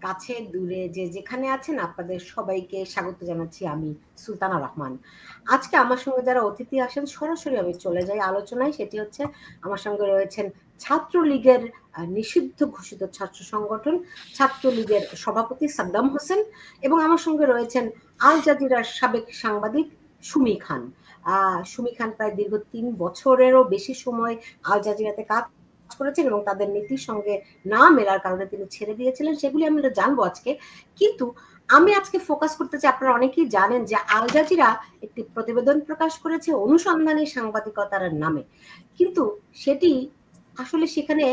কাছে দূরে যে যেখানে আছেন আপনাদের সবাইকে স্বাগত জানাচ্ছি আমি সুলতানা রহমান। আজকে আমার সঙ্গে যারা অতিথি আসেন সরাসরি আমি চলে যাই আলোচনায়। সেটি হচ্ছে আমার সঙ্গে রয়েছেন ছাত্রলীগের নিষিদ্ধ ঘোষিত ছাত্র সংগঠন ছাত্রলীগের সভাপতি সাদ্দাম হোসেন এবং আমার সঙ্গে রয়েছেন আল জাজিরার সাবেক সাংবাদিক সুমি খান। সুমি খান প্রায় দীর্ঘ ৩ বছরেরও বেশি সময় আল জাজিরাতে কাজ করেছেন এবং তাদের নীতির সঙ্গে না মেলার কারণে তিনি ছেড়ে দিয়েছিলেন, সেগুলি আমরা জানবো আজকে। কিন্তু আমি আজকে ফোকাস করতে চাই, আপনারা অনেকেই জানেন যে আল জাজিরা একটি প্রতিবেদন প্রকাশ করেছে অনুসন্ধানী সাংবাদিকতার নামে, কিন্তু সেটি আসলে সেখানে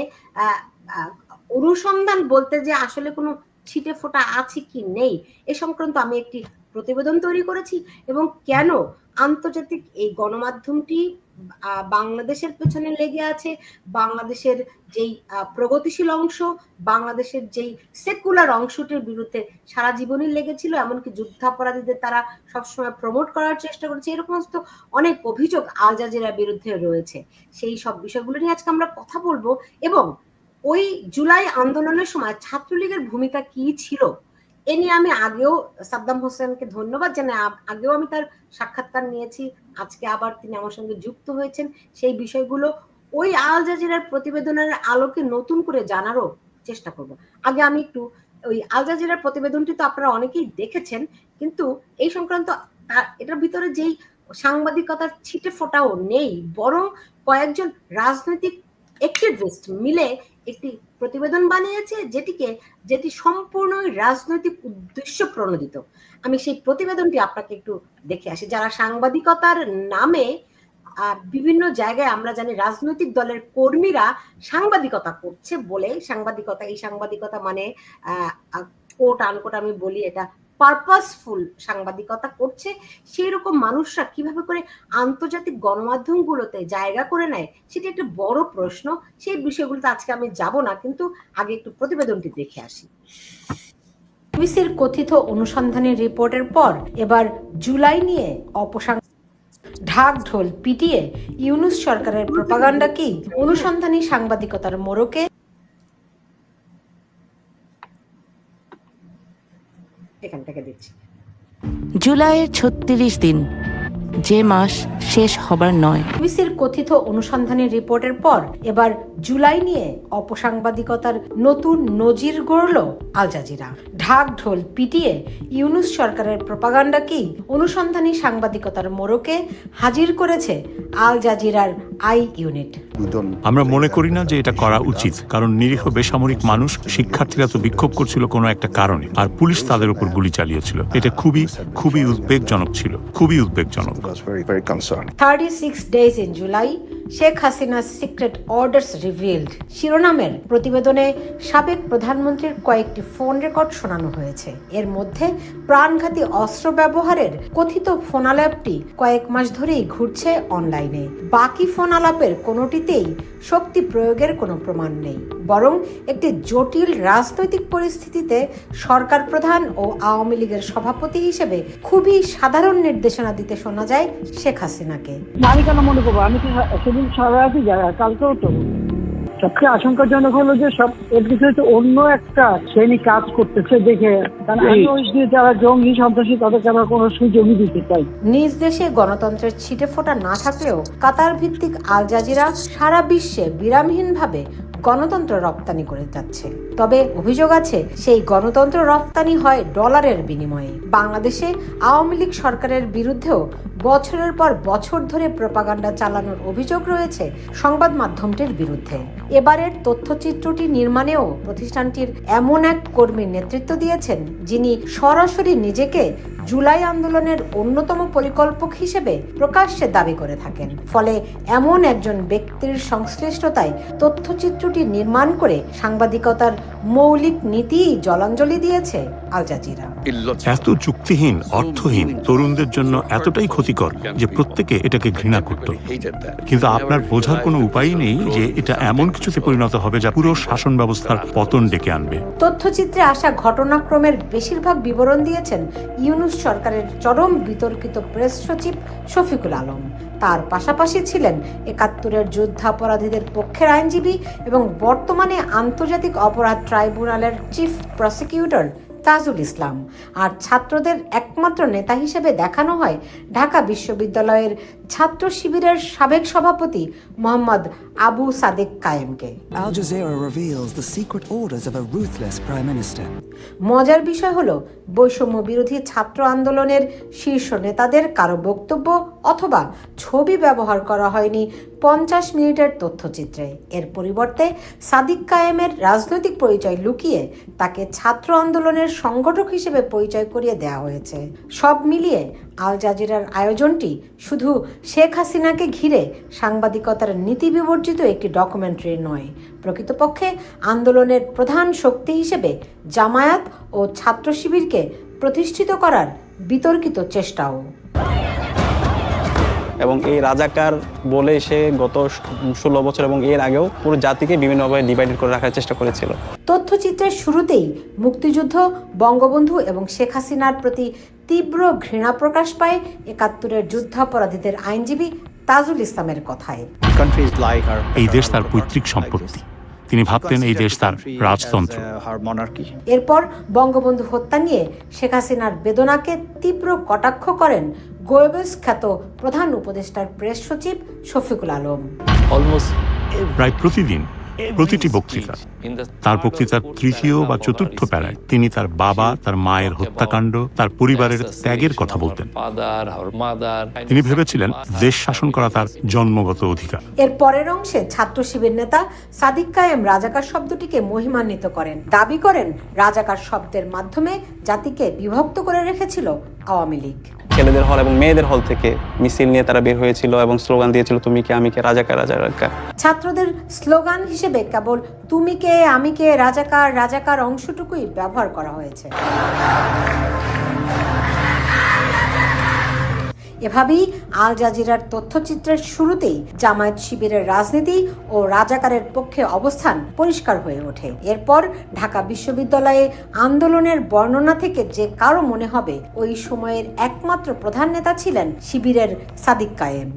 অনুসন্ধান বলতে যে আসলে কোনো ছিটে ফোটা আছে কি নেই এ সংক্রান্ত আমি একটি প্রতিবেদন তৈরি করেছি এবং কেন আন্তর্জাতিক এই গণমাধ্যমটি বাংলাদেশের পেছনে লেগে আছে, বাংলাদেশের যেই প্রগতিশীল অংশ, বাংলাদেশের যেই সেকুলার অংশটির বিরুদ্ধে সারা জীবনই লেগেছিল, এমনকি যুদ্ধাপরাধীদের তারা সবসময় প্রমোট করার চেষ্টা করেছে, এরকম তো অনেক অভিযোগ আল জাজিরার বিরুদ্ধে রয়েছে। সেই সব বিষয়গুলো নিয়ে আজকে আমরা কথা বলবো এবং ওই জুলাই আন্দোলনের সময় ছাত্রলীগের ভূমিকা কি ছিল এ নিয়ে আমি আগেও সাদ্দাম হোসেনকে ধন্যবাদ জানাই, আগেও আমি তার সাক্ষাৎকার নিয়েছি, আজকে আবার তিনি আমার সঙ্গে যুক্ত হয়েছেন। সেই বিষয়গুলো ওই আল জাজিরার প্রতিবেদনের আলোকে নতুন করে জানারও চেষ্টা করব। আগে আমি একটু ওই আল জাজিরার প্রতিবেদনটি তো আপনারা অনেকেই দেখেছেন, কিন্তু এই সংক্রান্ত এটার ভিতরে যেই সাংবাদিকতার ছিটে ফোটাও নেই, বরং কয়েকজন রাজনৈতিক অ্যাক্টিভিস্ট মিলে একটি প্রতিবেদন বানিয়েছে যেটি সম্পূর্ণ রাজনৈতিক উদ্দেশ্য প্রণোদিত। আমি সেই প্রতিবেদনটি আপনাকে একটু দেখে আসি। যারা সাংবাদিকতার নামে বিভিন্ন জায়গায় আমরা জানি রাজনৈতিক দলের কর্মীরা সাংবাদিকতা করছে বলে এই সাংবাদিকতা মানে কোট আনকোট আমি বলি এটা পারপাসফুল সাংবাদিকতা করছে, সেই রকম মানুষরা কিভাবে করে আন্তর্জাতিক গণমাধ্যমগুলোতে জায়গা করে নেয় সেটা একটা বড় প্রশ্ন। সেই বিষয়গুলোতে আজকে আমি যাব না, কিন্তু আগে একটু প্রতিবেদনটি দেখে আসি। বিবিসির কথিত অনুসন্ধানী রিপোর্টের পর এবার জুলাই নিয়ে ঢাক ঢোল পিটিয়ে ইউনূস সরকারের প্রোপাগান্ডা কি অনুসন্ধানী সাংবাদিকতার মোড়কে এখান থেকে দিচ্ছি। জুলাইয়ের ৩৬ দিন, যে মাস শেষ হবার নয়। বিবিসির কথিত অনুসন্ধানী রিপোর্টের পর এবার জুলাই নিয়ে অপসাংবাদিকতার নতুন নজির গড়ল আল জাজিরা। ঢাক ঢোল পিটিয়ে ইউনূস সরকারের প্রোপাগান্ডা কি অনুসন্ধানী সাংবাদিকতার মোড়কে হাজির করেছে আল জাজিরার আই ইউনিট। আমরা মনে করি না যে এটা করা উচিত, কারণ নিরীহ বেসামরিক মানুষ, শিক্ষার্থীরা তো বিক্ষোভ করছিল কোনো একটা কারণে, আর পুলিশ তাদের উপর গুলি চালিয়েছিল। এটা খুবই উদ্বেগজনক ছিল, খুবই উদ্বেগজনক। 36 days in July, Sheikh হাসিনা's secret orders revealed শিরোনামের প্রতিবেদনে সাবেক প্রধানমন্ত্রীর কয়েকটি ফোন রেকর্ড শোনানো হয়েছে। এর মধ্যে প্রাণঘাতী অস্ত্র ব্যবহারের কথিত ফোন আলাপটি কয়েক মাস ধরেই ঘুরছে অনলাইনে। বাকি ফোন আলাপের কোনোটিতেই শক্তি প্রয়োগের কোনো প্রমাণ নেই, বরং একটি জটিল রাজনৈতিক পরিস্থিতিতে সরকার প্রধান ও আওয়ামী লীগের সভাপতি হিসেবে খুবই সাধারণ নির্দেশনা দিতে শোনা যায় শেখ হাসিনাকে। আমি কেন মনে করবো, আমি তো সেদিন সারা রাতি কালকেও তো সবচেয়ে আশঙ্কাজনক হলো যে সব এর বিষয়ে অন্য একটা শ্রেণী কাজ করতেছে দেখে, কারণ আমি ওই যে যারা জঙ্গি সন্ত্রাসী তাদেরকে আমরা কোনো সুযোগই দিতে চাই। নিজ দেশে গণতন্ত্রের ছিটে ফোটা না থাকলেও কাতার ভিত্তিক আল জাজিরা সারা বিশ্বে বিরামহীনভাবে গণতন্ত্র রপ্তানি করে যাচ্ছে। তবে অভিযোগ আছে সেই গণতন্ত্র রপ্তানি হয় ডলারের বিনিময়ে। বাংলাদেশে আওয়ামী লীগ সরকারের বিরুদ্ধেও বছরের পর বছর ধরে প্রোপাগান্ডা চালানোর অভিযোগ রয়েছে সংবাদ মাধ্যমটির বিরুদ্ধে। এবারের তথ্যচিত্রটি নির্মাণেও প্রতিষ্ঠানটির এমন এক কর্মীর নেতৃত্ব দিয়েছেন যিনি সরাসরি নিজেকে জুলাই আন্দোলনের অন্যতম পরিকল্পক হিসেবে প্রকাশ্যে দাবি করে থাকেন। ফলে এমন একজন ব্যক্তির সংশ্লিষ্টতায় তথ্যচিত্রটি নির্মাণ করে সাংবাদিকতার মৌলিক নীতি জলাঞ্জলি দিয়েছে আল জাজিরা। এত যুক্তিহীন, অর্থহীন, তরুণদের জন্য এতটাই ক্ষতিকর যে প্রত্যেকে এটাকে ঘৃণা করত। কিন্তু আপনার বোঝার কোনো উপায় নেই যে এটা এমন কিছুতে পরিণত হবে যা পুরো শাসন ব্যবস্থার পতন ডেকে আনবে। তথ্যচিত্রে আসা ঘটনাক্রমের বেশিরভাগ বিবরণ দিয়েছেন ইউনূস সরকারের চরম বিতর্কিত প্রেস সচিব শফিকুল আলম। তার পাশাপাশি ছিলেন ৭১-এর যুদ্ধাপরাধীদের পক্ষের আইনজীবী এবং বর্তমানে আন্তর্জাতিক অপরাধ ট্রাইব্যুনালের চিফ প্রসিকিউটর তাজুল ইসলাম। আর ছাত্রদের একমাত্র নেতা হিসেবে দেখানো হয় ঢাকা বিশ্ববিদ্যালয়ের ছাত্র শিবিরের সাবেক সভাপতি Mohammad Abu Sadek কায়েমকে। Al Jazeera reveals the secret orders of a ruthless prime minister. মজার বিষয় হলো বৈষম্য বিরোধী ছাত্র আন্দোলনের শীর্ষ নেতাদের কারো বক্তব্য অথবা ছবি ব্যবহার করা হয়নি ৫০ মিনিটের তথ্যচিত্রে। এর পরিবর্তে সাদিক কায়েমের রাজনৈতিক পরিচয় লুকিয়ে তাকে ছাত্র আন্দোলনের সংগঠক হিসেবে পরিচয় করিয়ে দেওয়া হয়েছে। সব মিলিয়ে আল জাজিরার আয়োজনটি শুধু শেখ হাসিনাকে ঘিরে সাংবাদিকতার নীতি বিবর্জিত একটি ডকুমেন্টারি নয়, প্রকৃতপক্ষে আন্দোলনের প্রধান শক্তি হিসেবে জামায়াত ও ছাত্র শিবিরকে প্রতিষ্ঠিত করার বিতর্কিত চেষ্টাও। এবং এই রাজাকার বলে সে গত ১৬ বছর এবং এর আগেও পুরো জাতিকে বিভিন্নভাবে ডিভাইডেড করে রাখার চেষ্টা করেছিল। তথ্যচিত্রের শুরুতেই মুক্তিযুদ্ধ, বঙ্গবন্ধু এবং শেখ হাসিনার প্রতি তীব্র ঘৃণা প্রকাশ পায় ৭১-এর যুদ্ধাপরাধীদের আইনজীবী তাজুল ইসলামের কথায়। এই দেশ তার পৈতৃক সম্পত্তি। তিনি ভাবতেন এই দেশ তার রাজতন্ত্র। এরপর বঙ্গবন্ধু হত্যা নিয়ে শেখ হাসিনার বেদনাকে তীব্র কটাক্ষ করেন গোয়েবলস খ্যাত প্রধান উপদেষ্টার প্রেস সচিব শফিকুল আলম। প্রায় প্রতিদিন প্রতিটি বক্তৃতা, তার বক্তৃতার তৃতীয় বা চতুর্থ প্যারায় তিনি তার বাবা, তার মায়ের হত্যাকাণ্ড, তার পরিবারের ত্যাগের কথা বলতেন। তিনি ভেবেছিলেন দেশ শাসন করা তার জন্মগত অধিকার। এর পরের অংশে ছাত্র শিবির নেতা সাদিক কায়েম রাজাকার শব্দটিকে মহিমান্বিত করেন, দাবি করেন রাজাকার শব্দের মাধ্যমে জাতিকে বিভক্ত করে রেখেছিল আওয়ামী লীগ। ছেলেদের হল এবং মেয়েদের হল থেকে মিছিল নিয়ে তারা বের হয়েছিল এবং স্লোগান দিয়েছিল তুমি কে আমি কে, রাজাকার রাজাকার। ছাত্রদের স্লোগান হিসেবে কেবল তুমি কে আমি কে, রাজাকার রাজাকার অংশটুকুই ব্যবহার করা হয়েছে। এভাবেই আল জাজিরার তথ্যচিত্রের শুরুতেই জামায়াত শিবিরের রাজনীতি ও রাজাকারের পক্ষে অবস্থান পরিষ্কার হয়ে ওঠে। এরপর ঢাকা বিশ্ববিদ্যালয়ে আন্দোলনের বর্ণনা থেকে যে কারো মনে হবে ওই সময়ের একমাত্র প্রধান নেতা ছিলেন শিবিরের সাদিক কায়েম।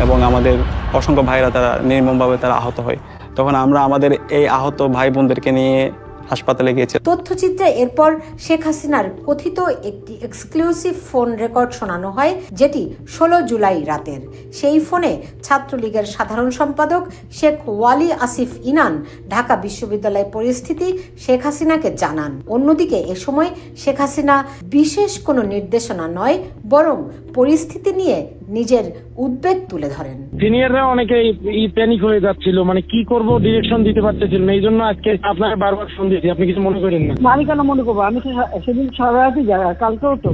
এবং আমাদের অসংখ্য ভাইরা তারা নির্মমভাবে তারা আহত হয়। তখন আমরা আমাদের এই আহত ভাই বোনদেরকে নিয়ে হাসপাতালে গিয়েছে। তথ্যচিত্রে এরপর শেখ হাসিনার কথিত একটি এক্সক্লুসিভ ফোন রেকর্ড শোনানো হয়, যেটি ১৬ জুলাই রাতের। সেই ফোনে ছাত্রলীগের সাধারণ সম্পাদক শেখ ওয়ালি আসিফ ইনান ঢাকা বিশ্ববিদ্যালয় পরিস্থিতি শেখ হাসিনাকে জানান। অন্যদিকে এ সময় শেখ হাসিনা বিশেষ কোনো নির্দেশনা নয়, বরং পরিস্থিতি নিয়ে নিজের উদ্বেগ তুলে ধরেন। সিনিয়ররা অনেকে প্যানিক হয়ে যাচ্ছিল, মানে কি করব ডিরেকশন দিতে পারতেছিল না। এই জন্য আজকে আপনাকে বারবার ফোন দিয়েছি, আপনি কিছু মনে করেন না। আমি কেন মনে করবো, আমি তো সেদিন সারা রাতই জায়গা, কালকেও তো।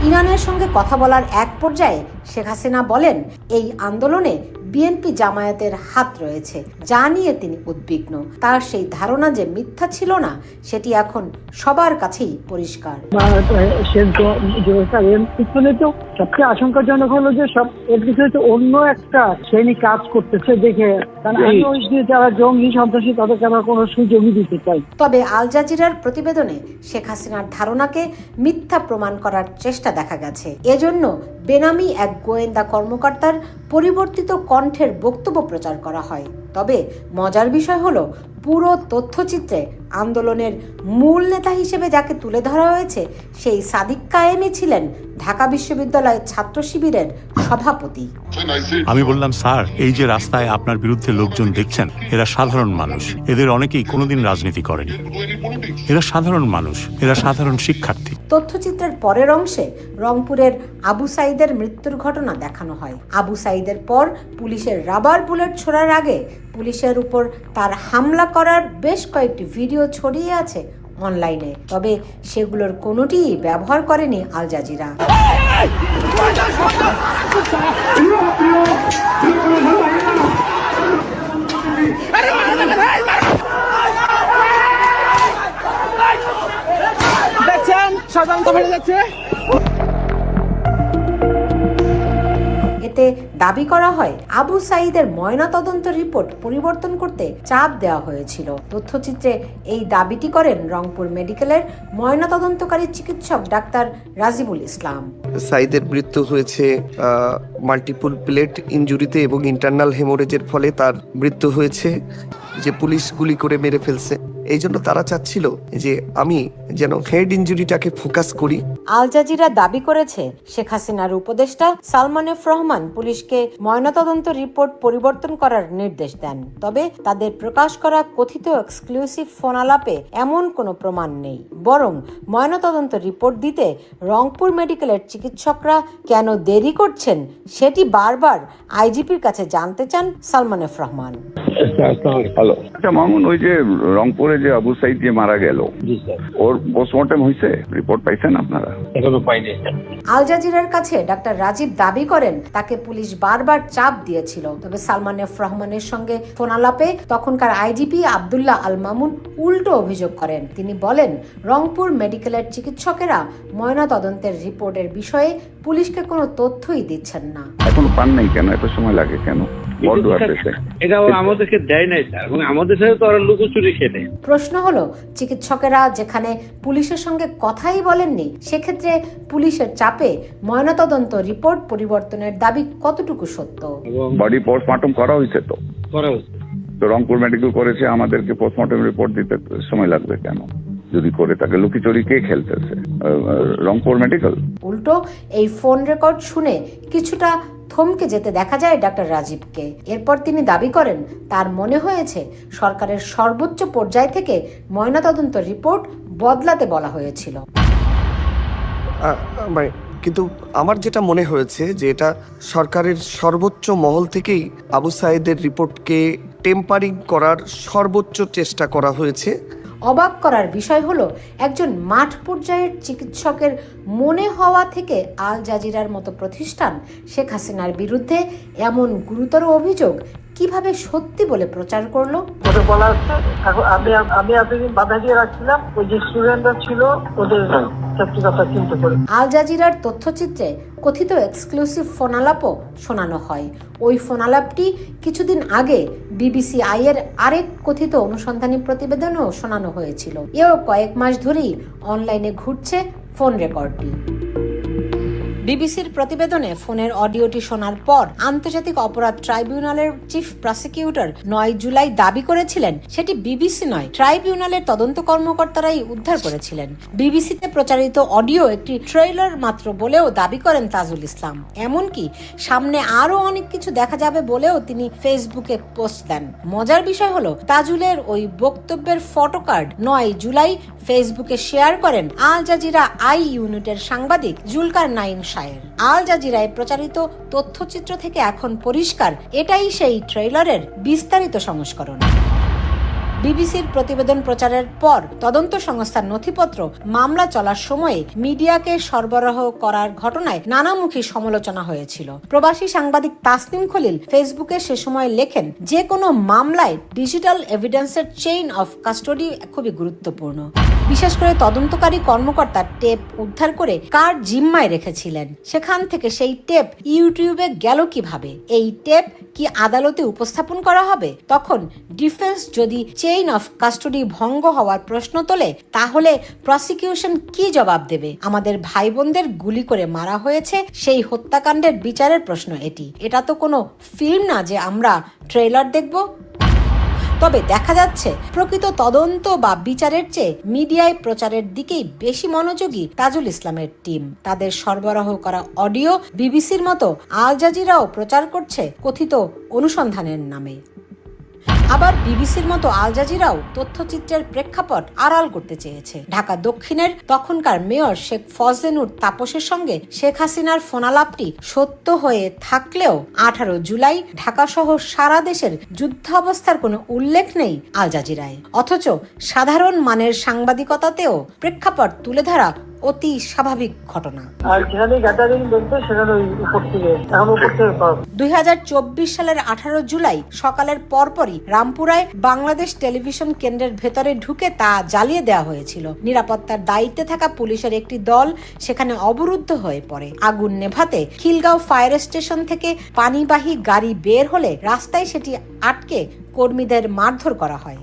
ইরানের সঙ্গে কথা বলার এক পর্যায়ে শেখ হাসিনা বলেন এই আন্দোলনে বিএনপি জামায়াতের হাত রয়েছে, যা নিয়ে তিনি উদ্বিগ্ন। তার সেই ধারণা যে মিথ্যা ছিল না, সেটি এখন সবার কাছেই পরিষ্কার। সবচেয়ে আশঙ্কাজনক হলো যে সব এর পিছনে অন্য একটা শ্রেণী কাজ করতেছে দেখে, কারণ আমি ওই যে যারা জঙ্গি সন্ত্রাসী তাদেরকে আমরা কোনো সুযোগই দিতে চাই। তবে আল জাজিরার প্রতিবেদনে শেখ হাসিনার ধারণাকে মিথ্যা প্রমাণ করার চেষ্টা দেখা গেছে। এজন্য বেনামি এক গোয়েন্দা কর্মকর্তার পরিবর্তিত কণ্ঠের বক্তব্য প্রচার করা হয়। তবে মজার বিষয় হলো পুরো তথ্যচিত্রে আন্দোলনের মূল নেতা হিসেবে যাকে তুলে ধরা হয়েছে সেই সাদিক কায়েমই ছিলেন ঢাকা বিশ্ববিদ্যালয়ের ছাত্র শিবিরের সভাপতি। আমি বললাম, স্যার, এই যে রাস্তায় আপনার বিরুদ্ধে লোকজন দেখছেন, এরা সাধারণ মানুষ। এদের অনেকেই কোনোদিন রাজনীতি করেনি। এরা সাধারণ মানুষ, এরা সাধারণ শিক্ষার্থী। তথ্যচিত্রের পরের অংশে রংপুরের আবু সাইদের মৃত্যুর ঘটনা দেখানো হয়। আবু সাইদের পর পুলিশের রাবার বুলেট ছোড়ার আগে পুলিশের উপর তার হামলা করার বেশ কয়েকটি ভিডিও ছড়িয়ে আছে অনলাইনে, তবে সেগুলোর কোনোটিই ব্যবহার করেনি আল জাজিরা। এতে এতে দাবি করা হয় আবু সাঈদের ময়নাতদন্ত রিপোর্ট পরিবর্তন করতে চাপ দেওয়া হয়েছিল। তথ্যচিত্রে এই দাবিটি করেন রংপুর মেডিকেলের ময়নাতদন্তকারী চিকিৎসক ডাক্তার রাজিবুল ইসলাম। সাঈদের মৃত্যু হয়েছে মাল্টিপল প্লেট ইনজুরিতে এবং ইন্টারনাল হেমোরেজের ফলে তার মৃত্যু হয়েছে, যে পুলিশ গুলি করে মেরে ফেলছে। এই জন্য তারা চাচ্ছিল যে আমি যেন হেড ইনজুরিটাকে ফোকাস করি। আল জাজিরা দাবি করেছে শেখ হাসিনার উপদেষ্টা সালমান এফ রহমান পুলিশকে ময়নাতদন্ত রিপোর্ট পরিবর্তন করার নির্দেশ দেন। তবে তাদের প্রকাশ করা কথিত এক্সক্লুসিভ ফোন আলাপে এমন কোনো প্রমাণ নেই। বরং ময়নাতদন্ত রিপোর্ট দিতে রংপুর মেডিকেলের চিকিৎসকরা কেন দেরি করছেন সেটি বারবার আইজিপির কাছে জানতে চান সালমান এফ রহমান। হ্যালো, আচ্ছা মামুন, ওই যে রংপুরে যে আবু সাঈদ যে মারা গেল, ওর পোস্টমর্টম হয়েছে? রিপোর্ট পাইছেন আপনারা? এখনো পাইনি। আল জাজিরার কাছে ডাক্তার রাজীব দাবি করেন তাকে পুলিশ বারবার চাপ দিয়েছিল। তবে সালমান এফ রহমানের সঙ্গে ফোন আলাপে তখনকার আইজিপি আব্দুল্লাহ আল মামুন উল্টো অভিযোগ করেন। তিনি বলেন রংপুর মেডিকেলের চিকিৎসকেরা ময়নাতদন্তের রিপোর্টের বিষয়ে পুলিশকে কোনো তথ্যই দিচ্ছেন না। এখনো পান নাই কেন? এত সময় লাগে কেন? এটা আমাদেরকে দেয় নাই স্যার, এবং আমাদের সাথে তো ওরা লুকোচুরি খেলে। প্রশ্ন হলো, চিকিৎসকেরা যেখানে পুলিশের সঙ্গে কথাই বলেননি, সেক্ষেত্রে পুলিশের চাপে ময়নাতদন্ত রিপোর্ট পরিবর্তনের দাবি কতটুকু সত্য? বডি পোস্টমর্টম করা হয়েছে তো রংপুর মেডিকেল করেছে, আমাদেরকে পোস্টমর্টম রিপোর্ট দিতে সময় লাগবে কেন? যদি করে তাকে লুকিচুরি কে খেলতেছে? রংপুর মেডিকেল। উল্টো এই ফোন রেকর্ড শুনে কিছুটা থমকে যেতে দেখা যায় ডাক্তার রাজীবকে। এরপর তিনি দাবি করেন তার মনে হয়েছে সরকারের সর্বোচ্চ পর্যায় থেকে ময়নাতদন্ত রিপোর্ট বদলাতে বলা হয়েছিল। কিন্তু আমার যেটা মনে হয়েছে যে এটা সরকারের সর্বোচ্চ মহল থেকেই আবু সাঈদের রিপোর্টকে টেম্পারিং করার সর্বোচ্চ চেষ্টা করা হয়েছে। অবাক করার বিষয় হলো, একজন মাঠ পর্যায়ের চিকিৎসকের মনে হওয়া থেকে আল জাজিরার মতো প্রতিষ্ঠান শেখ হাসিনার বিরুদ্ধে এমন গুরুতর অভিযোগ কিভাবে সত্যি বলে প্রচার করলো? ওদের বলা হচ্ছে আমি এতদিন বাধা দিয়ে রাখছিলাম, ওই যে স্টুডেন্টরা ছিল ওদের কথা চিন্তা করে। আল জাজিরার তথ্যচিত্রে কথিত এক্সক্লুসিভ ফোন আলাপও শোনানো হয়। ওই ফোন আলাপটি কিছুদিন আগে বিবিসি এর আরেক কথিত অনুসন্ধানী প্রতিবেদনেও শোনানো হয়েছিল। এও কয়েক মাস ধরেই অনলাইনে ঘুরছে ফোন রেকর্ডটি। বিবিসির প্রতিবেদনে ফোনের অডিওটি শোনার পর আন্তর্জাতিক অপরাধ ট্রাইব্যুনালের চিফ প্রসিকিউটর 9 জুলাই দাবি করেছিলেন সেটি বিবিসি নয়, ট্রাইব্যুনালের তদন্ত কর্মকর্তারাই উদ্ধার করেছিলেন। বিবিসিতে প্রচারিত অডিও একটি ট্রেইলার মাত্র বলেও দাবি করেন তাজুল ইসলাম। এমনকি সামনে আরো অনেক কিছু দেখা যাবে বলেও তিনি ফেসবুকে পোস্ট দেন। মজার বিষয় হলো, তাজুলের ওই বক্তব্যের ফটোকার্ড 9 জুলাই ফেসবুকে শেয়ার করেন আল জাজিরা আই ইউনিটের সাংবাদিক জুলকার নাইন শায়ের। আল জাজিরায় প্রচারিত তথ্যচিত্র থেকে এখন পরিষ্কার এটাই সেই ট্রেইলারের বিস্তারিত সংস্করণ। বিবিসির প্রতিবেদন প্রচারের পর তদন্ত সংস্থার নথিপত্র মামলা চলার সময়ে মিডিয়াকে সরবরাহ করার ঘটনায় নানামুখী সমালোচনা হয়েছিল। প্রবাসী সাংবাদিক তাসনিম খলিল ফেসবুকে সে সময় লেখেন, যে কোনো মামলায় ডিজিটাল এভিডেন্সের চেইন অফ কাস্টডি খুবই গুরুত্বপূর্ণ। বিশেষ করে তদন্তকারী কর্মকর্তা টেপ উদ্ধার করে কার জিম্মায় রেখেছিলেন, সেখান থেকে সেই টেপ ইউটিউবে গেল কিভাবে, এই টেপ কি আদালতে উপস্থাপন করা হবে? তখন ডিফেন্স যদি চেইন অফ কাস্টডি ভঙ্গ হওয়ার প্রশ্ন তোলে, তাহলে প্রসিকিউশন কি জবাব দেবে? আমাদের ভাই বোনদের গুলি করে মারা হয়েছে, সেই হত্যাকাণ্ডের বিচারের প্রশ্ন এটি। এটা তো কোনো ফিল্ম না যে আমরা ট্রেলার দেখব। তবে দেখা যাচ্ছে প্রকৃত তদন্ত বা বিচারের চেয়ে মিডিয়ায় প্রচারের দিকেই বেশি মনোযোগী তাজুল ইসলামের টিম। তাদের সরবরাহ করা অডিও বিবিসির মতো আল জাজিরাও প্রচার করছে কথিত অনুসন্ধানের নামে। আবার বিবিসির মতো আল জাজিরাও তথ্যচিত্রের প্রেক্ষাপট আড়াল করতে চেয়েছে। ঢাকা দক্ষিণের তখনকার মেয়র শেখ ফজলে নূর তাপসের সঙ্গে শেখ হাসিনার ফোনালাপটি সত্য হয়ে থাকলেও 18 জুলাই ঢাকা সহ সারা দেশের যুদ্ধাবস্থার কোনো উল্লেখ নেই আল জাজিরায়। অথচ সাধারণ মানের সাংবাদিকতাতেও প্রেক্ষাপট তুলে ধরা অতি স্বাভাবিক ঘটনা। আর যেখানে গ্যাদারিং দেখবে সেখানে ওই উপর থেকে এখন উপর থেকে 2024 সালের 18 জুলাই সকালের পরপরই রামপুরায় বাংলাদেশ টেলিভিশন কেন্দ্রের ভেতরে ঢুকে তা জ্বালিয়ে দেওয়া হয়েছিল। নিরাপত্তার দায়িত্বে থাকা পুলিশের একটি দল সেখানে অবরুদ্ধ হয়ে পড়ে। আগুন নেভাতে খিলগাঁও ফায়ার স্টেশন থেকে পানিবাহী গাড়ি বের হলে রাস্তায় সেটি আটকে কর্মীদের মারধর করা হয়।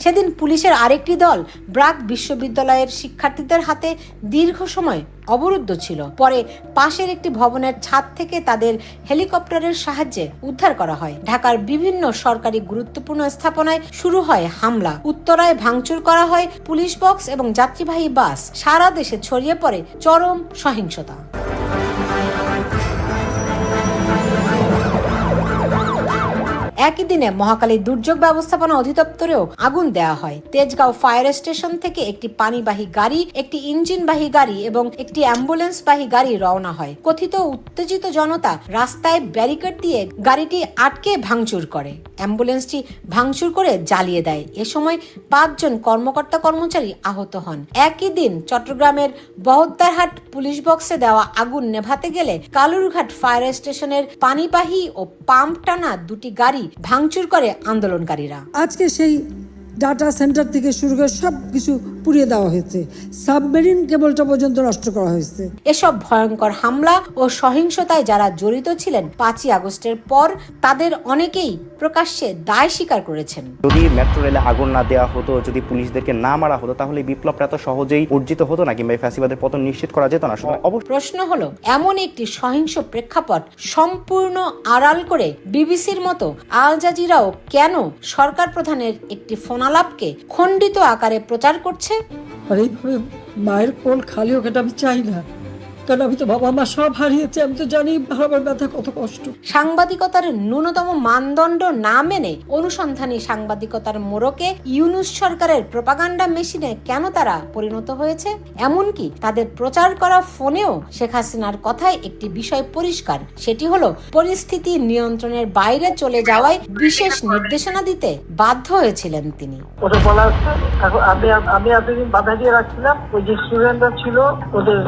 সেদিন পুলিশের আরেকটি দল ব্রাক বিশ্ববিদ্যালয়ের শিক্ষার্থীদের হাতে দীর্ঘ সময় অবরুদ্ধ ছিল। পরে পাশের একটি ভবনের ছাদ থেকে তাদের হেলিকপ্টারের সাহায্যে উদ্ধার করা হয়। ঢাকার বিভিন্ন সরকারি গুরুত্বপূর্ণ স্থাপনায় শুরু হয় হামলা। উত্তরায় ভাঙচুর করা হয় পুলিশ বক্স এবং যাত্রীবাহী বাস। সারা দেশে ছড়িয়ে পড়ে চরম সহিংসতা। একই দিনে মহাখালী দুর্যোগ ব্যবস্থাপনা অধিদপ্তরেও আগুন দেওয়া হয়। তেজগাঁও ফায়ার স্টেশন থেকে একটি পানিবাহী গাড়ি, একটি ইঞ্জিনবাহী গাড়ি এবং একটি অ্যাম্বুলেন্সবাহী গাড়ি রওনা হয়। কথিত উত্তেজিত জনতা রাস্তায় ব্যারিকেড দিয়ে গাড়িটি আটকে ভাঙচুর করে। অ্যাম্বুলেন্সটি ভাঙচুর করে জ্বালিয়ে দেয়। এ সময় 5 জন কর্মকর্তা কর্মচারী আহত হন। একই দিন চট্টগ্রামের বহদ্দারহাট পুলিশ বক্সে দেওয়া আগুন নেভাতে গেলে কালুরঘাট ফায়ার স্টেশনের পানিবাহী ও পাম্প টানা দুটি গাড়ি ভাঙচুর করে আন্দোলনকারীরা। আজকে সেই ডাটা সেন্টার থেকে শুরু করে সবকিছু পুড়িয়ে দেওয়া হয়েছে, সাবমেরিন কেবলটা পর্যন্ত নষ্ট করা হয়েছে। এসব ভয়ঙ্কর হামলা ও সহিংসতায় যারা জড়িত ছিলেন 5ই আগস্টের পর তাদের অনেকেই প্রকাশ্যে দায় স্বীকার করেছেন। যদি মেট্রো রেলে আগুন না দেওয়া হতো, যদি পুলিশদেরকে না মারা হতো, তাহলে বিপ্লবটা এত সহজেই অর্জিত হতো না, কিংবা ফ্যাসিবাদের পতন নিশ্চিত করা যেত না। প্রশ্ন হলো, এমন একটি সহিংস প্রেক্ষাপট সম্পূর্ণ আড়াল করে বিবিসির মতো আল জাজিরাও কেন সরকার প্রধানের একটি ফোনালাপকে খণ্ডিত আকারে প্রচার করছে? আর এইভাবে মায়ের কোল খালি হোক, এটা আমি চাই না, কারণ আমি তো বাবা মা সব হারিয়েছি। আমি তো জানি বাবার ব্যথা কত কষ্ট। সাংবাদিকতার ন্যূনতম মানদণ্ড না মেনে অনুসন্ধানী সাংবাদিকতার মোড়কে ইউনূস সরকারের প্রোপাগান্ডা মেশিনে কেন তারা পরিণত হয়েছে? এমনকি তাদের প্রচার করা ফোনেও শেখ হাসিনার কথায় একটি বিষয় পরিষ্কার, সেটি হলো পরিস্থিতি নিয়ন্ত্রণের বাইরে চলে যাওয়ায় বিশেষ নির্দেশনা দিতে বাধ্য হয়েছিলেন তিনি। আমি এতদিন বাধা দিয়ে রাখছিলাম, ওই যে স্টুডেন্টরা ছিল ওদের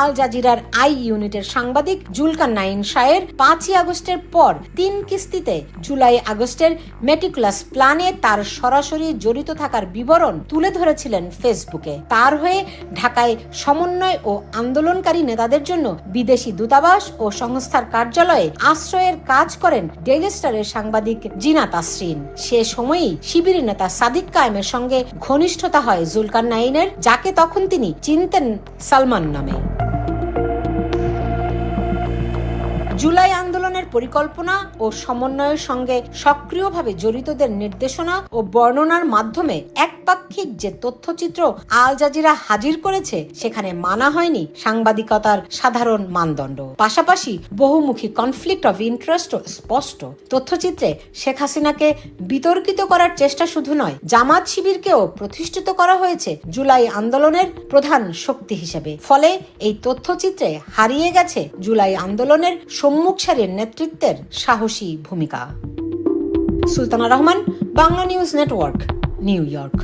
আল জাজিরার আই ইউনিটের সাংবাদিক জুলকারনাইন শাহের 5ই আগস্টের পর 3 কিস্তিতে জুলাই আগস্টের মেটিকুলাস প্ল্যানে তার সরাসরি জড়িত থাকার বিবরণ তুলে ধরেছিলেন ফেসবুকে। তার হয়ে ঢাকায় সমন্বয় ও আন্দোলনকারী নেতাদের জন্য বিদেশি দূতাবাস ও সংস্থার কার্যালয়ে আশ্রয়ের কাজ করেন ডেইলি স্টারের সাংবাদিক জিনা তাসরিন। সে সময়ই শিবির নেতা সাদিক কায়েমের সঙ্গে ঘনিষ্ঠতা হয় জুলকারনাইনের, যাকে তখন তিনি চিনতেন সালমান নামে। জুলাই আন্দোলনের পরিকল্পনা ও সমন্বয়ের সঙ্গে সক্রিয়ভাবে জড়িতদের নির্দেশনা ও বর্ণনার মাধ্যমে একপাক্ষিক যে তথ্যচিত্র আল জাজিরা হাজির করেছে, সেখানে মানা হয়নি সাংবাদিকতার সাধারণ মানদণ্ড। পাশাপাশি বহুমুখী কনফ্লিক্ট অফ ইন্টারেস্ট স্পষ্ট। তথ্যচিত্রে শেখ হাসিনাকে বিতর্কিত করার চেষ্টা শুধু নয়, জামাত শিবিরকেও প্রতিষ্ঠিত করা হয়েছে জুলাই আন্দোলনের প্রধান শক্তি হিসেবে। ফলে এই তথ্যচিত্রে হারিয়ে গেছে জুলাই আন্দোলনের সম্মুখ সারির নেতৃত্বের সাহসী ভূমিকা। Sultana Rahman, Bangla news network, new York.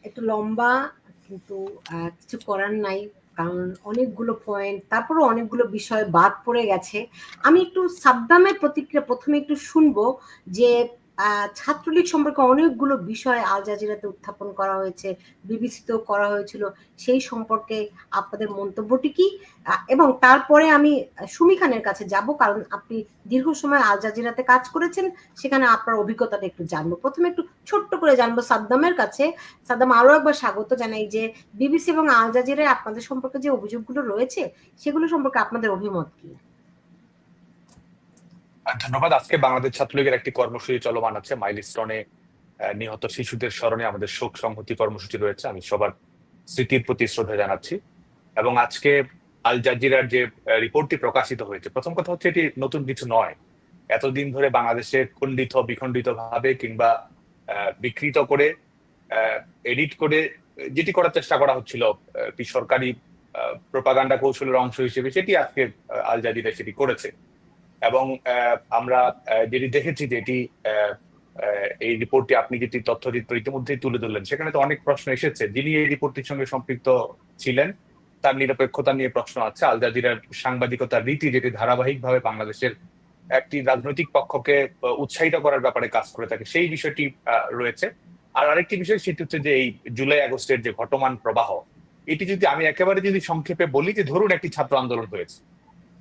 একটু লম্বা, কিন্তু কিছু করার নাই, কারণ অনেকগুলো পয়েন্ট, তারপরে অনেকগুলো বিষয় বাদ পড়ে গেছে। আমি একটু সাদ্দামের প্রতিক্রিয়া প্রথমে একটু শুনবো, যে ছাত্রলীগ সম্পর্কে অনেকগুলো বিষয় আল জাজিরাতে উত্থাপন করা হয়েছে, বিবেচিত করা হয়েছিল, সেই সম্পর্কে আপনাদের মন্তব্যটি কি? এবং তারপরে আমি সুমি খানের কাছে যাব, কারণ আপনি দীর্ঘ সময় আল জাজিরাতে কাজ করেছেন, সেখানে আপনার অভিজ্ঞতাটা একটু জানবো। প্রথমে একটু ছোট্ট করে জানবো সাদ্দামের কাছে। সাদ্দাম, আরো একবার স্বাগত জানাই যে বিবিসি এবং আল জাজিরায় আপনাদের সম্পর্কে যে অভিযোগগুলো রয়েছে, সেগুলো সম্পর্কে আপনাদের অভিমত কি? ধন্যবাদ। আজকে বাংলাদেশ ছাত্রলীগের একটি কর্মসূচি চলমান আছে। মাইলস্টোনে নিহত শিশুদের স্মরণে আমাদের শোক সংহতি কর্মসূচি রয়েছে। আমি সবার স্মৃতির প্রতি শ্রদ্ধা জানাচ্ছি। এবং আজকে আল জাজিরার যে রিপোর্টটি প্রকাশিত হয়েছে, প্রথম কথা হচ্ছে এটি নতুন কিছু নয়। এতদিন ধরে বাংলাদেশে খণ্ডিত বিখণ্ডিত ভাবে কিংবা বিকৃত করে এডিট করে যেটি করার চেষ্টা করা হচ্ছিল সরকারি প্রোপাগান্ডা কৌশলের অংশ হিসেবে, সেটি আজকে আল জাজিরা সেটি করেছে। এবং আমরা যেটি দেখেছি যে এটি এই রিপোর্টটি আপনি যেটি তথ্য ইতিমধ্যেই তুলে ধরলেন, সেখানে তো অনেক প্রশ্ন এসেছে। যিনি এই রিপোর্টটির সঙ্গে সম্পৃক্ত ছিলেন তার নিরপেক্ষতা নিয়ে প্রশ্ন আছে। আল জাজিরার সাংবাদিকতার রীতি যেটি ধারাবাহিকভাবে বাংলাদেশের একটি রাজনৈতিক পক্ষকে উৎসাহিত করার ব্যাপারে কাজ করে থাকে, সেই বিষয়টি রয়েছে। আর আরেকটি বিষয় সেটি হচ্ছে যে এই জুলাই আগস্টের যে ঘটমান প্রবাহ, এটি যদি আমি একেবারে যদি সংক্ষেপে বলি যে ধরুন একটি ছাত্র আন্দোলন হয়েছে,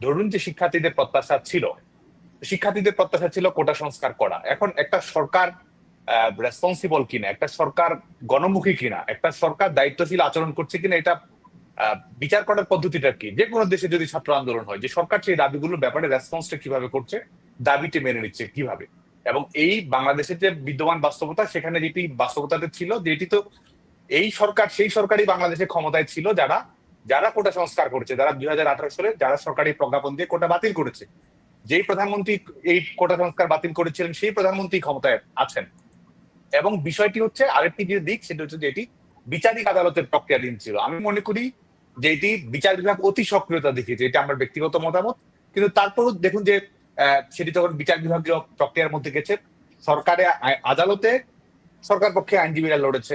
ধরুন যে শিক্ষার্থীদের প্রত্যাশা ছিল কোটা সংস্কার করা। এখন একটা সরকার রেসপন্সিবল কিনা, একটা সরকার গণমুখী কিনা, একটা সরকার দায়িত্বশীল আচরণ করছে কিনা, এটা বিচার করার পদ্ধতিটা কি? যে কোনো দেশে যদি ছাত্র আন্দোলন হয়, যে সরকার সেই দাবিগুলোর ব্যাপারে রেসপন্সটা কিভাবে করছে, দাবিটি মেনে নিচ্ছে কিভাবে। এবং এই বাংলাদেশের যে বিদ্যমান বাস্তবতা, সেখানে যেটি বাস্তবতাতে ছিল যেটি তো এই সরকার, সেই সরকারই বাংলাদেশে ক্ষমতায় ছিল যারা কোটা সংস্কার করেছে, যারা 2018 সালে যারা সরকারি প্রজ্ঞাপন দিয়ে কোটা বাতিল করেছে। যেই প্রধানমন্ত্রী এই কোটা সংস্কার বাতিল করেছিলেন সেই প্রধানমন্ত্রী ক্ষমতায় আছেন। এবং বিষয়টি হচ্ছে আরেকটি যে দিক, সেটা হচ্ছে যে এটি বিচারিক আদালতের প্রক্রিয়াধীন ছিল। আমি মনে করি যে এটি বিচার বিভাগ অতি সক্রিয়তা দেখিয়েছে, এটা আমার ব্যক্তিগত মতামত। কিন্তু তারপরও দেখুন যে সেটি যখন বিচার বিভাগীয় প্রক্রিয়ার মধ্যে গেছে, সরকারে আদালতে সরকার পক্ষে আইনজীবীরা লড়েছে।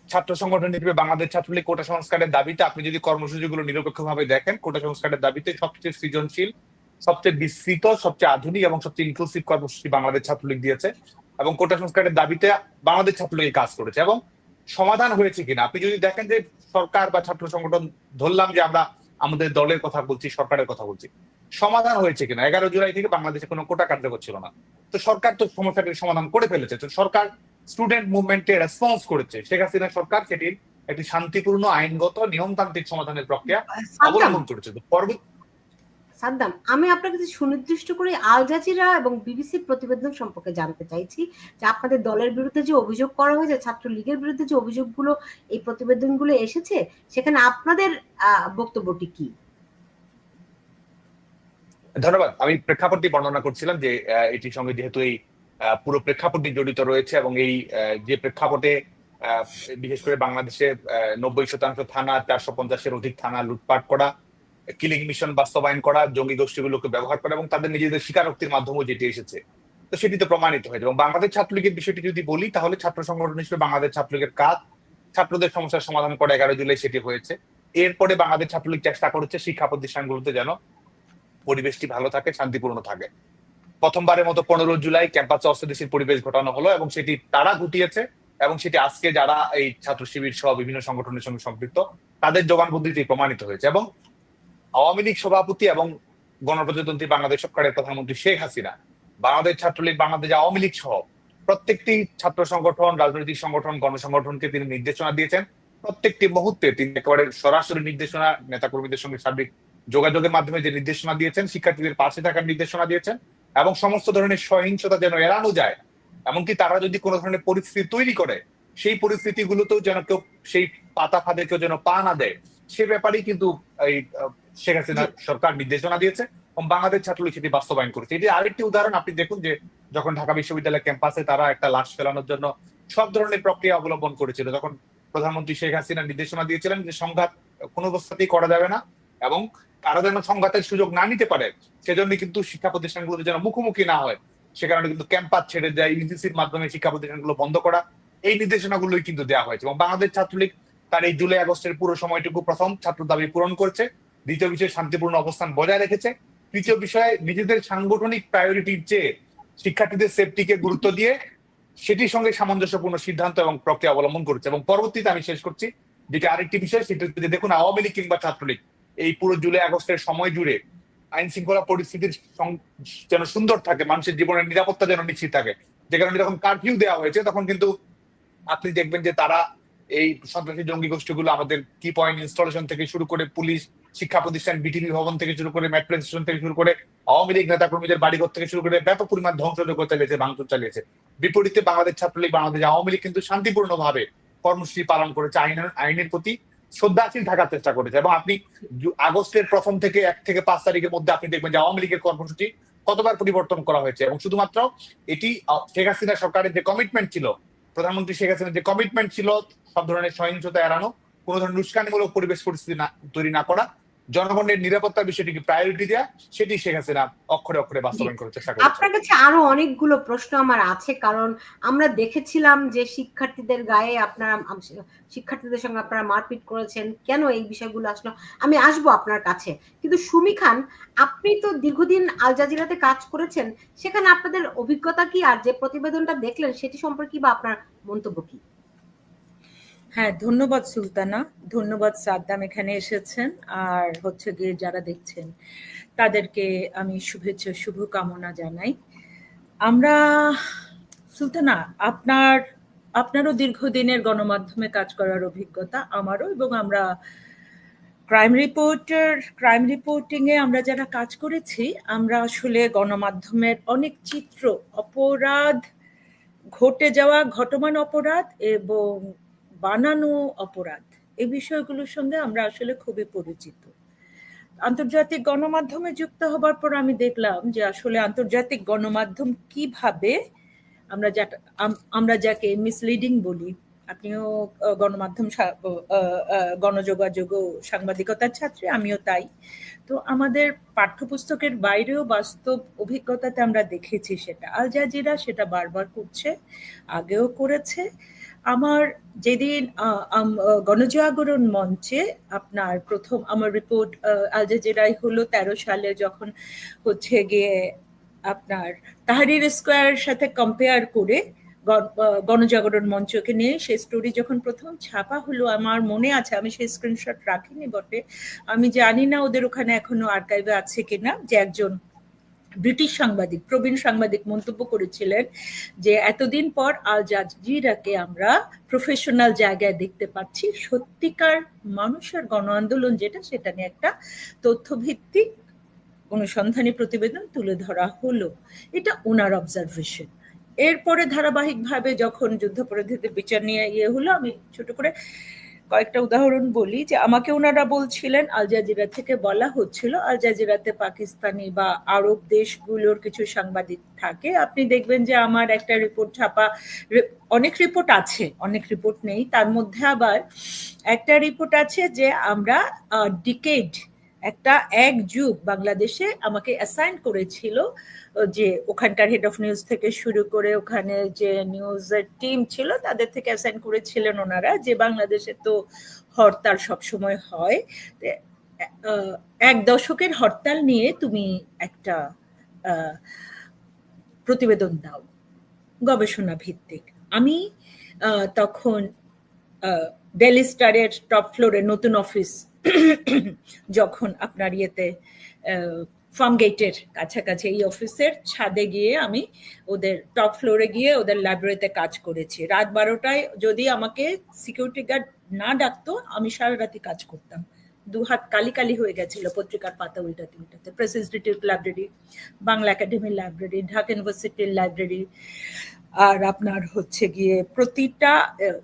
ছাত্র সংগঠন হিসেবে বাংলাদেশ ছাত্রলীগ কোটা সংস্কারের দাবিতে আপনি যদি কর্মসূচিগুলো নিরপেক্ষভাবে দেখেন, কোটা সংস্কারের দাবিতে সবচেয়ে সৃজনশীল, সবচেয়ে বিস্তৃত, সবচেয়ে আধুনিক এবং সবচেয়ে ইনক্লুসিভ কর্মসূচি বাংলাদেশ ছাত্রলীগ দিয়েছে এবং কোটা সংস্কারের দাবিতে বাংলাদেশ ছাত্রলীগ কাজ করেছে। এবং সমাধান হয়েছে কিনা আপনি যদি দেখেন যে সরকার বা ছাত্র সংগঠন, ধরলাম যে আমরা আমাদের দলের কথা বলছি, সরকারের কথা বলছি, সমাধান হয়েছে কিনা? 11 জুলাই থেকে বাংলাদেশে কোনো কোটা কার্যকর ছিল না, তো সরকার তো সমস্যাটির সমাধান করে ফেলেছে। তো সরকার স্টুডেন্ট মুভমেন্টে রেসপন্স করেছে। শেখ হাসিনা সরকার সেটির একটি শান্তিপূর্ণ, আইনগত, নিয়মতান্ত্রিক সমাধানের প্রক্রিয়া অবলম্বন করেছে। সাদ্দাম, আমি আপনার কাছে সুনির্দিষ্ট করে আল জাজিরা এবং বিবিসির প্রতিবেদন সম্পর্কে জানতে চাইছি যে আপনাদের দলের বিরুদ্ধে যে অভিযোগ করা হয়েছে, ছাত্রলীগের বিরুদ্ধে যে অভিযোগগুলো এই প্রতিবেদনগুলো এসেছে, সেখানে আপনাদের বক্তব্যটি কি? ধন্যবাদ। আমি প্রেক্ষাপটটি বর্ণনা করছিলাম যে এটির সঙ্গে যেহেতু এই পুরো প্রেক্ষাপটটি জড়িত রয়েছে এবং এই যে প্রেক্ষাপটে বিশেষ করে বাংলাদেশে 90% থানা, 450-এর অধিক থানা লুটপাট করা, কিলিং মিশন বাস্তবায়ন করা, জঙ্গি গোষ্ঠীগুলোকে ব্যবহার করা এবং তাদের নিজেদের স্বীকারোক্তির মাধ্যমেও যেটি এসেছে, তো সেটি তো প্রমাণিত হয়েছে। এবং বাংলাদেশ ছাত্রলীগের বিষয়টি যদি বলি, তাহলে ছাত্র সংগঠন হিসেবে বাংলাদেশ ছাত্রলীগের কাজ ছাত্রদের সমস্যার সমাধান করে 11 জুলাই সেটি হয়েছে। এরপরে বাংলাদেশ ছাত্রলীগ চেষ্টা করেছে শিক্ষা প্রতিষ্ঠানগুলোতে যেন পরিবেশটি ভালো থাকে, শান্তিপূর্ণ থাকে। প্রথমবারের মতো 15 জুলাই ক্যাম্পাসে অস্থিতিশীল পরিবেশ ঘটানো হলো এবং সেটি তারা ঘটিয়েছে এবং সেটি আজকে যারা এই ছাত্র শিবির সহ বিভিন্ন সংগঠনের সঙ্গে সম্পৃক্ত তাদের জবানবন্দিতেই প্রমাণিত হয়েছে। এবং আওয়ামী লীগ সভাপতি এবং গণপ্রজাতন্ত্রী বাংলাদেশ সরকারের প্রধানমন্ত্রী শেখ হাসিনা বাংলাদেশ ছাত্রলীগ, বাংলাদেশ আওয়ামী লীগ সহ প্রত্যেকটি ছাত্র সংগঠন, রাজনৈতিক সংগঠন, গণসংগঠনকে তিনি নির্দেশনা দিয়েছেন। প্রত্যেকটি মুহূর্তে তিনি একেবারে সরাসরি নির্দেশনা, নেতাকর্মীদের সঙ্গে সার্বিক যোগাযোগের মাধ্যমে যে নির্দেশনা দিয়েছেন, শিক্ষার্থীদের পাশে থাকার নির্দেশনা দিয়েছেন এবং সমস্ত ধরনের সহিংসতা যেন এড়ানো যায়, এমনকি তারা যদি কোনো ধরনের পরিস্থিতি তৈরি করে সেই পরিস্থিতিগুলোতেও যেন কেউ সেই পাতা ফাঁদে কেউ যেন পা না দেয়, সে ব্যাপারেই কিন্তু এই শেখ হাসিনা সরকার নির্দেশনা দিয়েছে এবং বাংলাদেশ ছাত্রলীগ সেটি বাস্তবায়ন করেছে। এটি আরেকটি উদাহরণ। আপনি দেখুন যে যখন ঢাকা বিশ্ববিদ্যালয় ক্যাম্পাসে তারা একটা লাশ ফেলানোর জন্য সব ধরনের প্রক্রিয়া অবলম্বন করেছিল, তখন প্রধানমন্ত্রী শেখ হাসিনা নির্দেশনা দিয়েছিলেন যে সংঘাত কোনো অবস্থাতেই করা যাবে না এবং তারা যেন সংঘাতের সুযোগ না নিতে পারে, সেজন্য কিন্তু শিক্ষা প্রতিষ্ঠানগুলোতে যেন মুখোমুখি না হয়, সে কারণে কিন্তু ক্যাম্পাস ছেড়ে দেয়, ইউজিসির মাধ্যমে শিক্ষা প্রতিষ্ঠানগুলো বন্ধ করা, এই নির্দেশনাগুলোই কিন্তু দেওয়া হয়েছে। এবং বাংলাদেশ ছাত্রলীগ তার এই জুলাই আগস্টের পুরো সময়টুকু প্রথম ছাত্র দাবি পূরণ করেছে, দ্বিতীয় বিষয়ে শান্তিপূর্ণ অবস্থান বজায় রেখেছে, তৃতীয় বিষয়ে নিজেদের সাংগঠনিক প্রায়োরিটির চেয়ে শিক্ষার্থীদের সেফটিকে গুরুত্ব দিয়ে সেটির সঙ্গে সামঞ্জস্যপূর্ণ সিদ্ধান্ত এবং প্রক্রিয়া অবলম্বন করেছে। এবং পরবর্তীতে আমি শেষ করছি যেটা আরেকটি বিষয়, সেটা হচ্ছে দেখুন আওয়ামী লীগ কিংবা ছাত্রলীগ এই পুরো জুলাই আগস্টের সময় জুড়ে আইন শৃঙ্খলা পরিস্থিতির যেন সুন্দর থাকে, মানুষের জীবনের নিরাপত্তা যেন নিশ্চিত থাকে, যে কারণে যখন কারফিউ দেওয়া হয়েছে তখন কিন্তু আপনি দেখবেন যে তারা এই সন্ত্রাসী জঙ্গি গোষ্ঠীগুলো আমাদের কি পয়েন্ট ইনস্টলেশন থেকে শুরু করে পুলিশ, শিক্ষা প্রতিষ্ঠান, বিটিভি ভবন থেকে শুরু করে মেট্রো স্টেশন থেকে শুরু করে আওয়ামী লীগ নেতা কর্মীদের বাড়িঘর থেকে শুরু করে ব্যাপক পরিমাণ ধ্বংসযজ্ঞ চালিয়েছে, ভাঙচুর চালিয়েছে। বিপরীতে বাংলাদেশ ছাত্রলীগ, বাংলাদেশ আওয়ামী লীগ কিন্তু শান্তিপূর্ণভাবে কর্মসূচি পালন করেছে, আইনের প্রতি শ্রদ্ধাশীল থাকার চেষ্টা করেছে। এবং আপনি আগস্টের প্রথম থেকে 1 থেকে 5 তারিখের মধ্যে আপনি দেখবেন যে আওয়ামী লীগের কর্মসূচি কতবার পরিবর্তন করা হয়েছে এবং শুধুমাত্র এটি শেখ হাসিনা সরকারের যে কমিটমেন্ট ছিল, প্রধানমন্ত্রী শেখ হাসিনার যে কমিটমেন্ট ছিল সব ধরনের সহিংসতা এড়ানো, কোনো ধরনের উস্কানিমূলক পরিবেশ পরিস্থিতি তৈরি না করা, জনগণের নিরাপত্তার বিষয়টিকে প্রায়োরিটি দেওয়া, সেটি শেখ হাসিনা অক্ষরে অক্ষরে বাস্তবায়ন করার চেষ্টা করেছে। আপনার কাছে আরো অনেকগুলো প্রশ্ন আমার আছে, কারণ আমরা দেখেছিলাম যে শিক্ষার্থীদের গায়ে আপনারা শিক্ষার্থীদের সঙ্গে আপনারা মারপিট করেছেন, কেন এই বিষয়গুলো আসলো আমি আসবো আপনার কাছে। কিন্তু সুমি খান, আপনি তো দীর্ঘদিন আল জাজিরাতে কাজ করেছেন, সেখানে আপনাদের অভিজ্ঞতা কি, আর যে প্রতিবেদনটা দেখলেন সেটি সম্পর্কে বা আপনার মন্তব্য কি? হ্যাঁ, ধন্যবাদ সুলতানা, ধন্যবাদ সাদ্দাম এখানে এসেছেন, আর হচ্ছে গিয়ে যারা দেখছেন তাদেরকে আমি শুভেচ্ছা শুভকামনা জানাই। আমরা সুলতানা, আপনারও দীর্ঘদিনের গণমাধ্যমে কাজ করার অভিজ্ঞতা, আমারও, এবং আমরা ক্রাইম রিপোর্টিং এ আমরা যারা কাজ করেছি, আমরা আসলে গণমাধ্যমের অনেক চিত্র, অপরাধ, ঘটে যাওয়া ঘটমান অপরাধ এবং বানানো অপরাধ, এই বিষয়গুলোর সঙ্গে আমরা আসলে খুবই পরিচিত। আন্তর্জাতিক গণমাধ্যমে যুক্ত হবার পর আমি দেখলাম যে আসলে আন্তর্জাতিক গণমাধ্যম কিভাবে আমরা যাকে মিসলিডিং বলি, আপনিও গণমাধ্যম গণযোগাযোগ ও সাংবাদিকতার ছাত্রী, আমিও তাই, তো আমাদের পাঠ্যপুস্তকের বাইরেও বাস্তব অভিজ্ঞতাতে আমরা দেখেছি সেটা। আল জাজিরা সেটা বারবার করছে, আগেও করেছে। আমার যেদিন গণজাগরণ মঞ্চে আপনার প্রথম আমার রিপোর্ট আল জাজিরাই হলো 13 সালে, যখন হচ্ছে গিয়ে আপনার তাহরির স্কোয়ারের সাথে কম্পেয়ার করে গণজাগরণ মঞ্চকে নিয়ে সেই স্টোরি যখন প্রথম ছাপা হলো, আমার মনে আছে, আমি সেই স্ক্রিনশট রাখিনি বটে, আমি জানি না ওদের ওখানে এখনো আর্কাইভে আছে কিনা, যে একজন ব্রিটিশ সাংবাদিক, প্রবীণ সাংবাদিক মন্তব্য করেছিলেন যে এতদিন পর আল জাজিরাকে আমরা প্রফেশনাল জায়গায় দেখতে পাচ্ছি, সত্যিকার মানুষের গণ আন্দোলন যেটা, সেটা নিয়ে একটা তথ্যভিত্তিক অনুসন্ধানী প্রতিবেদন তুলে ধরা হলো। এটা ওনার অবজারভেশন। এরপরে ধারাবাহিকভাবে যখন যুদ্ধাপরাধীদের বিচার নিয়ে হলো, আমি ছোট করে কয়েকটা উদাহরণ বলি, যে আমাকে ওনারা বলছিলেন, আল জাজিরা থেকে বলা হচ্ছিল, আল জাজিরাতে পাকিস্তানি বা আরব দেশগুলোর কিছু সাংবাদিক থাকে, আপনি দেখবেন যে আমার একটা রিপোর্ট ছাপা, অনেক রিপোর্ট আছে, অনেক রিপোর্ট নেই, তার মধ্যে আবার একটা রিপোর্ট আছে যে আমরা ডিকেড, এক যুগ বাংলাদেশে আমাকে অ্যাসাইন করেছিল, যে ওখানকার হেড অফ নিউজ থেকে শুরু করে ওখানে যে নিউজের টিম ছিল তাদের থেকে অ্যাসাইন করেছিলেন ওনারা, যে বাংলাদেশে তো হরতাল সবসময় হয়, এক দশকের হরতাল নিয়ে তুমি একটা প্রতিবেদন দাও গবেষণা ভিত্তিক। আমি তখন ডেইলি স্টারের টপ ফ্লোরে নতুন অফিস, যখন আপনার ফার্ম গেটের কাছাকাছি, এই অফিসের ছাদে গিয়ে আমি ওদের টপ ফ্লোরে গিয়ে ওদের লাইব্রেরিতে কাজ করেছি। রাত 12টায় যদি আমাকে সিকিউরিটি গার্ড না ডাকতো, আমি সারা রাতি কাজ করতাম, দু হাত কালি কালি হয়ে গেছিল পত্রিকার পাতা উল্টাতে উল্টাতে। প্রেস ইনস্টিটিউট লাইব্রেরি, বাংলা একাডেমির লাইব্রেরি, ঢাকা ইউনিভার্সিটির লাইব্রেরি, আর আপনার হচ্ছে গিয়ে প্রতিটা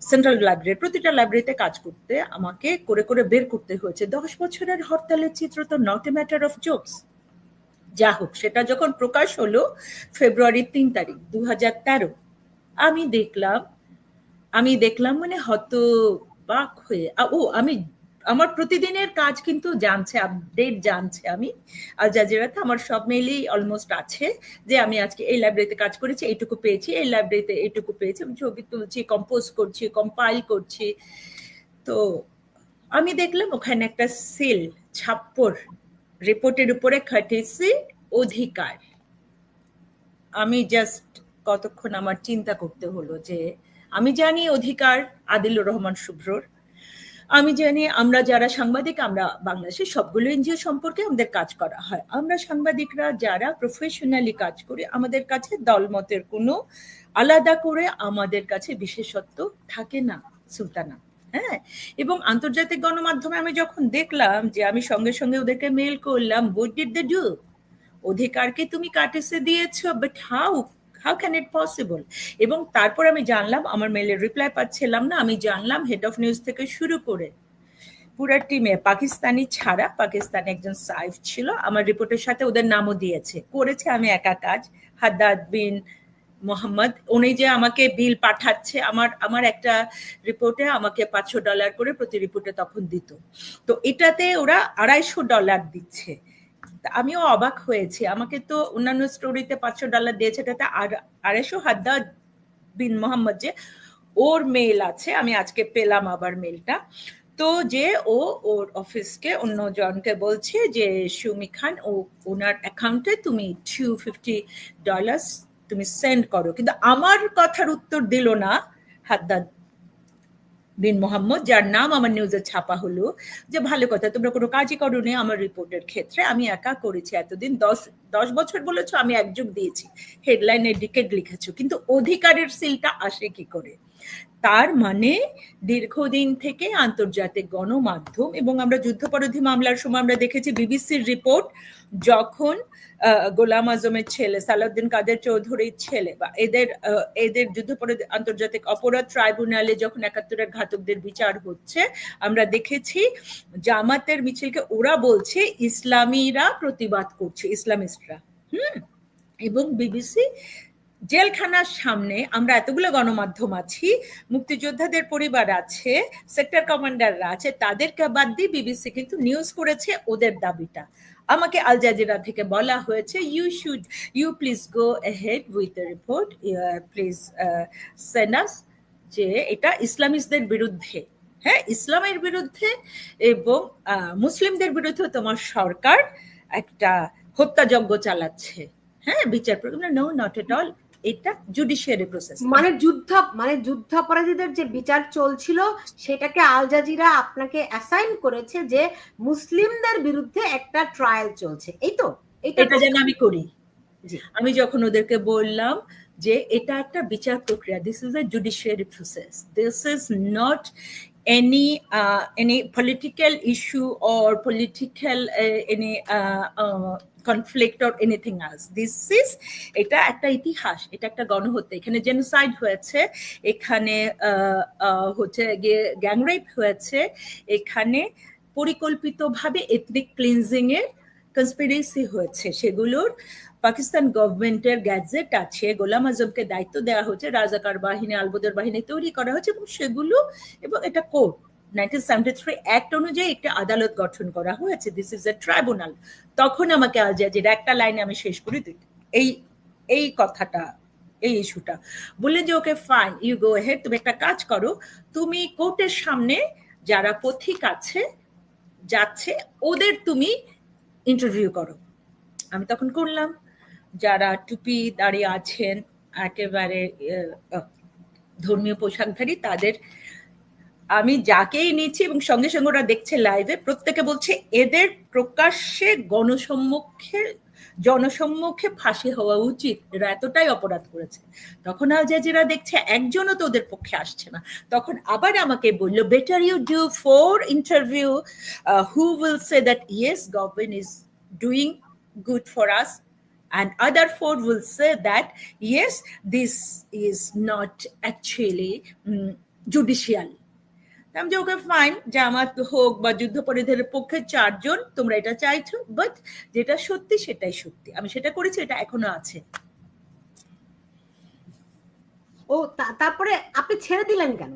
সেন্ট্রাল লাইব্রেরি, প্রতিটা লাইব্রেরিতে কাজ করতে আমাকে করে করে বের করতে হয়েছে। 10 বছরের হরতালের চিত্র তো not a matter of jokes. যা হোক, সেটা যখন প্রকাশ হলো ফেব্রুয়ারির 3 তারিখ 2013, আমি দেখলাম মানে হতবাক হয়ে, আমার প্রতিদিনের কাজ কিন্তু জানছে, আপডেট জানছে। আমি আল জাজিরাতে আমার সব মেইলই অলমোস্ট আছে, যে আমি আজকে এই লাইব্রেরিতে কাজ করেছি, এইটুকু পেয়েছি, এই লাইব্রেরিতে এইটুকু পেয়েছি, আমি ছবি তুলছি, কম্পোজ করছি, কম্পাইল করছি। তো আমি দেখলাম ওখানে একটা সিল, ছাপ্পর রিপোর্টের উপরে খাটিয়েছি অধিকার। আমি জাস্ট কতক্ষণ আমার চিন্তা করতে হলো, যে আমি জানি অধিকার আদিলুর রহমান শুভ্রর, আমি জানি আমরা যারা সাংবাদিক, আমরা বাংলাদেশের সবগুলো এনজিও সম্পর্কে আমাদের কাজ করা হয়, আমরা সাংবাদিকরা যারা প্রফেশনালি কাজ করি, আমাদের কাছে দলমতের কোনো আলাদা করে আমাদের কাছে বিশেষত্ব থাকে না সুলতানা। হ্যাঁ, এবং আন্তর্জাতিক গণমাধ্যমে আমি যখন দেখলাম, যে আমি সঙ্গে সঙ্গে ওদেরকে মেইল করলাম, হোয়াট ডিড দে ডু? অধিকারকে তুমি কাটিসে দিয়েছো, but how can it possible? এবং তারপর আমি জানলাম, আমার মেইলের রিপ্লাই পাচ্ছিলাম না, আমি জানলাম হেড অফ নিউজ থেকে শুরু করে পুরো টিমে পাকিস্তানি ছাড়া, পাকিস্তানি একজন সাইফ ছিল আমার রিপোর্টের সাথে, ওদের নামও দিয়েছে, করেছে আমি একা কাজ, হাদ্দাদ বিন মোহাম্মদ, উনি যে আমাকে বিল পাঠাচ্ছে, আমার একটা রিপোর্টে আমাকে $500 করে প্রতি রিপোর্টে তখন দিত। তো এটাতে ওরা $250 দিচ্ছে। আমিও অবাক হয়েছি, আমাকে তো অন্যান্য স্টোরিতে $500 দিয়েছে, এটাতে 250। হাদ্দাদ বিন মোহাম্মদ যে ওর মেল আছে, আমি আজকে পেলাম আবার মেলটা, তো যে ওর অফিসকে অন্য জনকে বলছে যে সুমি খান ওনার অ্যাকাউন্টে তুমি $250 তুমি সেন্ড করো, কিন্তু আমার কথার উত্তর দিল না হাদ্দাদ বিন মোহাম্মদ, যার নাম আমার নিউজে ছাপা হলো, যে ভালো কথা, তোমরা কোনো কাজই করোনি আমার রিপোর্টের ক্ষেত্রে, আমি একা করেছি এতদিন, 10 বছর বলেছো, আমি একযোগ দিয়েছি, হেডলাইনে ডিকেড লিখেছো, কিন্তু অধিকারের সিলটা আসে কি করে? তার মানে দীর্ঘদিন থেকে আন্তর্জাতিক গণমাধ্যম, এবং আমরা যুদ্ধাপরাধী মামলার সময় আমরা দেখেছি বিবিসির রিপোর্ট, যখন গোলাম আজমের ছেলে সালাউদ্দিন কাদের চৌধুরীর ছেলে বা এদের যুদ্ধাপরাধী আন্তর্জাতিক অপরাধ ট্রাইব্যুনালে যখন ৭১-এর ঘাতকদের বিচার হচ্ছে, আমরা দেখেছি জামাতের মিছিলকে ওরা বলছে ইসলামীরা প্রতিবাদ করছে, ইসলামিস্টরা। এবং বিবিসি জেলখানার সামনে, আমরা এতগুলো গণমাধ্যম আছি, মুক্তিযোদ্ধাদের পরিবার আছে, সেক্টর কমান্ডাররা আছে, তাদেরকে বাদ দিয়ে বিবিসি কিন্তু নিউজ করেছে ওদের দাবিটা। আমাকে আল জাজিরা থেকে বলা হয়েছে you please go ahead with the report, please send us, যে এটা ইসলামিস্টদের বিরুদ্ধে, হ্যাঁ ইসলামের বিরুদ্ধে এবং মুসলিমদের বিরুদ্ধে তোমার সরকার একটা হত্যাযজ্ঞ চালাচ্ছে, হ্যাঁ বিচার প্রক্রিয়া। নো, নট এট অল, এটা জুডিশিয়ারি প্রসেস। মানে যুদ্ধাপরাধীদের যে বিচার চলছিল সেটাকে আল জাজিরা আপনাকে অ্যাসাইন করেছে যে মুসলিমদের বিরুদ্ধে একটা ট্রায়াল চলছে, এই তো? এটা যেন আমি করি। আমি যখন ওদেরকে বললাম যে এটা একটা বিচার প্রক্রিয়া, this is a judiciary process, this is not any political issue or political any conflict or anything else. This is এটা একটা ইতিহাস, এটা একটা গণহত্যা, এখানে জেনোসাইড হয়েছে, এখানে হচ্ছে গ্যাং রেপ হয়েছে, এখানে পরিকল্পিতভাবে এথনিক ক্লিনজিং এর কনস্পিরেসি হয়েছে, সেগুলোর পাকিস্তান গভর্নমেন্টের গ্যাজেট আছে, গোলাম আজমকে দায়িত্ব দেওয়া হচ্ছে, রাজাকার বাহিনী, আলবদর বাহিনী তৈরি করা হচ্ছে, এবং সেগুলো, এবং এটা কোর্ট 1973 অ্যাক্ট অনুযায়ী একটা আদালত গঠন করা হয়েছে, দিস ইজ এ ট্রাইব্যুনাল। তখন আমাকে আল জাজিরা, একটা লাইনে আমি শেষ করি এই কথাটা, এই ইস্যুটা, বললেন যে okay fine, you go head, তুমি একটা কাজ করো, তুমি কোর্টের সামনে যারা পথিক আছে যাচ্ছে ওদের তুমি ইন্টারভিউ করো। আমি তখন করলাম, যারা টুপি দাঁড়িয়ে আছেন একেবারে ধর্মীয় পোশাকধারী, তাদের আমি যাকেই নিচ্ছি, এবং সঙ্গে সঙ্গে ওরা দেখছে লাইভে, প্রত্যেকে বলছে এদের প্রকাশ্যে জনসম্মুখে ফাঁসি হওয়া উচিত, এরা এতটাই অপরাধ করেছে। তখন আল জাজিরা দেখছে একজনও তো ওদের পক্ষে আসছে না, তখন আবার আমাকে বললো better you do 4 interview who will say that yes government is doing good for us, and other 4 will say that yes, this is not actually judicial. আমি যে ওকে ফাইন, জামাত হোক বা যুদ্ধাপরাধীদের পক্ষে 4 জন, তোমরা এটা চাইছো, বাট যেটা সত্যি সেটাই সত্যি, আমি সেটা করেছি, এটা এখনো আছে। ও তারপরে আপনি ছেড়ে দিলেন কেন?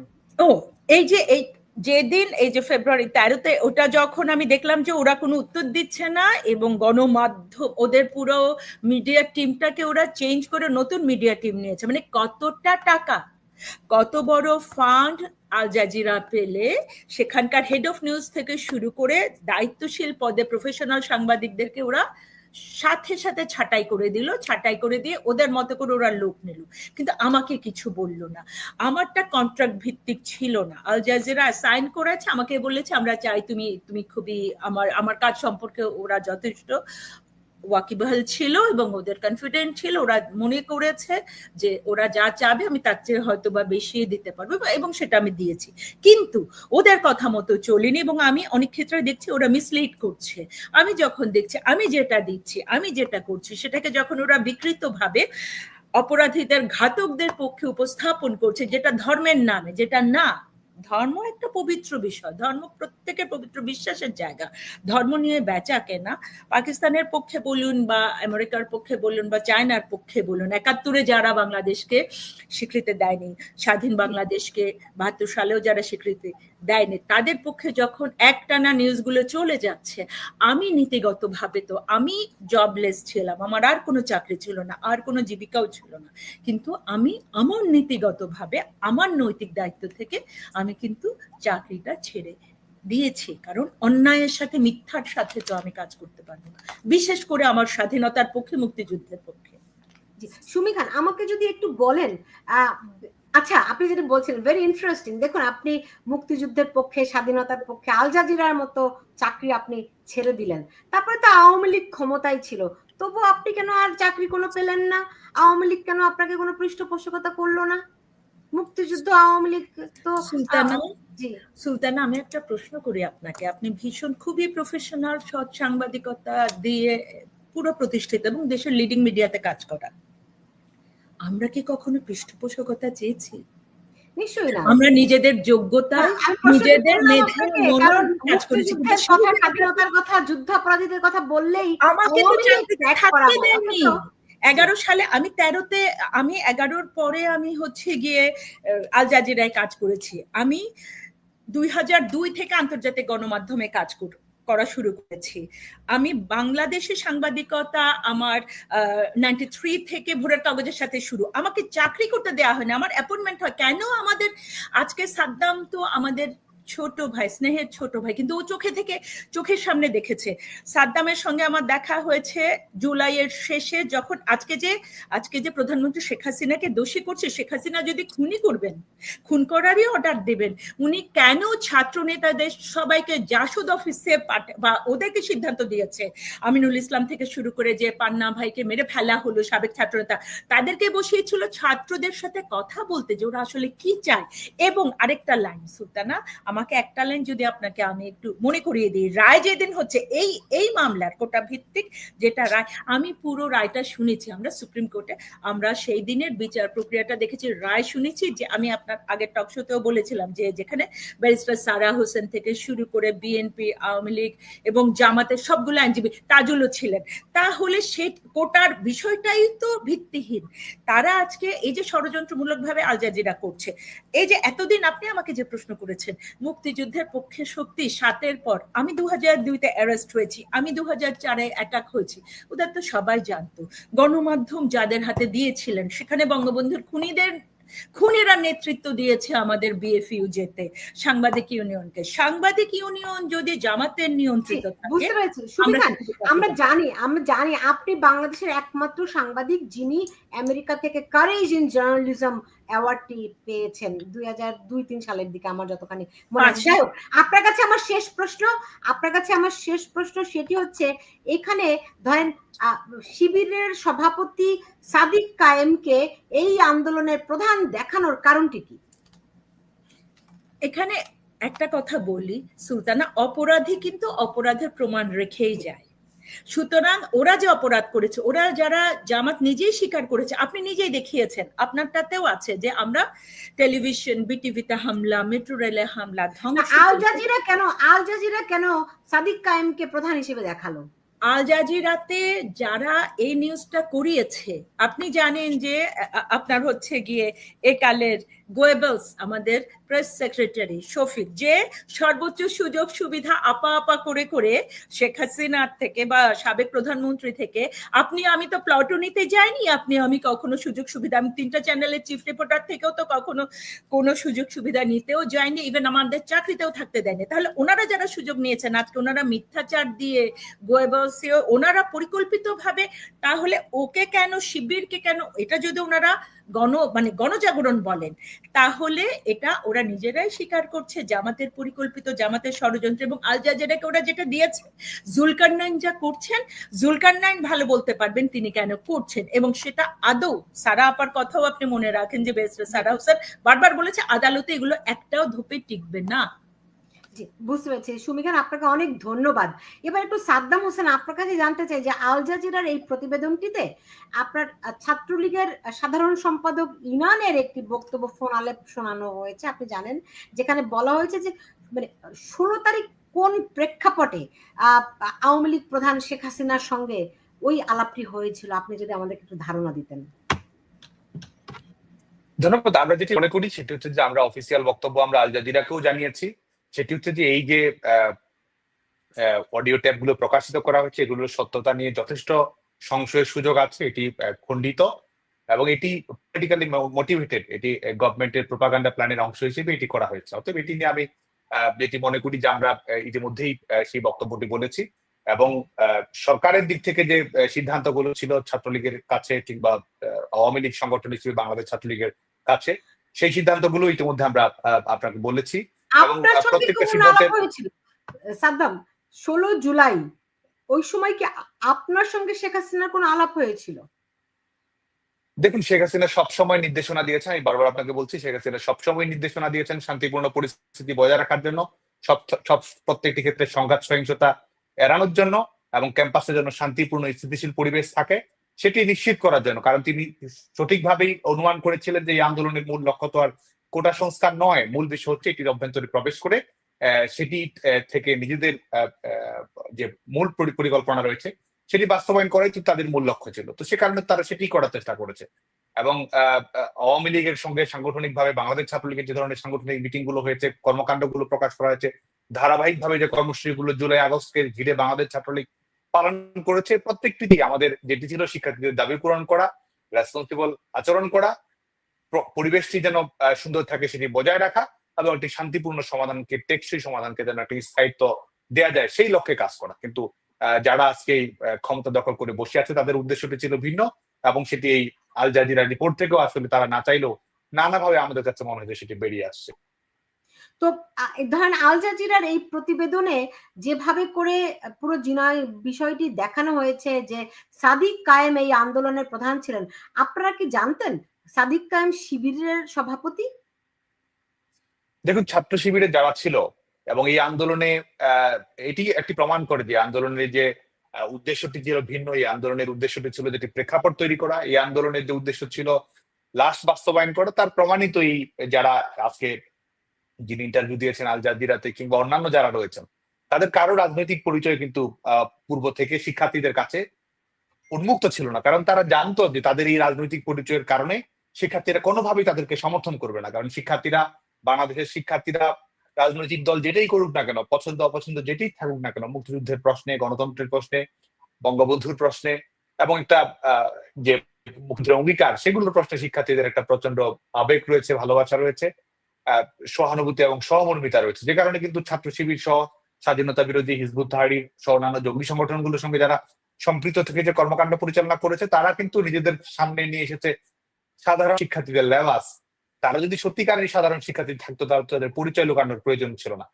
যেদিন এই যে ফেব্রুয়ারি 13-তে, ওটা যখন আমি দেখলাম যে ওরা কোনো উত্তর দিচ্ছে না, এবং গণমাধ্যম ওদের পুরো মিডিয়া টিমটাকে ওরা চেঞ্জ করে নতুন মিডিয়া টিম নিয়েছে, মানে কতটা টাকা, কত বড় ফান্ড আল জাজিরা পেলে সেখানকার হেড অফ নিউজ থেকে শুরু করে দায়িত্বশীল পদে প্রফেশনাল সাংবাদিকদেরকে ওরা সাথে সাথে ছাঁটাই করে দিয়ে ওদের মতো করে ওরা লোক নিল, কিন্তু আমাকে কিছু বললো না। আমারটা কন্ট্রাক্ট ভিত্তিক ছিল না, আল জাজিরা সাইন করেছে, আমাকে বলেছে আমরা চাই তুমি খুবই আমার কাজ সম্পর্কে ওরা যথেষ্ট ওয়াকিবহাল ছিল এবং ওদের কনফিডেন্ট ছিল, ওরা মনে করেছে যে ওরা যা চাবে আমি তার চেয়ে হয়তো বা বেশি দিতে পারবো, এবং সেটা আমি দিয়েছি, কিন্তু ওদের কথা মতো চলিনি, এবং আমি অনেক ক্ষেত্রে দেখছি ওরা মিসলিড করছে। আমি যখন দেখছি আমি যেটা দিচ্ছি, আমি যেটা করছি, সেটাকে যখন ওরা বিকৃতভাবে অপরাধীদের ঘাতকদের পক্ষে উপস্থাপন করছে, যেটা ধর্মের নামে, যেটা না, ধর্ম একটা পবিত্র বিষয়, ধর্ম প্রত্যেকের পবিত্র বিশ্বাসের জায়গা। ধর্ম নিয়ে বেচা কেনা পাকিস্তানের পক্ষে বলুন বা আমেরিকার পক্ষে বলুন বা চায়নার পক্ষে বলুন, ৭১-এ যারা বাংলাদেশকে স্বীকৃতি দেয়নি, স্বাধীন বাংলাদেশকে ৭২ সালেও যারা স্বীকৃতি দেয়নি, তাদের পক্ষে যখন একটানা নিউজগুলো চলে যাচ্ছে, আমি নীতিগতভাবে তো আমি জবলেস ছিলাম, আমার আর কোনো চাকরি ছিল না, আর কোনো জীবিকাও ছিল না, কিন্তু আমি আমার নীতিগতভাবে আমার নৈতিক দায়িত্ব থেকে আমি কিন্তু চাকরিটা ছেড়ে দিয়েছি, কারণ অন্যায়ের সাথে মিথ্যার সাথে তো আমি কাজ করতে পারবো না, বিশেষ করে আমার স্বাধীনতার পক্ষে, মুক্তিযুদ্ধের পক্ষে। সুমি খান, আমাকে যদি একটু বলেন, আচ্ছা আপনি যেটা বলছিলেন ভেরি ইন্টারেস্টিং। দেখুন, আপনি মুক্তিযুদ্ধের পক্ষে, স্বাধীনতার পক্ষে, আল জাজিরার মতো চাকরি আপনি ছেড়ে দিলেন, তারপরে তো আওয়ামী লীগ ক্ষমতায় ছিল, তবু আপনি কেন আর চাকরি কোনো পেলেন না? আওয়ামী লীগ কেন আপনাকে কোনো পৃষ্ঠপোষকতা করলো না? মুক্তিযুদ্ধ, আওয়ামী লীগ তো। সুলতানা, আমি একটা প্রশ্ন করি আপনাকে, আপনি ভীষণ খুবই প্রফেশনাল, সৎ সাংবাদিকতা দিয়ে পুরো প্রতিষ্ঠিত এবং দেশের লিডিং মিডিয়াতে কাজ করা, আমরা কি কখনো পৃষ্ঠপোষকতা চেয়েছি? নিশ্চয়ই না। আমরা নিজেদের যোগ্যতা, নিজেদের মেধার মনন কাজ করেছি। স্বাধীনতার কথা, যুদ্ধাপরাধীদের কথা বললেই আমাকে তো চাকরি থাকতে দেননি। 11 সালে আমি 13-তে, আমি 11-র পরে আমি হচ্ছে গিয়ে আল জাজিরায় কাজ করেছি। আমি 2002 থেকে আন্তর্জাতিক গণমাধ্যমে কাজ করা শুরু করেছি। আমি বাংলাদেশে সাংবাদিকতা আমার 93 থেকে ভোরের কাগজের সাথে শুরু। আমাকে চাকরি করতে দেওয়া হয় না, আমার অ্যাপয়েন্টমেন্ট হয়। কেন আমাদের আজকে সাদ্দাম তো আমাদের ছোট ভাই, স্নেহের ছোট ভাই, কিন্তু ও চোখের সামনে দেখেছে। সাদ্দামের সঙ্গে আমার দেখা হয়েছে জুলাইয়ের শেষে, যখন আজকে যে প্রধানমন্ত্রী শেখ হাসিনাকে দোষী করছে, শেখ হাসিনা যদি খুনই করবেন, খুন করারই অর্ডার দেবেন, উনি কেন ছাত্র নেতাদের সবাইকে জাসদ অফিসে বা ওদেরকে সিদ্ধান্ত দিয়েছে, আমিনুল ইসলাম থেকে শুরু করে যে পান্না ভাইকে মেরে ফেলা হলো, সাবেক ছাত্র নেতা, তাদেরকে বসিয়েছিল ছাত্রদের সাথে কথা বলতে যে ওরা আসলে কি চায়। এবং আরেকটা লাইন সুলতানা, আমাকে একটা লাইন যদি আপনাকে আমি একটু মনে করিয়ে দিই, রায় যেদিন হচ্ছে এই মামলার কোটা ভিত্তিক যেটা রায়, আমি পুরো রায়টা শুনেছি, আমরা সুপ্রিম কোর্টে, আমরা সেই দিনের বিচার প্রক্রিয়াটা দেখেছি, রায় শুনেছি। যে আমি আপনার আগের টক শোতেও বলেছিলাম যে যেখানে ব্যারিস্টার সারা হোসেন থেকে শুরু করে বিএনপি, আওয়ামী লীগ এবং জামাতের সবগুলো আইনজীবী, তাজুলও ছিলেন, তাহলে সেই কোটার বিষয়টাই তো ভিত্তিহীন। তারা আজকে এই যে ষড়যন্ত্রমূলকভাবে আল জাজিরা করছে, এই যে এতদিন আপনি আমাকে যে প্রশ্ন করেছেন, মুক্তিযুদ্ধের পক্ষে শক্তি 7-এর পর, আমি 2002-তে অ্যারেস্ট হয়েছি, আমি 2004-এ অ্যাটাক হয়েছি, ওদের তো সবাই জানতো। গণমাধ্যম যাদের হাতে দিয়েছিলেন, সেখানে বঙ্গবন্ধুর খুনিরা নেতৃত্ব দিয়েছে আমাদের বিএফইউ যেতে, সাংবাদিক ইউনিয়নকে। সাংবাদিক ইউনিয়ন যদি জামাতের নিয়ন্ত্রিত থাকে, বুঝতে পেরেছি। আমরা জানি আপনি বাংলাদেশের একমাত্র সাংবাদিক যিনি আমেরিকা থেকে কারেজ ইন জার্নালিজম অ্যাওয়ার্ডটি পেয়েছেন 2002-03 সালের দিকে, আমার যতখানি মনে আছে। যাই হোক, আপনার কাছে আমার শেষ প্রশ্ন সেটি হচ্ছে, এখানে ধরেন শিবিরের সভাপতি সাদিক কায়েমকে এই আন্দোলনের প্রধান দেখানোর কারণটি কি? এখানে একটা কথা বলি সুলতানা, অপরাধী কিন্তু অপরাধের প্রমাণ রেখেই যায়। সুতরাং ওরা যে অপরাধ করেছে, ওরা যারা জামাত নিজেই স্বীকার করেছে, আপনি নিজেই দেখিয়েছেন, আপনারটাতেও আছে যে আমরা টেলিভিশন, বিটিভিতে হামলা, মেট্রো রেলে হামলা, আল জাজিরা কেন সাদিক কায়েমকে প্রধান হিসেবে দেখালো? আল জাজিরাতে যারা এই নিউজটা করিয়েছে, আপনি জানেন যে আপনার হচ্ছে গিয়ে একালের গোয়েবলস, আমাদের প্রেস সেক্রেটারি শফিক, যে সর্বোচ্চ সুযোগ সুবিধা আপা করে করে শেখ হাসিনার থেকে বা সাবেক প্রধানমন্ত্রী থেকে, আমি তো প্লাটুনিতে যাইনি, আমি কখনো সুযোগ সুবিধা, আমি 3টা চ্যানেলের চিফ রিপোর্টার থেকেও তো কখনো কোনো সুযোগ সুবিধা নিতেও যায়নি, ইভেন আমাদের চাকরিতেও থাকতে দেয়নি। তাহলে ওনারা যারা সুযোগ নিয়েছেন, আজকে ওনারা মিথ্যাচার দিয়ে গোয়েবলস, ওনারা পরিকল্পিতভাবে, তাহলে ওকে কেন, শিবিরকে কেন, এটা যদি ওনারা গণজাগরণ বলেন, তাহলে এটা ওরা নিজেরাই স্বীকার করছে জামাতের পরিকল্পিত, জামাতের ষড়যন্ত্র। এবং আল জাজিরাকে ওরা যেটা দিয়েছে, জুলকারনাইন যা করছেন, জুলকারনাইন ভালো বলতে পারবেন তিনি কেন করছেন। এবং সেটা আদৌ, সারা আপার কথাও আপনি মনে রাখেন যে ব্যারিস্টার সারা হোসেন বারবার বলেছে, আদালতে এগুলো একটাও ধোপে টিকবে না। জি, বুঝতে পেরেছি। সুমিখান, আপনাকে অনেক ধন্যবাদ। এবার একটু সাদ্দাম হোসেন, আপনার কাছে জানতে চাই যে আল জাজিরার এই প্রতিবেদনটিতে আপনার ছাত্রলীগের সাধারণ সম্পাদক ইনানের একটি বক্তব্য ফোন আলাপ শোনানো হয়েছে, আপনি জানেন, যেখানে বলা হয়েছে যে মানে 16 তারিখ কোন প্রেক্ষাপটে আওয়ামী লীগ প্রধান শেখ হাসিনার সঙ্গে ওই আলাপটি হয়েছিল, আপনি যদি আমাদেরকে একটু ধারণা দিতেন। ধন্যবাদ। আমরা যেটি মনে করি সেটি হচ্ছে যে আমরা অফিসিয়াল বক্তব্য আমরা আল জাজিরাকেও জানিয়েছি, সেটি হচ্ছে যে এই যে অডিও ট্যাপ গুলো প্রকাশিত করা হচ্ছে এগুলোর সত্যতা নিয়ে যথেষ্ট সংশয়ের সুযোগ আছে, এটি খণ্ডিত এবং এটি পলিটিক্যালি মোটিভেটেড, এটি গভর্নমেন্টের প্রোপাগান্ডা প্ল্যানের অংশ হিসেবে এটি করা হয়েছে। অতএব এটি নিয়ে আমি যেটি মনে করি যে আমরা ইতিমধ্যেই সেই বক্তব্যটি বলেছি এবং সরকারের দিক থেকে যে সিদ্ধান্তগুলো ছিল ছাত্রলীগের কাছে কিংবা আওয়ামী লীগ সংগঠন হিসেবে বাংলাদেশ ছাত্রলীগের কাছে, সেই সিদ্ধান্তগুলো ইতিমধ্যে আমরা আপনাকে বলেছি এবং আপনার সঙ্গে প্রত্যেকটা কোন সিদ্ধান্তের আলাপ হয়েছিল সাদ্দাম 16 জুলাই, ওই সময় কি আপনার সঙ্গে শেখ হাসিনার কোন আলাপ হয়েছিল? দেখুন, শেখ হাসিনা সবসময় নির্দেশনা দিয়েছেন, আমি বারবার আপনাকে বলছি, শেখ হাসিনা সবসময় নির্দেশনা দিয়েছেন শান্তিপূর্ণ পরিস্থিতি বজায় রাখার জন্য, সব প্রত্যেকটি ক্ষেত্রে সংঘাত সহিংসতা এড়ানোর জন্য এবং ক্যাম্পাসের জন্য শান্তিপূর্ণ স্থিতিশীল পরিবেশ থাকে সেটি নিশ্চিত করার জন্য। কারণ তিনি সঠিকভাবেই অনুমান করেছিলেন যে এই আন্দোলনের মূল লক্ষ্য তো আর কোটা সংস্কার নয়, মূল বিষয় হচ্ছে এটির অভ্যন্তরে প্রবেশ করে সেটি থেকে নিজেদের যে মূল পরিকল্পনা রয়েছে সেটি বাস্তবায়ন করাই তো তাদের মূল লক্ষ্য ছিল। তো সে কারণে তারা সেটি করার চেষ্টা করেছে এবং আওয়ামী লীগের সঙ্গে সাংগঠনিকভাবে বাংলাদেশ ছাত্রলীগের যে ধরনের সাংগঠনিক মিটিং গুলো হয়েছে, কর্মকাণ্ডগুলো প্রকাশ করা হয়েছে, ধারাবাহিকভাবে যে কর্মসূচিগুলো জুলাই আগস্টকে ঘিরে বাংলাদেশ ছাত্রলীগ পালন করেছে, প্রত্যেকটি আমাদের যেটি ছিল শিক্ষার্থীদের দাবি পূরণ করা, রেসপন্সিবল আচরণ করা, পরিবেশটি যেন সুন্দর থাকে সেটি বজায় রাখা এবং একটি শান্তিপূর্ণ সমাধানকে, টেকসই সমাধানকে যেন একটি স্থায়িত্ব দেওয়া যায় সেই লক্ষ্যে কাজ করা। কিন্তু যারা আজকে এই ক্ষমতা দখল করে বসে আছে তাদের উদ্দেশ্যটি ছিল ভিন্ন এবং সেটি এই আল জাজিরা রিপোর্ট থেকেও আসলে তারা না চাইলেও নানাভাবে আমাদের কাছে মনে হয় সেটি বেরিয়ে আসছে। তো ধরেন আল জাজিরার এই প্রতিবেদনে যেভাবে করে পুরো বিষয়টি দেখানো হয়েছে যে সাদিক কায়েম এই আন্দোলনের প্রধান ছিলেন, আপনারা কি জানতেন সাদিক কায়েম শিবিরের সভাপতি? দেখুন, ছাত্র শিবিরে যারা ছিল এবং এই আন্দোলনে এটি একটি প্রমাণ করে যে আন্দোলনের যে উদ্দেশ্যটি ছিল ভিন্ন, এই আন্দোলনের উদ্দেশ্যটি ছিল যেটি প্রেক্ষাপট তৈরি করা, এই আন্দোলনের যে উদ্দেশ্য ছিল লাশ বাস্তবায়ন করা, তার প্রমাণিত এই যারা আজকে যিনি ইন্টারভিউ দিয়েছেন আল জাজিরাতে কিংবা অন্যান্য যারা রয়েছেন তাদের কারো রাজনৈতিক পরিচয় কিন্তু পূর্ব থেকে শিক্ষার্থীদের কাছে উন্মুক্ত ছিল না, কারণ তারা জানতো যে তাদের এই রাজনৈতিক পরিচয়ের কারণে শিক্ষার্থীরা কোনোভাবেই তাদেরকে সমর্থন করবে না। কারণ শিক্ষার্থীরা, বাংলাদেশের শিক্ষার্থীরা রাজনৈতিক দল যেটাই করুক না কেন, পছন্দ অপছন্দ যেটাই থাকুক না কেন, মুক্তিযুদ্ধের প্রশ্নে, গণতন্ত্রের প্রশ্নে, বঙ্গবন্ধুর প্রশ্নে এবং একটা যে মুক্তির অঙ্গীকার সেগুলোর প্রশ্নে শিক্ষার্থীদের একটা প্রচন্ড আবেগ রয়েছে, ভালোবাসা রয়েছে, সহানুভূতি এবং সহমর্মিতা রয়েছে, যে কারণে কিন্তু ছাত্র শিবির সহ স্বাধীনতা বিরোধী হিজবুত তাহরীর সহ অন্যান্য জঙ্গি সংগঠনগুলোর সঙ্গে যারা সম্পৃক্ত থেকে যে কর্মকাণ্ড পরিচালনা করেছে তারা কিন্তু নিজেদের সামনে নিয়ে এসেছে সাধারণ শিক্ষার্থীদের লেবাস। তারা যদি সত্যিকারের সাধারণ শিক্ষার্থী থাকতো তাহলে তাদের পরিচয় লুকানোর প্রয়োজন ছিল না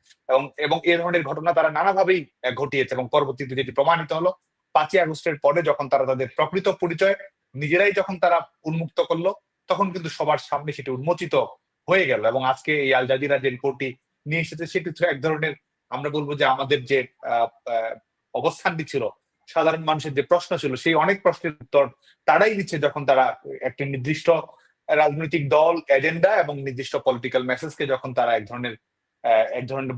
এবং এই ধরনের ঘটনা তারা নানাভাবেই ঘটিয়েছে এবং পরবর্তীতে যেটি প্রমাণিত হলো 5ই আগস্টের পরে যখন তারা তাদের প্রকৃত পরিচয় নিজেরাই যখন তারা উন্মুক্ত করলো তখন কিন্তু সবার সামনে সেটি উন্মোচিত হয়ে গেল। এবং আজকে এই আল জাজিরা যে রিপোর্টটি নিয়ে এসেছে সেটি এক ধরনের, আমরা বলবো যে আমাদের যে অবস্থানটি ছিল, সাধারণ মানুষের যে প্রশ্ন ছিল সেই অনেক প্রশ্নের উত্তর তারাই দিচ্ছে যখন তারা একটি নির্দিষ্ট রাজনৈতিক দল, এজেন্ডা এবং নির্দিষ্ট পলিটিক্যাল মেসেজকে যখন তারা এক ধরনের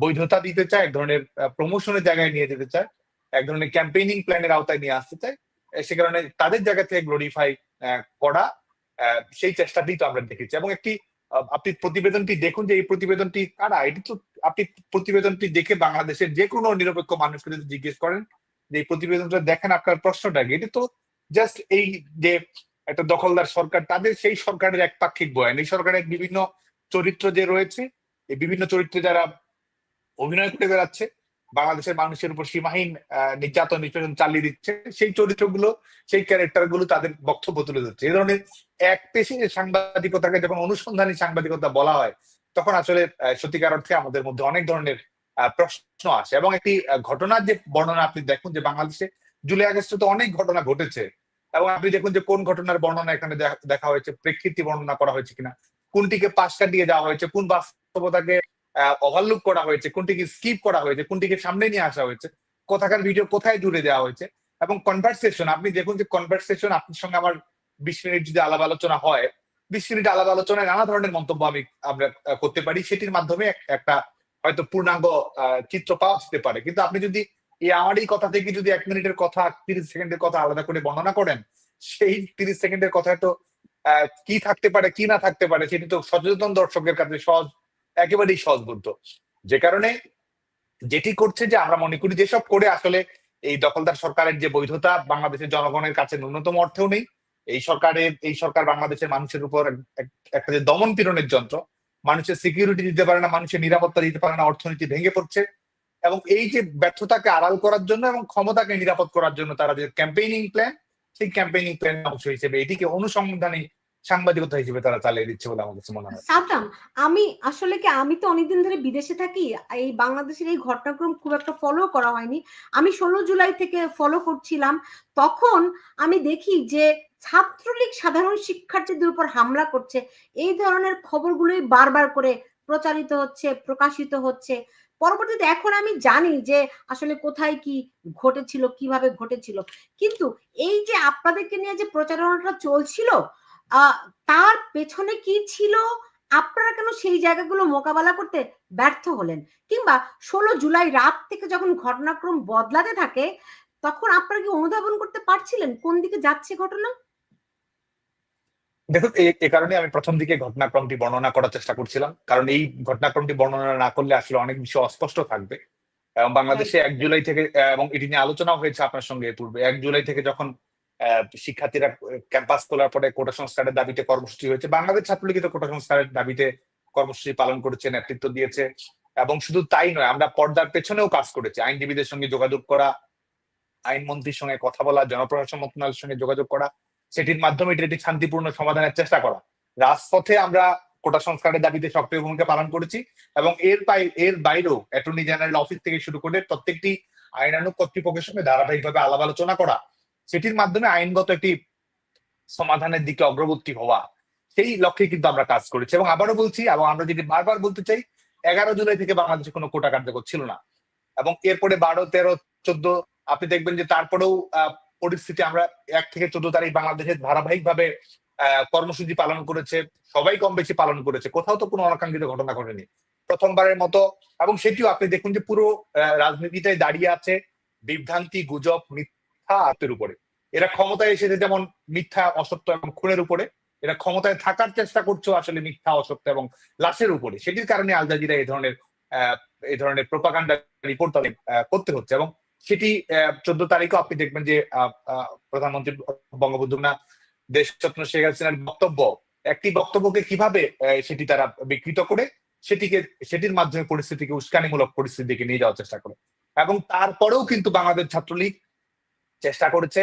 বৈধতা দিতে চায়, এক ধরনের প্রমোশনের জায়গায় নিয়ে যেতে চায়, এক ধরনের ক্যাম্পেইনিং প্ল্যানের আওতায় নিয়ে আসতে চায়, সে কারণে তাদের জায়গা থেকে গ্লোরিফাই করা সেই চেষ্টাটি তো আমরা দেখেছি। এবং একটি আপনি প্রতিবেদনটি দেখুন যে এই প্রতিবেদনটি কারা, এটি তো আপনি প্রতিবেদনটি দেখে বাংলাদেশের যে কোনো নিরপেক্ষ মানুষকে যদি জিজ্ঞেস করেন যে এই প্রতিবেদনটা দেখেন আপনার প্রশ্নটা কি, এটি তো জাস্ট এই যে একটা দখলদার সরকার তাদের সেই সরকারের এক পাক্ষিক বয়ান। এই সরকারের বিভিন্ন চরিত্র যে রয়েছে, এই বিভিন্ন চরিত্রে যারা অভিনয় করে বেড়াচ্ছে, বাংলাদেশের মানুষের উপর সীমাহীন নির্যাতন নিষ্পেষণ চালিয়ে দিচ্ছে, সেই চরিত্রগুলো, সেই ক্যারেক্টার গুলো তাদের বক্তব্য তুলে দিচ্ছে। এই ধরনের এক পেশে সাংবাদিকতাকে যখন অনুসন্ধানী সাংবাদিকতা বলা হয় তখন আসলে সত্যিকার অর্থে আমাদের মধ্যে অনেক ধরনের প্রশ্ন আসে। এবং একটি ঘটনার যে বর্ণনা আপনি দেখুন যে বাংলাদেশে জুলাই আগস্টে তো অনেক ঘটনা ঘটেছে এবং আপনি দেখুন যে কোন ঘটনার বর্ণনা এখানে দেখা হয়েছে, প্রেক্ষিত বর্ণনা করা হয়েছে কিনা, কোনটিকে পাশ কাটিয়ে যাওয়া হয়েছে, কোন বাস্তবতাকে ওভারলুক করা হয়েছে, কোনটিকে স্কিপ করা হয়েছে, কোনটিকে সামনে নিয়ে আসা হয়েছে, কোথাকার ভিডিও কোথায় জুড়ে দেওয়া হয়েছে। এবং কনভারসেশন, আপনি দেখুন যে কনভারসেশন, আপনার সঙ্গে আমার 20 মিনিট যদি আলাপ আলোচনা হয়, 20 মিনিট আলাপ আলোচনায় নানা ধরনের মন্তব্য আমরা করতে পারি, সেটির মাধ্যমে একটা হয়তো পূর্ণাঙ্গ চিত্র পাওয়া যেতে পারে। কিন্তু আপনি যদি আমার এই কথা থেকে যদি 1 মিনিটের কথা 30 সেকেন্ডের কথা আলাদা করে বর্ণনা করেন, সেই 30 সেকেন্ডের কথা তো কি থাকতে পারে কি না থাকতে পারে সেটি তো সচেতন দর্শকের কাছে একেবারেই সহজবোধ্য। যে কারণে যেটি করছে যে আমরা মনে করি যেসব করে আসলে এই দখলদার সরকারের যে বৈধতা বাংলাদেশের জনগণের কাছে ন্যূনতম অর্থেও নেই। এই সরকার বাংলাদেশের মানুষের উপর একটা যে দমন পীড়নের যন্ত্র, মানুষের সিকিউরিটি দিতে পারে না, মানুষের নিরাপত্তা দিতে পারে না, অর্থনীতি ভেঙে পড়ছে। এবং এই যে ব্যর্থতাকে আড়াল করার জন্য এবং ক্ষমতাকে নিরাপদ করার জন্য তারা যে ক্যাম্পেইনিং প্ল্যান, সেই ক্যাম্পেইনিং প্ল্যান অংশ হিসেবে এটিকে অনুসন্ধানী সাংবাদিকতা হিসেবে তারা চালিয়ে দিচ্ছে বলে আমার কাছে মনে হয়। সাদ্দাম, আমি তো অনেকদিন ধরে বিদেশে থাকি, এই বাংলাদেশের এই ঘটনাক্রম খুব একটা ফলো করা হয়নি। আমি 16 জুলাই থেকে ফলো করছিলাম, তখন আমি দেখি যে ছাত্রলীগ সাধারণ শিক্ষার্থীদের উপর হামলা করছে, এই ধরনের খবরগুলোই বারবার করে প্রচারিত হচ্ছে, প্রকাশিত হচ্ছে। পরবর্তীতে এখন আমি জানি যে আসলে কোথায় কি ঘটেছিল, কিভাবে ঘটেছিল, কিন্তু এই যে আপনাদেরকে নিয়ে যে প্রচারণাটা চলছিল, তার পেছনে কি ছিল, আপনারা কেন সেই জায়গাগুলো মোকাবেলা করতে ব্যর্থ হলেন? কিংবা 16 জুলাই রাত থেকে যখন ঘটনাক্রম বদলাতে থাকে, তখন আপনারা কি অনুধাবন করতে পারছিলেন কোন দিকে যাচ্ছে ঘটনা? দেখুন, এ কারণে আমি প্রথম দিকে ঘটনাক্রমটি বর্ণনা করার চেষ্টা করছিলাম, কারণ এই ঘটনাক্রমটি বর্ণনা না করলে আসলে অনেক বিষয় অস্পষ্ট থাকবে। এবং বাংলাদেশে 1 জুলাই থেকে, এবং এটি নিয়ে আলোচনাও হয়েছে আপনার সঙ্গে পূর্বে, 1 জুলাই থেকে যখন শিক্ষার্থীরা ক্যাম্পাস খোলার পরে কোটা সংস্কারের দাবিতে কর্মসূচি হয়েছে, বাংলাদেশ ছাত্রলীগ তো কোটা সংস্কারের দাবিতে কর্মসূচি পালন করেছে, নেতৃত্ব দিয়েছে। এবং শুধু তাই নয়, আমরা পর্দার পেছনেও কাজ করেছি, আইনজীবীদের সঙ্গে যোগাযোগ করা, আইনমন্ত্রীর সঙ্গে কথা বলা, জনপ্রশাসন মন্ত্রণালয়ের সঙ্গে যোগাযোগ করা, সেটির মাধ্যমে এটি একটি শান্তিপূর্ণ সমাধানের চেষ্টা করা। রাজপথে আমরা কোটা সংস্কারের দাবিতে সক্রিয় ভূমিকা পালন করেছি, এবং এর বাইরেও অ্যাটর্নি জেনারেল অফিস থেকে শুরু করে প্রত্যেকটি আইনানুগ কর্তৃপক্ষের সঙ্গে ধারাবাহিকভাবে আলাপ আলোচনা করা, সেটির মাধ্যমে আইনগত একটি সমাধানের দিকে অগ্রগতি হওয়া, সেই লক্ষ্যে কিন্তু আমরা কাজ করেছি। এবং আবারও বলছি, এবং আমরা যদি বারবার বলতে চাই, 11 জুলাই থেকে বাংলাদেশে কোনো কোটা কার্যকর ছিল না। এবং এরপরে 12, 13, 14 আপনি দেখবেন যে তারপরেও পরিস্থিতি, আমরা 1 থেকে 14 তারিখ বাংলাদেশে ধারাবাহিকভাবে কর্মসূচি পালন করেছে, সবাই কম বেশি পালন করেছে, কোথাও তো কোনো অনাকাঙ্ক্ষিত ঘটনা ঘটেনি প্রথমবারের মতো। এবং সেটিও আপনি দেখুন যে পুরো রাজনীতিটাই দাঁড়িয়ে আছে বিভ্রান্তি, গুজব, মিথ্যা আত্মের উপরে। এরা ক্ষমতায় এসেছে যেমন মিথ্যা, অসত্য এবং খুনের উপরে, এরা ক্ষমতায় থাকার চেষ্টা করছে আসলে মিথ্যা, অসত্য এবং লাশের উপরে। সেটির কারণে আল জাজিরা এই ধরনের প্রোপাগান্ডা রিপোর্ট তাদের করতে হচ্ছে। এবং সেটি 14 তারিখও আপনি দেখবেন যে প্রধানমন্ত্রী বঙ্গবন্ধু দেশরত্ন শেখ হাসিনার একটি বক্তব্যকে কিভাবে সেটি তারা বিকৃত করে সেটির মাধ্যমে পরিস্থিতিকে, উস্কানিমূলক পরিস্থিতিকে নিয়ে যাওয়ার চেষ্টা করে। এবং তারপরেও কিন্তু বাংলাদেশ ছাত্রলীগ চেষ্টা করেছে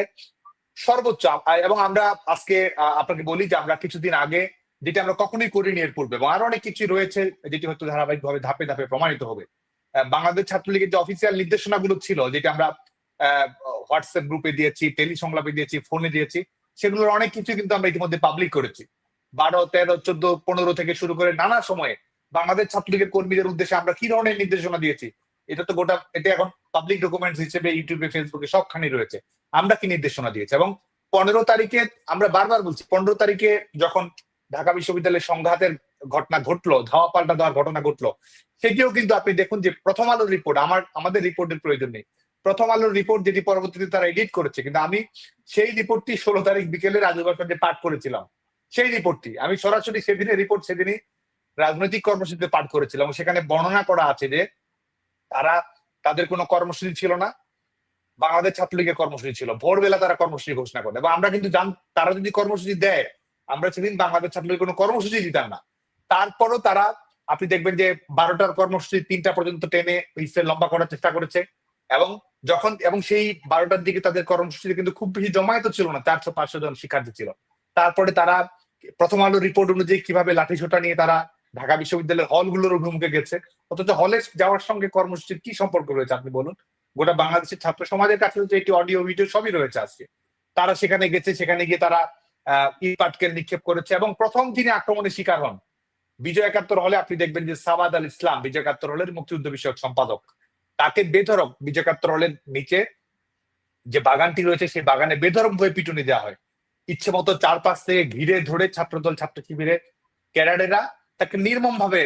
সর্বোচ্চ। এবং আমরা আজকে আপনাকে বলি যে আমরা কিছুদিন আগে, যেটা আমরা কখনোই করিনি এর পূর্বে, এবং আরো অনেক কিছু রয়েছে যেটি হয়তো ধারাবাহিকভাবে ধাপে ধাপে প্রমাণিত হবে, বাংলাদেশ ছাত্রলীগের যে অফিসিয়াল নির্দেশনাগুলো ছিল, যেটা আমরা হোয়াটসঅ্যাপ গ্রুপে দিয়েছি, টেলি সংলাপে দিয়েছি, ফোনে দিয়েছি, সেগুলোর অনেক কিছু কিন্তু আমরা ইতিমধ্যে পাবলিক করেছি। 12, 13, 14, 15 থেকে শুরু করে নানা সময়ে বাংলাদেশ ছাত্রলীগের কর্মীদের উদ্দেশ্যে আমরা কি ধরনের নির্দেশনা দিয়েছি, এটা এখন পাবলিক ডকুমেন্টস হিসেবে ইউটিউবে, ফেসবুকে সবখানে রয়েছে, আমরা কি নির্দেশনা দিয়েছি। এবং 15 তারিখে আমরা বারবার বলছি, 15 তারিখে যখন ঢাকা বিশ্ববিদ্যালয়ের সংঘাতের ঘটনা ঘটলো, ধাওয়া পাল্টা দেওয়ার ঘটনা ঘটলো, সেটিও কিন্তু আপনি দেখুন যে প্রথম আলোর রিপোর্ট, আমাদের রিপোর্টের প্রয়োজন নেই, প্রথম আলোর রিপোর্ট যেটি পরবর্তীতে তারা এডিট করেছে, কিন্তু আমি সেই রিপোর্টটি 16 তারিখ বিকেলে রাজু ভাষণে পাঠ করেছিলাম। সেই রিপোর্টটি আমি সরাসরি সেদিনই রাজনৈতিক কর্মসূচিতে পাঠ করেছিলাম। সেখানে বর্ণনা করা আছে যে তাদের কোনো কর্মসূচি ছিল না, বাংলাদেশ ছাত্রলীগের কর্মসূচি ছিল। ভোরবেলা তারা কর্মসূচি ঘোষণা করে, এবং আমরা কিন্তু তারা যদি কর্মসূচি দেয়, আমরা সেদিন বাংলাদেশ ছাত্রলীগের কোনো কর্মসূচি দিতাম না। তারপরও তারা, আপনি দেখবেন যে 12টার কর্মসূচি 3টা পর্যন্ত টেনে লম্বা করার চেষ্টা করেছে। এবং সেই 12টার দিকে তাদের কর্মসূচিতে কিন্তু খুব বেশি জমায়েত ছিল না, 400-500 জন শিক্ষার্থী ছিল। তারপরে তারা প্রথম আলো রিপোর্ট অনুযায়ী কিভাবে লাঠিসোঁটা নিয়ে তারা ঢাকা বিশ্ববিদ্যালয়ের হলগুলোর অভিমুখে গেছে, অথচ হলে যাওয়ার সঙ্গে কর্মসূচির কি সম্পর্ক রয়েছে আপনি বলুন? গোটা বাংলাদেশের ছাত্র সমাজের কাছে হচ্ছে একটি অডিও ভিডিও সবই রয়েছে আজকে। তারা সেখানে গেছে, সেখানে গিয়ে তারা ইট পাটকেল নিক্ষেপ করেছে, এবং প্রথম দিনে আক্রমণের শিকার হন বিজয় ৭১ হলে আপনি দেখবেন যে সাবাদ আল ইসলাম বিজয় ৭১ হলের মুক্তিযুদ্ধ বিষয়ক সম্পাদক, তাকে বেধড়ক বিজয় ৭১ হলের নিচে যে বাগানটি রয়েছে সেই বাগানে বেধড়ক ভাবে পিটুনি দেওয়া হয়। ইচ্ছে মতো চারপাশ থেকে ঘিরে ধরে ছাত্রদল ছাত্র শিবিরের ক্যাডারেরা তাকে নির্মম ভাবে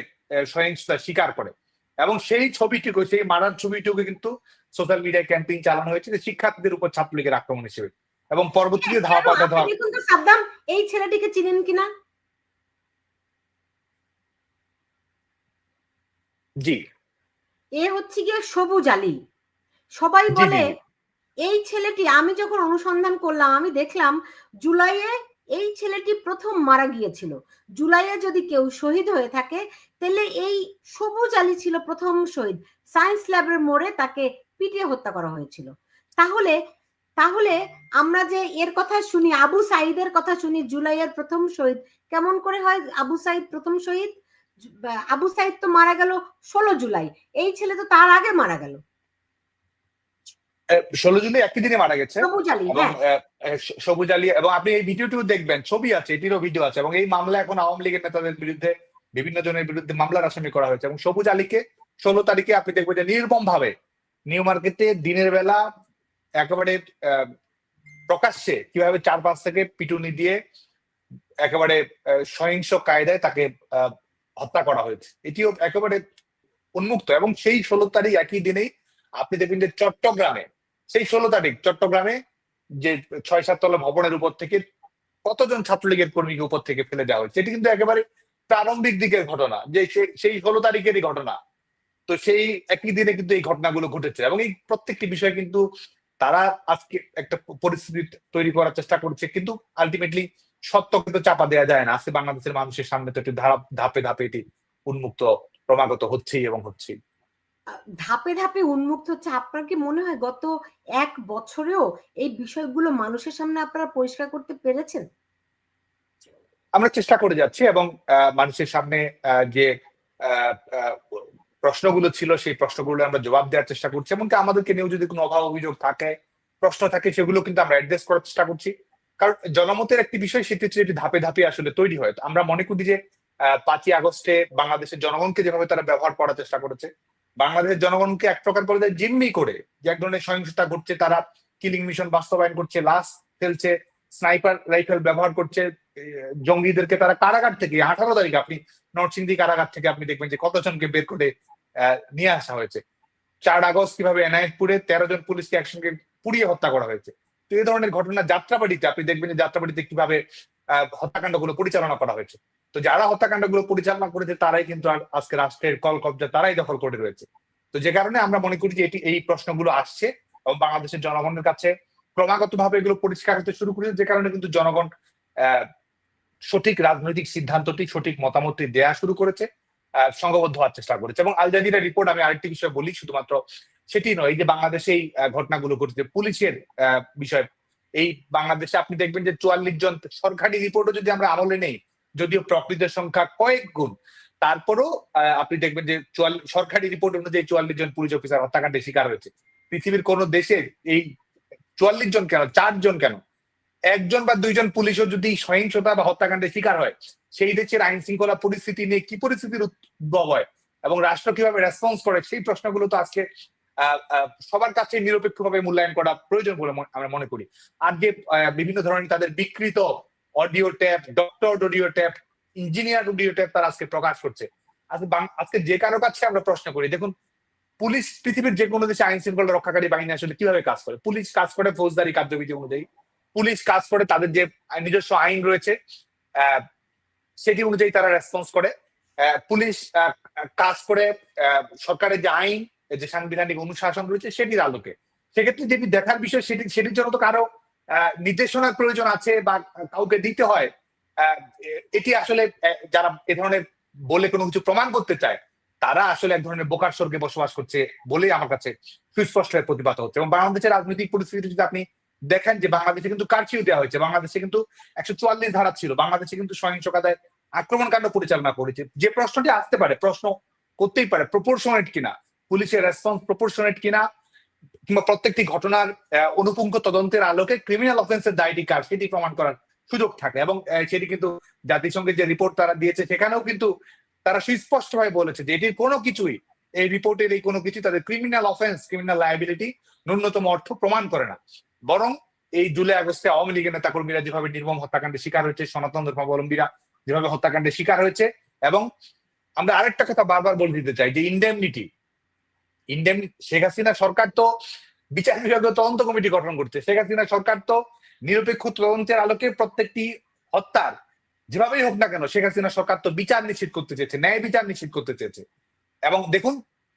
সহিংসতা স্বীকার করে, এবং সেই ছবিটুকু, সেই মারার ছবিটুকু কিন্তু সোশ্যাল মিডিয়ায় ক্যাম্পেইন চালানো হয়েছে যে শিক্ষার্থীদের উপর ছাত্রলীগের আক্রমণ হিসেবে, এবং পরবর্তীতে ধাওয়া পাল্টা ধাওয়া। দেখুন তো সাদ্দাম, এই ছেলেটিকে চিনেন কিনা? জি, এ হচ্ছে গিয়ে সবুজ আলী। সবাই জি, বলে জি, জি। এই ছেলেটি, আমি যখন অনুসন্ধান করলাম আমি দেখলাম জুলাইয়ে এই ছেলেটি প্রথম মারা গিয়েছিল। জুলাইয়ে যদি কেউ শহীদ হয়ে থাকে তাহলে এই সবুজ আলী ছিল প্রথম শহীদ। সায়েন্স ল্যাবের মোড়ে তাকে পিটিয়ে হত্যা করা হয়েছিল। তাহলে তাহলে আমরা যে এর কথা শুনি, আবু সাইদের কথা শুনি, জুলাইয়ের প্রথম শহীদ কেমন করে হয় আবু সাইদ প্রথম শহীদ? আবু সাইদ তো মারা গেল 16 জুলাই, এই ছেলে তো তার আগে মারা গেল। 16 জুলাই একই দিনে মারা গেছে সবুজ আলী, এবং হ্যাঁ। সবুজ আলী, এবং আপনি এই ভিডিওটিও দেখবেন, ছবি আছে, এটিরও ভিডিও আছে, এবং এই মামলা এখন আওয়ামী লীগের নেতাদের বিরুদ্ধে, বিভিন্ন জনের বিরুদ্ধে মামলার আসামি করা হয়েছে। এবং সবুজ আলীকে 16 তারিখে আপনি দেখবেন যে নির্মম ভাবে নিউ মার্কেটে দিনের বেলা একেবারে প্রকাশ্যে কিভাবে 4-5 থেকে পিটুনি দিয়ে একেবারে সহিংস কায়দায় তাকে হত্যা করা হয়েছে, এটিও একেবারে উন্মুক্ত। এবং সেই 16 তারিখ একই দিনেই আপনি দেখবেন যে চট্টগ্রামে, সেই 16 তারিখ চট্টগ্রামে যে 6-7 তলা ভবনের উপর থেকে কতজন ছাত্রলীগের কর্মীকে উপর থেকে ফেলে দেওয়া হয়েছে, এটি কিন্তু একেবারে প্রারম্ভিক দিকের ঘটনা, যে সেই 16 তারিখেরই ঘটনা। তো সেই একই দিনে কিন্তু এই ঘটনাগুলো ঘটেছে, এবং এই প্রত্যেকটি বিষয় কিন্তু তারা আজকে একটা পরিস্থিতি তৈরি করার চেষ্টা করছে, কিন্তু আলটিমেটলি সত্য কিন্তু চাপা দেওয়া যায় না। আজকে বাংলাদেশের মানুষের সামনে তো একটি ধাপে ধাপে এটি উন্মুক্ত ক্রমাগত হচ্ছেই এবং হচ্ছেই। ধাপে ধাপে উন্মুক্ত হচ্ছে। আপনার কি মনে হয় গত 1 বছরেও এই বিষয়গুলো মানুষের সামনে আপনারা পরিষ্কার করতে পেরেছেন? আমরা চেষ্টা করে যাচ্ছি, এবং মানুষের সামনে যে প্রশ্নগুলো ছিল সেই প্রশ্নগুলো আমরা জবাব দেওয়ার চেষ্টা করছি, এমনকি আমাদেরকে নিয়েও যদি কোনো অভাব অভিযোগ থাকে, প্রশ্ন থাকে, সেগুলো কিন্তু আমরা অ্যাড্রেস করার চেষ্টা করছি। কারণ জনমতের একটি বিষয়, সেটি হচ্ছে এটি ধাপে ধাপে আসলে তৈরি হয়। আমরা মনে করি যে 5ই আগস্টে বাংলাদেশের জনগণকে যেভাবে তারা ব্যবহার করার চেষ্টা করেছে, বাংলাদেশের জনগণকে এক প্রকার পর্যায়ে জিম্মি করে যে এক ধরনের সহিংসতা ঘটছে, তারা কিলিং মিশন বাস্তবায়ন করছে, লাশ ফেলছে, স্নাইপার রাইফেল ব্যবহার করছে, জঙ্গিদেরকে তারা কারাগার থেকে 18 তারিখ আপনি নরসিংদী কারাগার থেকে আপনি দেখবেন যে কতজনকে বের করে নিয়ে আসা হয়েছে। 4 আগস্ট কিভাবে এনায়েতপুরে 13 জন পুলিশকে একসঙ্গে পুড়িয়ে হত্যা করা হয়েছে। তো এই ধরনের ঘটনা যাত্রাবাড়িতে আপনি দেখবেন যে যাত্রাবাড়িতে কিভাবে হত্যাকাণ্ডগুলো পরিচালনা করা হয়েছে। তো যারা হত্যাকাণ্ডগুলো পরিচালনা করেছে তারাই কিন্তু আজকে রাষ্ট্রের কল কবজা তারাই দখল করে রয়েছে। তো যে কারণে আমরা মনে করি যে এই প্রশ্নগুলো আসছে এবং বাংলাদেশের জনগণের কাছে ক্রমাগত ভাবে এগুলো পরিষ্কার হতে শুরু করেছে, যে কারণে কিন্তু জনগণ সঠিক রাজনৈতিক সিদ্ধান্তটি, সঠিক মতামতটি দেয়া শুরু করেছে, সংঘবদ্ধ হওয়ার চেষ্টা করেছে। এবং আল জাজিরা রিপোর্ট, আমি আরেকটি বিষয় বলি, শুধুমাত্র সেটি নয়, যে বাংলাদেশে এই ঘটনাগুলো ঘটেছে, পুলিশের বিষয়, এই বাংলাদেশে আপনি দেখবেন যে 44 জন, সরকারি রিপোর্টও যদি আমরা আমলে নেই, যদিও প্রকৃত সংখ্যা কয়েক গুণ, তারপরও আপনি দেখবেন যে সরকারি রিপোর্ট অনুযায়ী 44 জন পুলিশ অফিসার হত্যাকাণ্ডের শিকার হয়েছে। পৃথিবীর কোন দেশে এই 44 জন কেন, 4 জন কেন, 1 জন বা 2 জন পুলিশও যদি সহিংসতা বা হত্যাকাণ্ডের শিকার হয়, সেই দেশের আইন শৃঙ্খলা পরিস্থিতি নিয়ে কি পরিস্থিতির উদ্ভব হয় এবং রাষ্ট্র কিভাবে রেসপন্স করে, সেই প্রশ্নগুলো তো আজকে সবার কাছে নিরপেক্ষভাবে মূল্যায়ন করা প্রয়োজন বলে আমরা মনে করি। আর যে বিভিন্ন ধরনের তাদের বিকৃত audio tap, doctor audio tap, engineer audio tap তারা আজকে প্রকাশ করছে, আজকে যে কারো কাছে আমরা প্রশ্ন করি, দেখুন পুলিশ পৃথিবীর যে কোনো দেশে আইন শৃঙ্খলা রক্ষাকারী বাহিনী আসলে কিভাবে কাজ করে? পুলিশ কাজ করে ফৌজদারি কার্যবিধি অনুযায়ী, পুলিশ কাজ করে তাদের যে নিজস্ব আইন রয়েছে সেটি অনুযায়ী তারা রেসপন্স করে, পুলিশ কাজ করে সরকারের যে আইন, যে সাংবিধানিক অনুশাসন রয়েছে সেটির আলোকে। সেক্ষেত্রে যেটি দেখার বিষয়, সেটির জন্য তো কারো নির্দেশনার প্রয়োজন আছে বা কাউকে দিতে হয়। এটি আসলে যারা এ ধরনের বলে কোনো কিছু প্রমাণ করতে চায়, তারা আসলে এক ধরনের বোকার স্বর্গে বসবাস করছে বলেই আমার কাছে সুস্পষ্ট প্রতিবাদ হচ্ছে। এবং বাংলাদেশের রাজনৈতিক পরিস্থিতি যদি আপনি দেখেন, যে বাংলাদেশে কিন্তু কারফিউ দেওয়া হয়েছে, বাংলাদেশে কিন্তু 144 ধারা ছিল, বাংলাদেশে কিন্তু সহিংস কায়দায় আক্রমণকাণ্ড পরিচালনা করেছে। যে প্রশ্নটি আসতে পারে, প্রশ্ন করতেই পারে, প্রপোর্শনেট কিনা, পুলিশের রেসপন্স প্রপোর্শনেট কিনা, কিংবা প্রত্যেকটি ঘটনার অনুপুঙ্খ তদন্তের আলোকে ক্রিমিনাল অফেন্সের দায়টি কার, সেটি প্রমাণ করার সুযোগ থাকে। এবং সেটি কিন্তু জাতিসংঘের যে রিপোর্ট তারা দিয়েছে, সেখানেও কিন্তু তারা সুস্পষ্টভাবে বলেছে যে এটির কোনো কিছুই, এই রিপোর্টের এই কোনো কিছু তাদের ক্রিমিনাল অফেন্স, ক্রিমিনাল লায়াবিলিটি ন্যূনতম অর্থ প্রমাণ করে না। বরং এই জুলাই আগস্টে আওয়ামী লীগের নেতাকর্মীরা যেভাবে নির্মম হত্যাকাণ্ডের শিকার হয়েছে, সনাতন ধর্মাবলম্বীরা যেভাবে হত্যাকাণ্ডের শিকার হয়েছে, এবং আমরা আরেকটা কথা বারবার বলে দিতে চাই যে ইন্ডেমনিটি শেখ হাসিনা সরকার তো বিচার বিভাগীয় তদন্ত কমিটি গঠন করছে। শেখ হাসিনা সরকার তো নিরপেক্ষ তদন্তের আলোকে প্রত্যেকটি হত্যার যেভাবেই হোক না কেন শেখ হাসিনা সরকার তো বিচার নিশ্চিত করতে চেয়েছে, ন্যায় বিচার নিশ্চিত করতে চেয়েছে। এবং দেখুন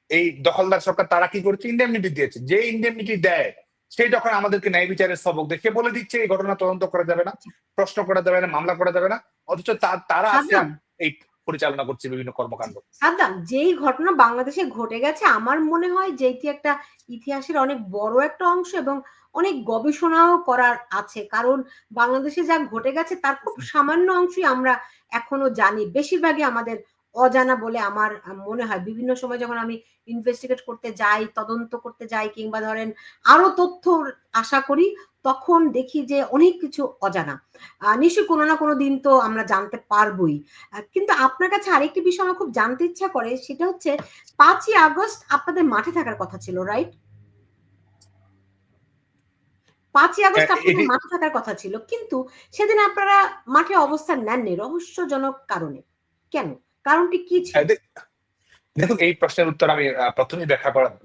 এই দখলদার সরকার তারা কি করেছে, ইন্ডেমনিটি দিয়েছে। যে ইন্ডেমনিটি দেয় সে যখন আমাদেরকে ন্যায় বিচারের সবক দেখে বলে দিচ্ছে এই ঘটনা তদন্ত করা যাবে না, প্রশ্ন করা যাবে না, মামলা করা যাবে না, অথচ তারা আসছে এই পরিচালনা করছে বিভিন্ন কর্মকাণ্ড। সাদ্দাম, যেই ঘটনা বাংলাদেশে ঘটে গেছে আমার মনে হয় যে এটি একটা ইতিহাসের অনেক বড় একটা অংশ এবং অনেক গবেষণাও করার আছে, কারণ বাংলাদেশে যা ঘটে গেছে তার খুব সামান্য অংশই আমরা এখনো জানি, বেশিরভাগই আমাদের অজানা বলে আমার মনে হয়। বিভিন্ন সময় যখন আমি ইনভেস্টিগেট করতে যাই, তদন্ত করতে যাই, কিংবা ধরেন আরো তথ্য আশা করি, তখন দেখি যে অনেক কিছু অজানা। নিশ্চয়ই কোনো না কোনো দিন তো আমরা জানতে পারবোই। কিন্তু আপনার কাছে আরেকটি বিষয় আমার খুব জানতে ইচ্ছা করে, সেটা হচ্ছে 5ই আগস্ট আপনাদের মাঠে থাকার কথা ছিল, রাইট? 5ই আগস্ট আপনাদের মাঠে থাকার কথা ছিল, কিন্তু সেদিন আপনারা মাঠে অবস্থান নেননি রহস্যজনক কারণে। কেন? কারণটি কি ছিল? দেখুন, এই প্রশ্নের উত্তর আমি প্রথমেই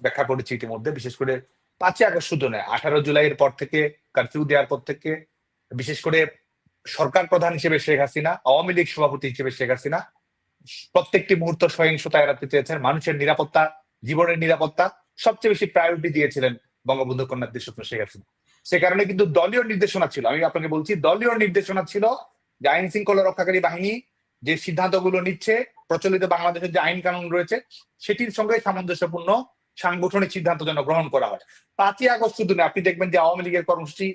ব্যাখ্যা করেছি ইতিমধ্যে। বিশেষ করে 5ই আগস্ট শুধু নয়, 18 জুলাইয়ের পর থেকে, কারফিউ দেওয়ার পর থেকে, বিশেষ করে সরকার প্রধান হিসেবে শেখ হাসিনা, আওয়ামী লীগ সভাপতি হিসেবে শেখ হাসিনা প্রত্যেকটি মুহূর্ত সহিংসতা এড়াতে চেয়েছেন। মানুষের নিরাপত্তা, জীবনের নিরাপত্তা সবচেয়ে বেশি প্রায়োরিটি দিয়েছিলেন বঙ্গবন্ধু কন্যা দেশরত্ন শেখ হাসিনা। সে কারণে কিন্তু দলীয় নির্দেশনা ছিল, আমি আপনাকে বলছি দলীয় নির্দেশনা ছিল যে আইন শৃঙ্খলা রক্ষাকারী বাহিনী যে সিদ্ধান্তগুলো নিচ্ছে, প্রচলিত বাংলাদেশের যে আইন কানুন রয়েছে সেটির সঙ্গে সামঞ্জস্যপূর্ণ সাংগঠনিক সিদ্ধান্ত যেন গ্রহণ করা হয়। 5ই আগস্ট শুধু না, আপনি দেখবেন যে আওয়ামী লীগের কর্মসূচি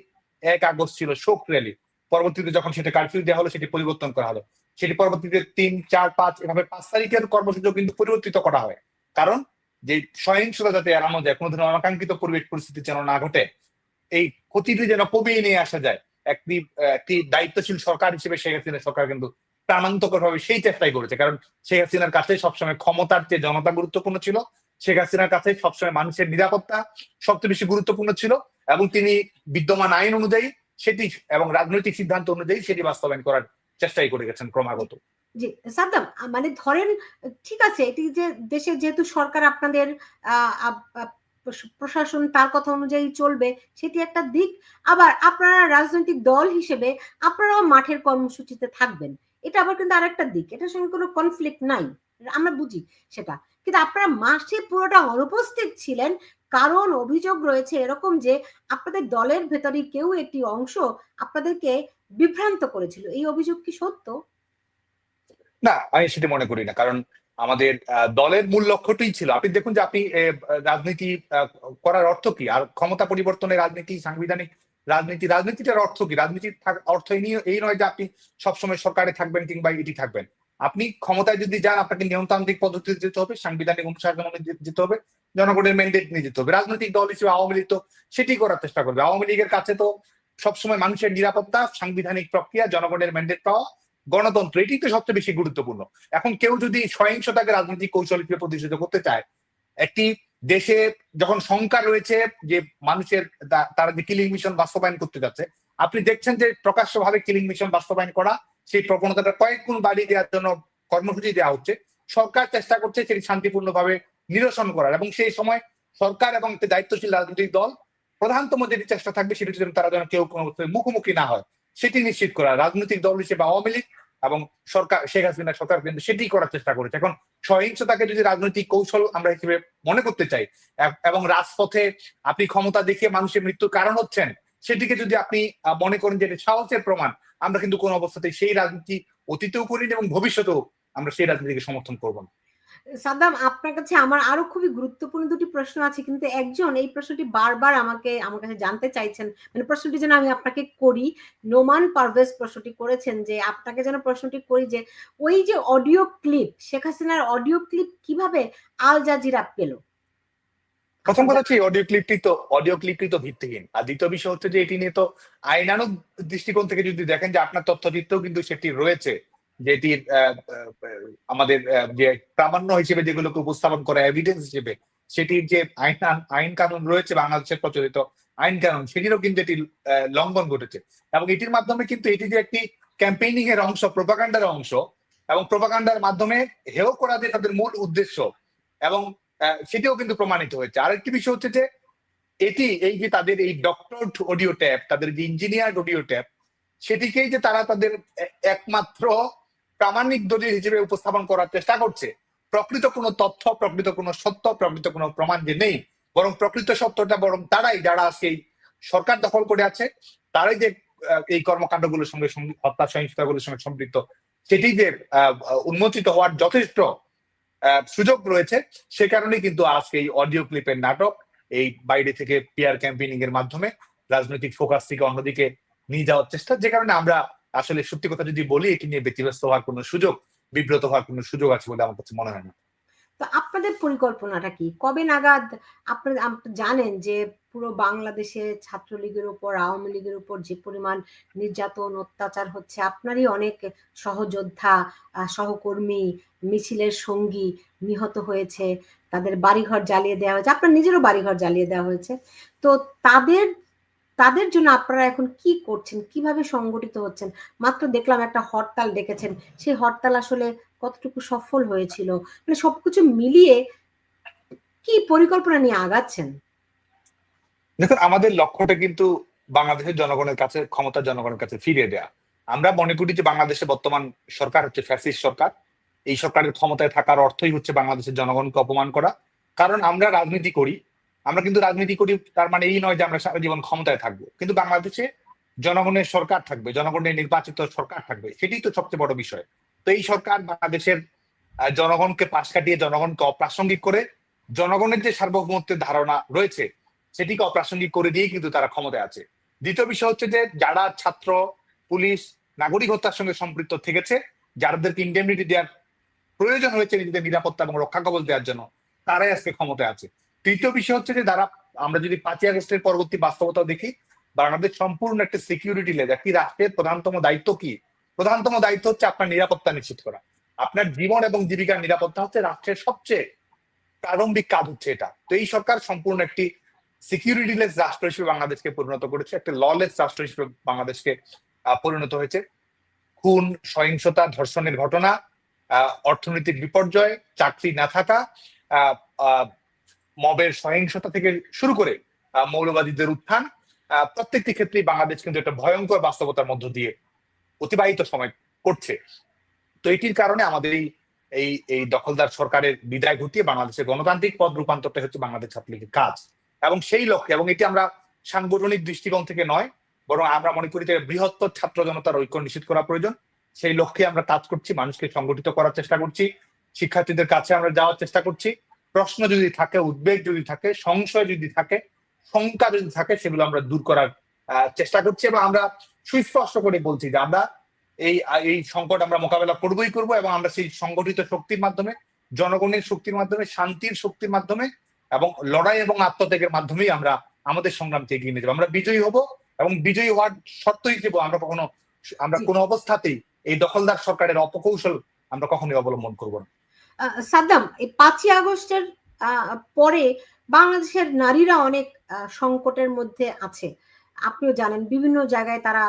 1 আগস্ট ছিল শোক র্যালি, পরবর্তীতে যখন সেটা কারফিউ দেওয়া হলো সেটি পরিবর্তন করা হলো, সেটি পরবর্তীতে 3, 4, 5 এভাবে 5 তারিখের কর্মসূচি কিন্তু পরিবর্তিত করা হয়। কারণ যে সহিংসতা যাতে এড়ানো যায়, কোনো ধরনের অনাকাঙ্ক্ষিত পরিবেশ পরিস্থিতি যেন না ঘটে, এই ক্ষতিটি যেন কমিয়ে নিয়ে আসা যায়, একটি দায়িত্বশীল সরকার হিসেবে শেখ হাসিনা সরকার কিন্তু প্রাণান্তকর ভাবে সেই চেষ্টাই করেছে। কারণ শেখ হাসিনার কাছে সবসময় ক্ষমতার চেয়ে জনতা গুরুত্বপূর্ণ ছিল, শেখ হাসিনার কাছে সবসময় মানুষের নিরাপত্তা সবচেয়ে বেশি গুরুত্বপূর্ণ ছিল, এবং তিনি বিদ্যমান আইন অনুযায়ী সেটি এবং রাজনৈতিক সিদ্ধান্ত অনুযায়ী সেটি বাস্তবায়ন করার চেষ্টাই করে গেছেন ক্রমাগত। জি সাদ্দাম, মানে ধরেন ঠিক আছে, এটি যে দেশে যেহেতু সরকার আপনাদের প্রশাসন তার কথা অনুযায়ী চলবে সেটি একটা দিক, আবার আপনারা রাজনৈতিক দল হিসেবে আপনারাও মাঠের কর্মসূচিতে থাকবেন, এটা আবার কিন্তু আরেকটা দিক, এটার সঙ্গে কোনো কনফ্লিক্ট নাই, আমরা বুঝি সেটা। কিন্তু আপনারা মাঠে পুরোটা অনুপস্থিত ছিলেন, কারণ অভিযোগ রয়েছে এরকম যে আপনাদের দলের ভেতরে কেউ একটি অংশ আপনাদেরকে বিভ্রান্ত করেছিল, এই অভিযোগ কি সত্য? না, আমি সেটা মনে করি না, কারণ আমাদের দলের মূল লক্ষ্যটাই ছিল, আপনি দেখুন যে আপনি রাজনীতি করার অর্থ কি, আর ক্ষমতা পরিবর্তনের রাজনীতি, সাংবিধানিক রাজনীতিটার অর্থ কি? রাজনীতির অর্থ এই নয় যে আপনি সবসময় সরকারে থাকবেন কিংবা এটি থাকবেন। আপনি ক্ষমতায় যদি যান আপনাকে নিয়মতান্ত্রিক পদ্ধতিতে যেতে হবে, সাংবিধানিক অনুশাসন যেতে হবে, জনগণের ম্যান্ডেট নিয়ে যেতে হবে। রাজনৈতিক দল হিসেবে আওয়ামী লীগ তো সেটি করার চেষ্টা করবে। আওয়ামী লীগের কাছে তো সবসময় মানুষের নিরাপত্তা, সাংবিধানিক প্রক্রিয়া, জনগণের ম্যান্ডেট পাওয়া, গণতন্ত্র, এটি তো সবচেয়ে বেশি গুরুত্বপূর্ণ। এখন কেউ যদি সহিংসতাকে রাজনৈতিক কৌশল হিসেবে প্রতিষ্ঠিত করতে চায়, একটি দেশে যখন শঙ্কা রয়েছে যে মানুষের তারা যে কিলিং মিশন বাস্তবায়ন করতে যাচ্ছে, আপনি দেখছেন যে প্রকাশ্যভাবে কিলিং মিশন বাস্তবায়ন করা, সেই প্রবণতাটা কয়েক গুণ বাড়িয়ে দেওয়ার জন্য কর্মসূচি দেওয়া হচ্ছে। সরকার চেষ্টা করছে সেটি শান্তিপূর্ণভাবে নিরসন করার, এবং সেই সময় সরকার এবং একটি দায়িত্বশীল রাজনৈতিক দল প্রধানতম যেটি চেষ্টা থাকবে সেটি যেন তারা যেন কেউ কোনো মুখোমুখি না হয় সেটি নিশ্চিত করা। রাজনৈতিক দল হিসেবে আওয়ামী লীগ এবং সরকার, শেখ হাসিনা সরকার কিন্তু সেটি করার চেষ্টা করেছে। এখন সহিংসতাকে যদি রাজনৈতিক কৌশল আমরা হিসেবে মনে করতে চাই এবং রাজপথে আপনি ক্ষমতা দেখিয়ে মানুষের মৃত্যুর কারণ হচ্ছেন, সেটিকে যদি আপনি মনে করেন যে সাহসের প্রমাণ, আমরা কিন্তু কোনো অবস্থাতেই সেই রাজনীতি অতীতেও করিনি এবং ভবিষ্যতেও আমরা সেই রাজনীতিকে সমর্থন করবো না। সাদ্দাম, আপনার কাছে আমার আরো খুবই গুরুত্বপূর্ণ দুটি প্রশ্ন আছে, কিন্তু একজন এই প্রশ্নটি বারবার আমার কাছে জানতে চাইছেন, মানে প্রশ্নটি যেন আমি আপনাকে করি। নোমান পারভেজ প্রশ্নটি করেছেন যে আপনাকে যেন প্রশ্নটি করি যে ওই যে অডিও ক্লিপ, শেখ হাসিনার অডিও ক্লিপ কিভাবে আল জাজিরা পেল? প্রথম কথা হচ্ছে অডিও ক্লিপটি তো ভিত্তিহীন, আর দ্বিতীয় বিষয় হচ্ছে যে এটি নিয়ে তো আইনানুগ দৃষ্টিকোণ থেকে যদি দেখেন যে আপনার তথ্যচিত্রেও কিন্তু সেটি রয়েছে যেটির আমাদের যে প্রামাণ্য হিসেবে যেগুলোকে উপস্থাপন করা এভিডেন্স হিসেবে সেটির যে আইন কানুন রয়েছে বাংলাদেশের প্রচলিত আইন কানুন, সেটিরও কিন্তু এটি লঙ্ঘন ঘটেছে। এবং এটির মাধ্যমে কিন্তু এটি যে একটি ক্যাম্পেইনিং এর অংশ, প্রোপাগান্ডার অংশ, এবং প্রোপাগান্ডার মাধ্যমে হেয় করা যে তাদের মূল উদ্দেশ্য, এবং সেটিও কিন্তু প্রমাণিত হয়েছে। আরেকটি বিষয় হচ্ছে যে এই যে তাদের এই ডক্টরড অডিও ট্যাপ, তাদের যে ইঞ্জিনিয়ার্ড অডিও ট্যাপ, সেটিকেই যে তারা তাদের একমাত্র প্রামাণিক দলিল হিসেবে উপস্থাপন করার চেষ্টা করছে। প্রকৃত কোনো তথ্য, প্রকৃত কোনো সত্য, প্রকৃত কোনো প্রমাণ যে নেই, বরং প্রকৃত সত্যটা বরং তারাই, যারা সেই সরকার দখল করে আছে, তারাই যে এই কর্মকাণ্ডগুলোর সঙ্গে হত্যা সহিংসতাগুলোর সঙ্গে সম্পৃক্ত, সেটি যে উন্মোচিত হওয়ার যথেষ্ট সুযোগ রয়েছে। সে কারণেই কিন্তু আজকে এই অডিও ক্লিপের নাটক, এই বাইরে থেকে পিআর ক্যাম্পেইনিং এর মাধ্যমে রাজনৈতিক ফোকাস থেকে অন্যদিকে নিয়ে যাওয়ার চেষ্টা, যে কারণে আমরা আসলে সত্যি কথা যদি বলি, এটি নিয়ে ব্যতিব্যস্ত হওয়ার কোনো সুযোগ, বিব্রত হওয়ার কোনো সুযোগ আছে বলে আমার কাছে মনে হয় না। তো আপনাদের পরিকল্পনাটা কি? কবে নাগাদ আপনারা জানেন যে পুরো বাংলাদেশে ছাত্রলীগের উপর, আওয়ামী লীগের উপর যে পরিমাণ নির্যাতন, অত্যাচার হচ্ছে, আপনারই অনেক সহযোদ্ধা, সহকর্মী, মিছিলের সঙ্গী নিহত হয়েছে, তাদের বাড়িঘর জ্বালিয়ে দেওয়া হয়েছে, আপনার নিজেরও বাড়িঘর জ্বালিয়ে দেওয়া হয়েছে। তো তাদের জন্য আপনারা এখন কি করছেন, কিভাবে সংগঠিত হচ্ছেন? মাত্র দেখলাম একটা হরতাল ডেকেছেন, সেই হরতাল আসলে কতটুকু সফল হয়েছিল, মানে সবকিছু মিলিয়ে কি পরিকল্পনা নিয়ে আগাচ্ছেন? দেখুন, আমাদের লক্ষ্যটা কিন্তু বাংলাদেশের জনগণের কাছে, ক্ষমতা জনগণের কাছে ফিরিয়ে দেয়া। আমরা মনে করি যে বাংলাদেশে বর্তমান সরকার হচ্ছে ফ্যাসিস্ট সরকার। এই সরকারের ক্ষমতায় থাকার অর্থই হচ্ছে বাংলাদেশের জনগণকে অপমান করা। কারণ আমরা রাজনীতি করি, আমরা কিন্তু রাজনীতি করি তার মানে এই নয় যে আমরা সারা জীবন ক্ষমতায় থাকবো, কিন্তু বাংলাদেশে জনগণের সরকার থাকবে, জনগণের নির্বাচিত সরকার থাকবে, সেটাই তো সবচেয়ে বড় বিষয়। তো এই সরকার বাংলাদেশের জনগণকে পাশ কাটিয়ে, জনগণকে অপ্রাসঙ্গিক করে, জনগণের যে সার্বভৌমত্বের ধারণা রয়েছে সেটিকে অপ্রাসঙ্গিক করে দিয়ে কিন্তু তারা ক্ষমতায় আছে। দ্বিতীয় বিষয় হচ্ছে যে যারা ছাত্র, পুলিশ, নাগরিক হত্যার সঙ্গে সম্পৃক্ত থেকেছে, যাদেরকে ইন্ডেমনিটি দেওয়ার প্রয়োজন হয়েছে নিজেদের নিরাপত্তা এবং রক্ষা কবচ দেওয়ার জন্য, তারাই আজকে ক্ষমতায় আছে। তৃতীয় বিষয় হচ্ছে যে আমরা যদি 5ই আগস্টের পরবর্তী বাস্তবতা দেখি, বাংলাদেশ সম্পূর্ণ একটা সিকিউরিটি লেজ। একটি রাষ্ট্রের প্রধানতম দায়িত্ব কি? প্রধানতম দায়িত্ব হচ্ছে আপনার নিরাপত্তা নিশ্চিত করা। আপনার জীবন এবং জীবিকার নিরাপত্তা হচ্ছে রাষ্ট্রের সবচেয়ে প্রারম্ভিক কাজ হচ্ছে এটা। তো এই সরকার সম্পূর্ণ একটি সিকিউরিটিলেস রাষ্ট্র হিসেবে বাংলাদেশকে পরিণত করেছে, একটা ললেস রাষ্ট্র হিসেবে বাংলাদেশকে পরিণত হয়েছে। খুন, সহিংসতা, ধর্ষণের ঘটনা, অর্থনৈতিক বিপর্যয়, চাকরি না থাকা, মবের সহিংসতা থেকে শুরু করে মৌলবাদীদের উত্থান, প্রত্যেকটি ক্ষেত্রেই বাংলাদেশ কিন্তু একটা ভয়ঙ্কর বাস্তবতার মধ্য দিয়ে অতিবাহিত সময় করছে। তো এটির কারণে আমাদের এই দখলদার সরকারের বিদায় ঘটিয়ে বাংলাদেশের গণতান্ত্রিক পথ রূপান্তরটা হচ্ছে বাংলাদেশ ছাত্রলীগের কাজ। এবং সেই লক্ষ্যে, এবং এটি আমরা সাংগঠনিক দৃষ্টিকোণ থেকে নয়, বরং আমরা মনে করি যে বৃহত্তর ছাত্র জনতার ঐক্য নিশ্চিত করা প্রয়োজন। সেই লক্ষ্যে আমরা কাজ করছি, মানুষকে সংগঠিত করার চেষ্টা করছি, শিক্ষার্থীদের কাছে আমরা যাওয়ার চেষ্টা করছি। প্রশ্ন যদি থাকে, উদ্বেগ যদি থাকে, সংশয় যদি থাকে, শঙ্কা যদি থাকে, সেগুলো আমরা দূর করার চেষ্টা করছি। এবং আমরা সুস্পষ্ট করে বলছি যে আমরা এই সংকট আমরা মোকাবেলা করবই করবো, এবং আমরা সেই সংগঠিত শক্তির মাধ্যমে, জনগণের শক্তির মাধ্যমে, শান্তির শক্তির মাধ্যমে এবং লড়াই এবং আত্মত্যাগের মাধ্যমেই আমরা আমাদের সংগ্রামকে এগিয়ে নিয়ে যাবো। আমরা বিজয়ী হব, এবং বিজয়ী হওয়ার শর্ত হিসেবে আমরা কোনো অবস্থাতেই এই দখলদার সরকারের অপকৌশল আমরা কখনোই অবলম্বন করব না। সাদ্দাম, এই 5ই আগস্টের পরে বাংলাদেশের নারীরা অনেক সংকটের মধ্যে আছে, আপনিও জানেন, বিভিন্ন জায়গায় তারা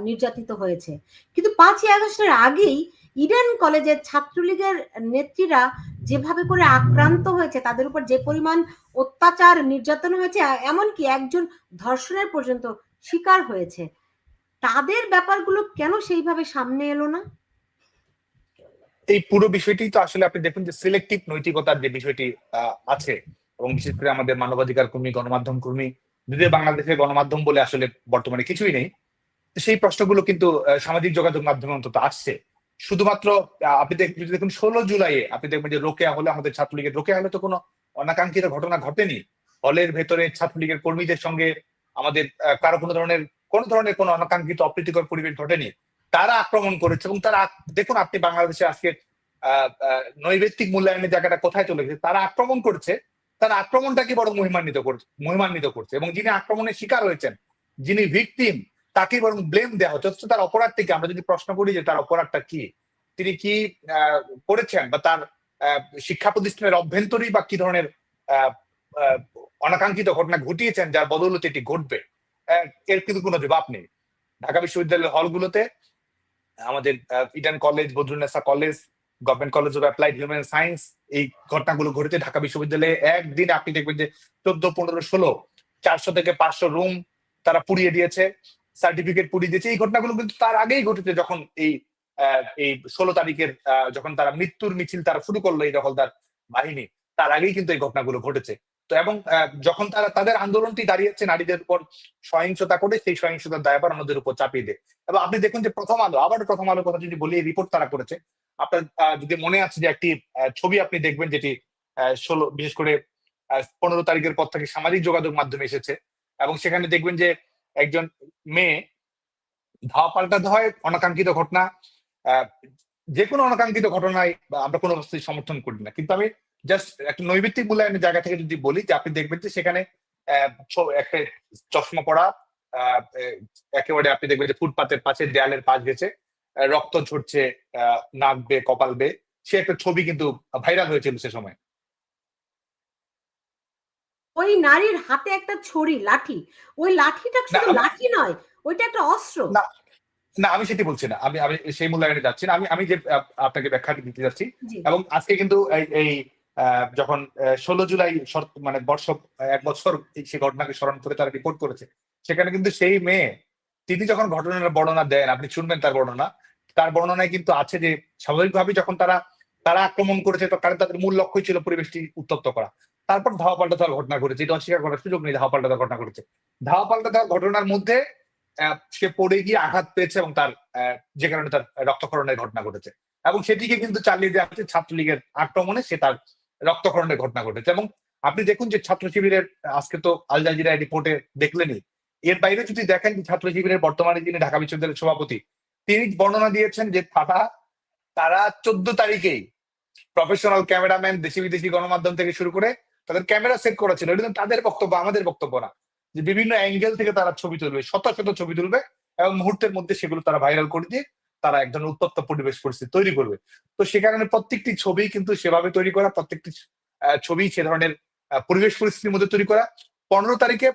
নির্যাতিত হয়েছে। কিন্তু 5ই আগস্টের আগেই ইডেন কলেজের ছাত্রলীগের নেত্রীরা যেভাবে করে আক্রান্ত হয়েছে, তাদের উপর যে পরিমাণ অত্যাচার, নির্যাতন হয়েছে, এমনকি একজন ধর্ষণের পর্যন্ত শিকার হয়েছে, তাদের ব্যাপারগুলো কেন সেইভাবে সামনে এলো না? এই পুরো বিষয়টি তো আসলে আপনি দেখুন যে সিলেক্টিভ নৈতিকতার যে বিষয়টি আছে, এবং বিশেষ করে আমাদের মানবাধিকার কর্মী, গণমাধ্যম কর্মী, যদিও বাংলাদেশের গণমাধ্যম বলে আসলে বর্তমানে কিছুই নেই, সেই প্রশ্নগুলো কিন্তু সামাজিক যোগাযোগ মাধ্যমে অন্তত আসছে। শুধুমাত্র আপনি যদি দেখুন 16 জুলাইয়ে আপনি দেখবেন যে রোকেয়া হলে, আমাদের ছাত্রলীগের রোকেয়া হলে তো কোনো অনাকাঙ্ক্ষিত ঘটনা ঘটেনি। হলের ভেতরে ছাত্রলীগের কর্মীদের সঙ্গে আমাদের কারো কোনো ধরনের কোনো অনাকাঙ্ক্ষিত অপ্রীতিকর পরিবেশ ঘটেনি। তারা আক্রমণ করেছে, এবং তারা দেখুন, আপনি বাংলাদেশে আজকে নৈবেত্তিক মূল্যায়নের জায়গাটা কোথায় চলে গেছে। তারা আক্রমণ করছে, তারা আক্রমণটাকে বড় মহিমান্বিত করছে, এবং যিনি আক্রমণের শিকার হয়েছেন, যিনি ভিকটিম, তাকে বরং ব্লেম দেওয়া হচ্ছে। তার অপরাধটা কি? আমরা যদি প্রশ্ন করি যে তার অপরাধটা কি, তিনি কি করেছেন বা তার শিক্ষা প্রতিষ্ঠানের অভ্যন্তরীণ বা কি ধরনের অনাকাঙ্ক্ষিত ঘটনা ঘটিয়েছেন যার বদৌলতে এটি ঘটবে, এর কিন্তু কোনো জবাব নেই। ঢাকা বিশ্ববিদ্যালয়ের হলগুলোতে আমাদের Eden college, Badrunnesa college, government college of applied human science, এই ঘটনাগুলো ঘটেছে। ঢাকা বিশ্ববিদ্যালয়ে একদিন আপনি দেখবেন যে 14, 15, 16, 400 থেকে 500 রুম তারা পুড়িয়ে দিয়েছে, সার্টিফিকেট পুড়িয়ে দিয়েছে। এই ঘটনাগুলো কিন্তু তার আগেই ঘটেছে, যখন এই 16 তারিখের যখন তারা মৃত্যুর মিছিল তারা শুরু করলো এই দখলদার বাহিনী, তার আগেই কিন্তু এই ঘটনাগুলো ঘটেছে। তো এবং যখন তারা তাদের আন্দোলনটি দাঁড়িয়েছে নারীদের উপর সহিংসতা করে, সেই সহিংসতার দায়ভার অন্যদের উপর চাপিয়ে দেয়। এবং আপনি দেখুন যে প্রথম আলোর কথা যদি বলি, রিপোর্ট তারা করেছে। আপনার যদি মনে আছে যে একটি ছবি আপনি দেখবেন যেটি 16 বিশেষ করে 15 তারিখের পর থেকে সামাজিক যোগাযোগ মাধ্যমে এসেছে, এবং সেখানে দেখবেন যে একজন মেয়ে ধাওয়া পাল্টাতে হয়। অনাকাঙ্ক্ষিত ঘটনা, যে কোনো অনাকাঙ্ক্ষিত ঘটনায় আমরা কোনো অবস্থায় সমর্থন করি না, কিন্তু আমি জাস্ট একটা নৈমিত্তিক মূল্যায়নের জায়গা থেকে যদি বলি যে আপনি দেখবেন যে সেখানে একটা চশমা পড়া, একেবারে আপনি দেখবেন যে ফুটপাতের পাশে দেয়ালের পাশ গেছে, রক্ত ঝরছে নাক বেয়ে কপাল বেয়ে, সে একটা ছবি কিন্তু ভাইরাল হয়েছিল সে সময়। ওই নারীর হাতে একটা ছড়ি, লাঠি, ওই লাঠিটা শুধু লাঠি নয়, ওইটা একটা অস্ত্র। না, আমি সেটি বলছি না, আমি সেই মূল্যায়নে যাচ্ছি না। আমি যে আপনাকে ব্যাখ্যা দিতে যাচ্ছি। এবং আজকে কিন্তু এই যখন 16 জুলাই মানে বর্ষ 1 বছর সেই ঘটনাকে স্মরণ করে তারা রিপোর্ট করেছে, সেখানে কিন্তু সেই মেয়ে তিনি যখন ঘটনার বর্ণনা দেন, আপনি শুনবেন তার বর্ণনায় কিন্তু আছে যে স্বাভাবিকভাবে যখন তারা আক্রমণ করেছে, কারণ তাদের মূল লক্ষ্যই ছিল পরিবেশটি উত্তপ্ত করা। তারপর ধাওয়া পাল্টা দেওয়ার ঘটনা ঘটেছে, এটা অস্বীকার করার সুযোগ নেই। ধাওয়া পাল্টা দেওয়ার ঘটনা ঘটেছে, ধাওয়া পাল্টা দেওয়ার ঘটনার মধ্যে সে পড়ে গিয়ে আঘাত পেয়েছে এবং তার যে কারণে তার রক্তক্ষরণের ঘটনা ঘটেছে, এবং সেটিকে কিন্তু চালিয়ে দেওয়া হচ্ছে ছাত্রলীগের আক্রমণে সে তার রক্তক্ষরণের ঘটনা ঘটেছে। এবং আপনি দেখুন যে ছাত্র শিবিরের আজকে তো আল জাজিরা রিপোর্টে দেখলেনই, এর বাইরে যদি দেখেন যে ছাত্র শিবিরের বর্তমানে যিনি ঢাকা বিশ্ববিদ্যালয়ের সভাপতি, তিনি বর্ণনা দিয়েছেন যে তারা 14 তারিখেই প্রফেশনাল ক্যামেরাম্যান, দেশি বিদেশি গণমাধ্যম থেকে শুরু করে তাদের ক্যামেরা সেট করা ছিল। এটা তাদের বক্তব্য, আমাদের বক্তব্য না, যে বিভিন্ন অ্যাঙ্গেল থেকে তারা ছবি তুলবে, শত শত ছবি তুলবে, এবং মুহূর্তের মধ্যে সেগুলো তারা ভাইরাল করে দিয়ে তারা একজন উত্তপ্ত পরিবেশ পরিস্থিতি তৈরি করবে। তো সে কারণে প্রত্যেকটি ছবি কিন্তু সেভাবে তৈরি করা, প্রত্যেকটি ছবি সে ধরনের পরিবেশ পরিস্থিতির মধ্যে তৈরি করা। 15 তারিখে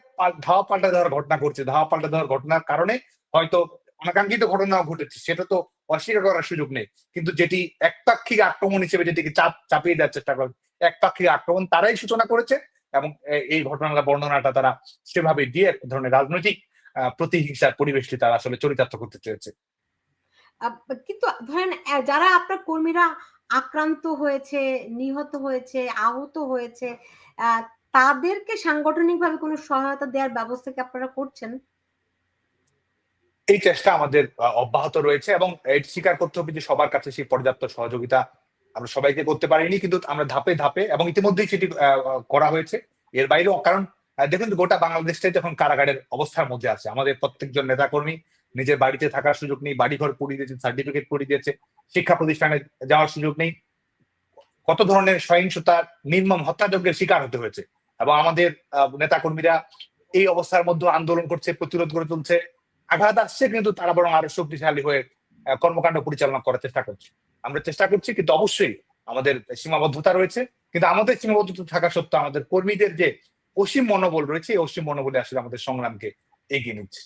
ধাওয়া পাল্টা দেওয়ার ঘটনা ঘটছে, ধাওয়া পাল্টা দেওয়ার ঘটনার কারণে হয়তো অনাকাঙ্ক্ষিত ঘটনা ঘটেছে, সেটা তো অস্বীকার করার সুযোগ নেই। কিন্তু যেটি একপাক্ষিক আক্রমণ হিসেবে যেটিকে চাপিয়ে দেওয়ার চেষ্টা করে, একপাক্ষিক আক্রমণ তারাই সূচনা করেছে, এবং এই ঘটনার বর্ণনাটা তারা সেভাবে দিয়ে এক ধরনের রাজনৈতিক প্রতিহিংসার পরিবেশটি তারা আসলে চরিতার্থ করতে চেয়েছে। কিন্তু ধরেন যারা আপনার কর্মীরা আক্রান্ত হয়েছে, নিহত হয়েছে, আহত হয়েছে, তাদেরকে সাংগঠনিকভাবে কোনো সহায়তা দেওয়ার ব্যবস্থা কি আপনারা করছেন? এই চেষ্টা আমাদের অব্যাহত রয়েছে, এবং এটি স্বীকার করতে হবে যে সবার কাছে সেই পর্যাপ্ত সহযোগিতা আমরা সবাইকে করতে পারিনি, কিন্তু আমরা ধাপে ধাপে, এবং ইতিমধ্যেই সেটি করা হয়েছে। এর বাইরেও, কারণ দেখুন গোটা বাংলাদেশটাই যখন কারাগারের অবস্থার মধ্যে আছে, আমাদের প্রত্যেকজন নেতাকর্মী নিজের বাড়িতে থাকার সুযোগ নেই, বাড়িঘর পুড়িয়ে দিয়েছে, সার্টিফিকেট পুড়িয়ে দিয়েছে, শিক্ষা প্রতিষ্ঠানে যাওয়ার সুযোগ নেই, কত ধরনের সহিংসতা, নির্মম হত্যাযজ্ঞের শিকার হতে হয়েছে। এবং আমাদের নেতাকর্মীরা এই অবস্থার মধ্যে আন্দোলন করছে, প্রতিরোধ করে তুলছে, আঘাত আসছে, কিন্তু তারা বরং আরো শক্তিশালী হয়ে কর্মকাণ্ড পরিচালনা করার চেষ্টা করছে। আমরা চেষ্টা করছি, কিন্তু অবশ্যই আমাদের সীমাবদ্ধতা রয়েছে, কিন্তু আমাদের সীমাবদ্ধতা থাকা সত্ত্বেও আমাদের কর্মীদের যে অসীম মনোবল রয়েছে, এই অসীম মনোবলে আসলে আমাদের সংগ্রামকে এগিয়ে নিচ্ছে।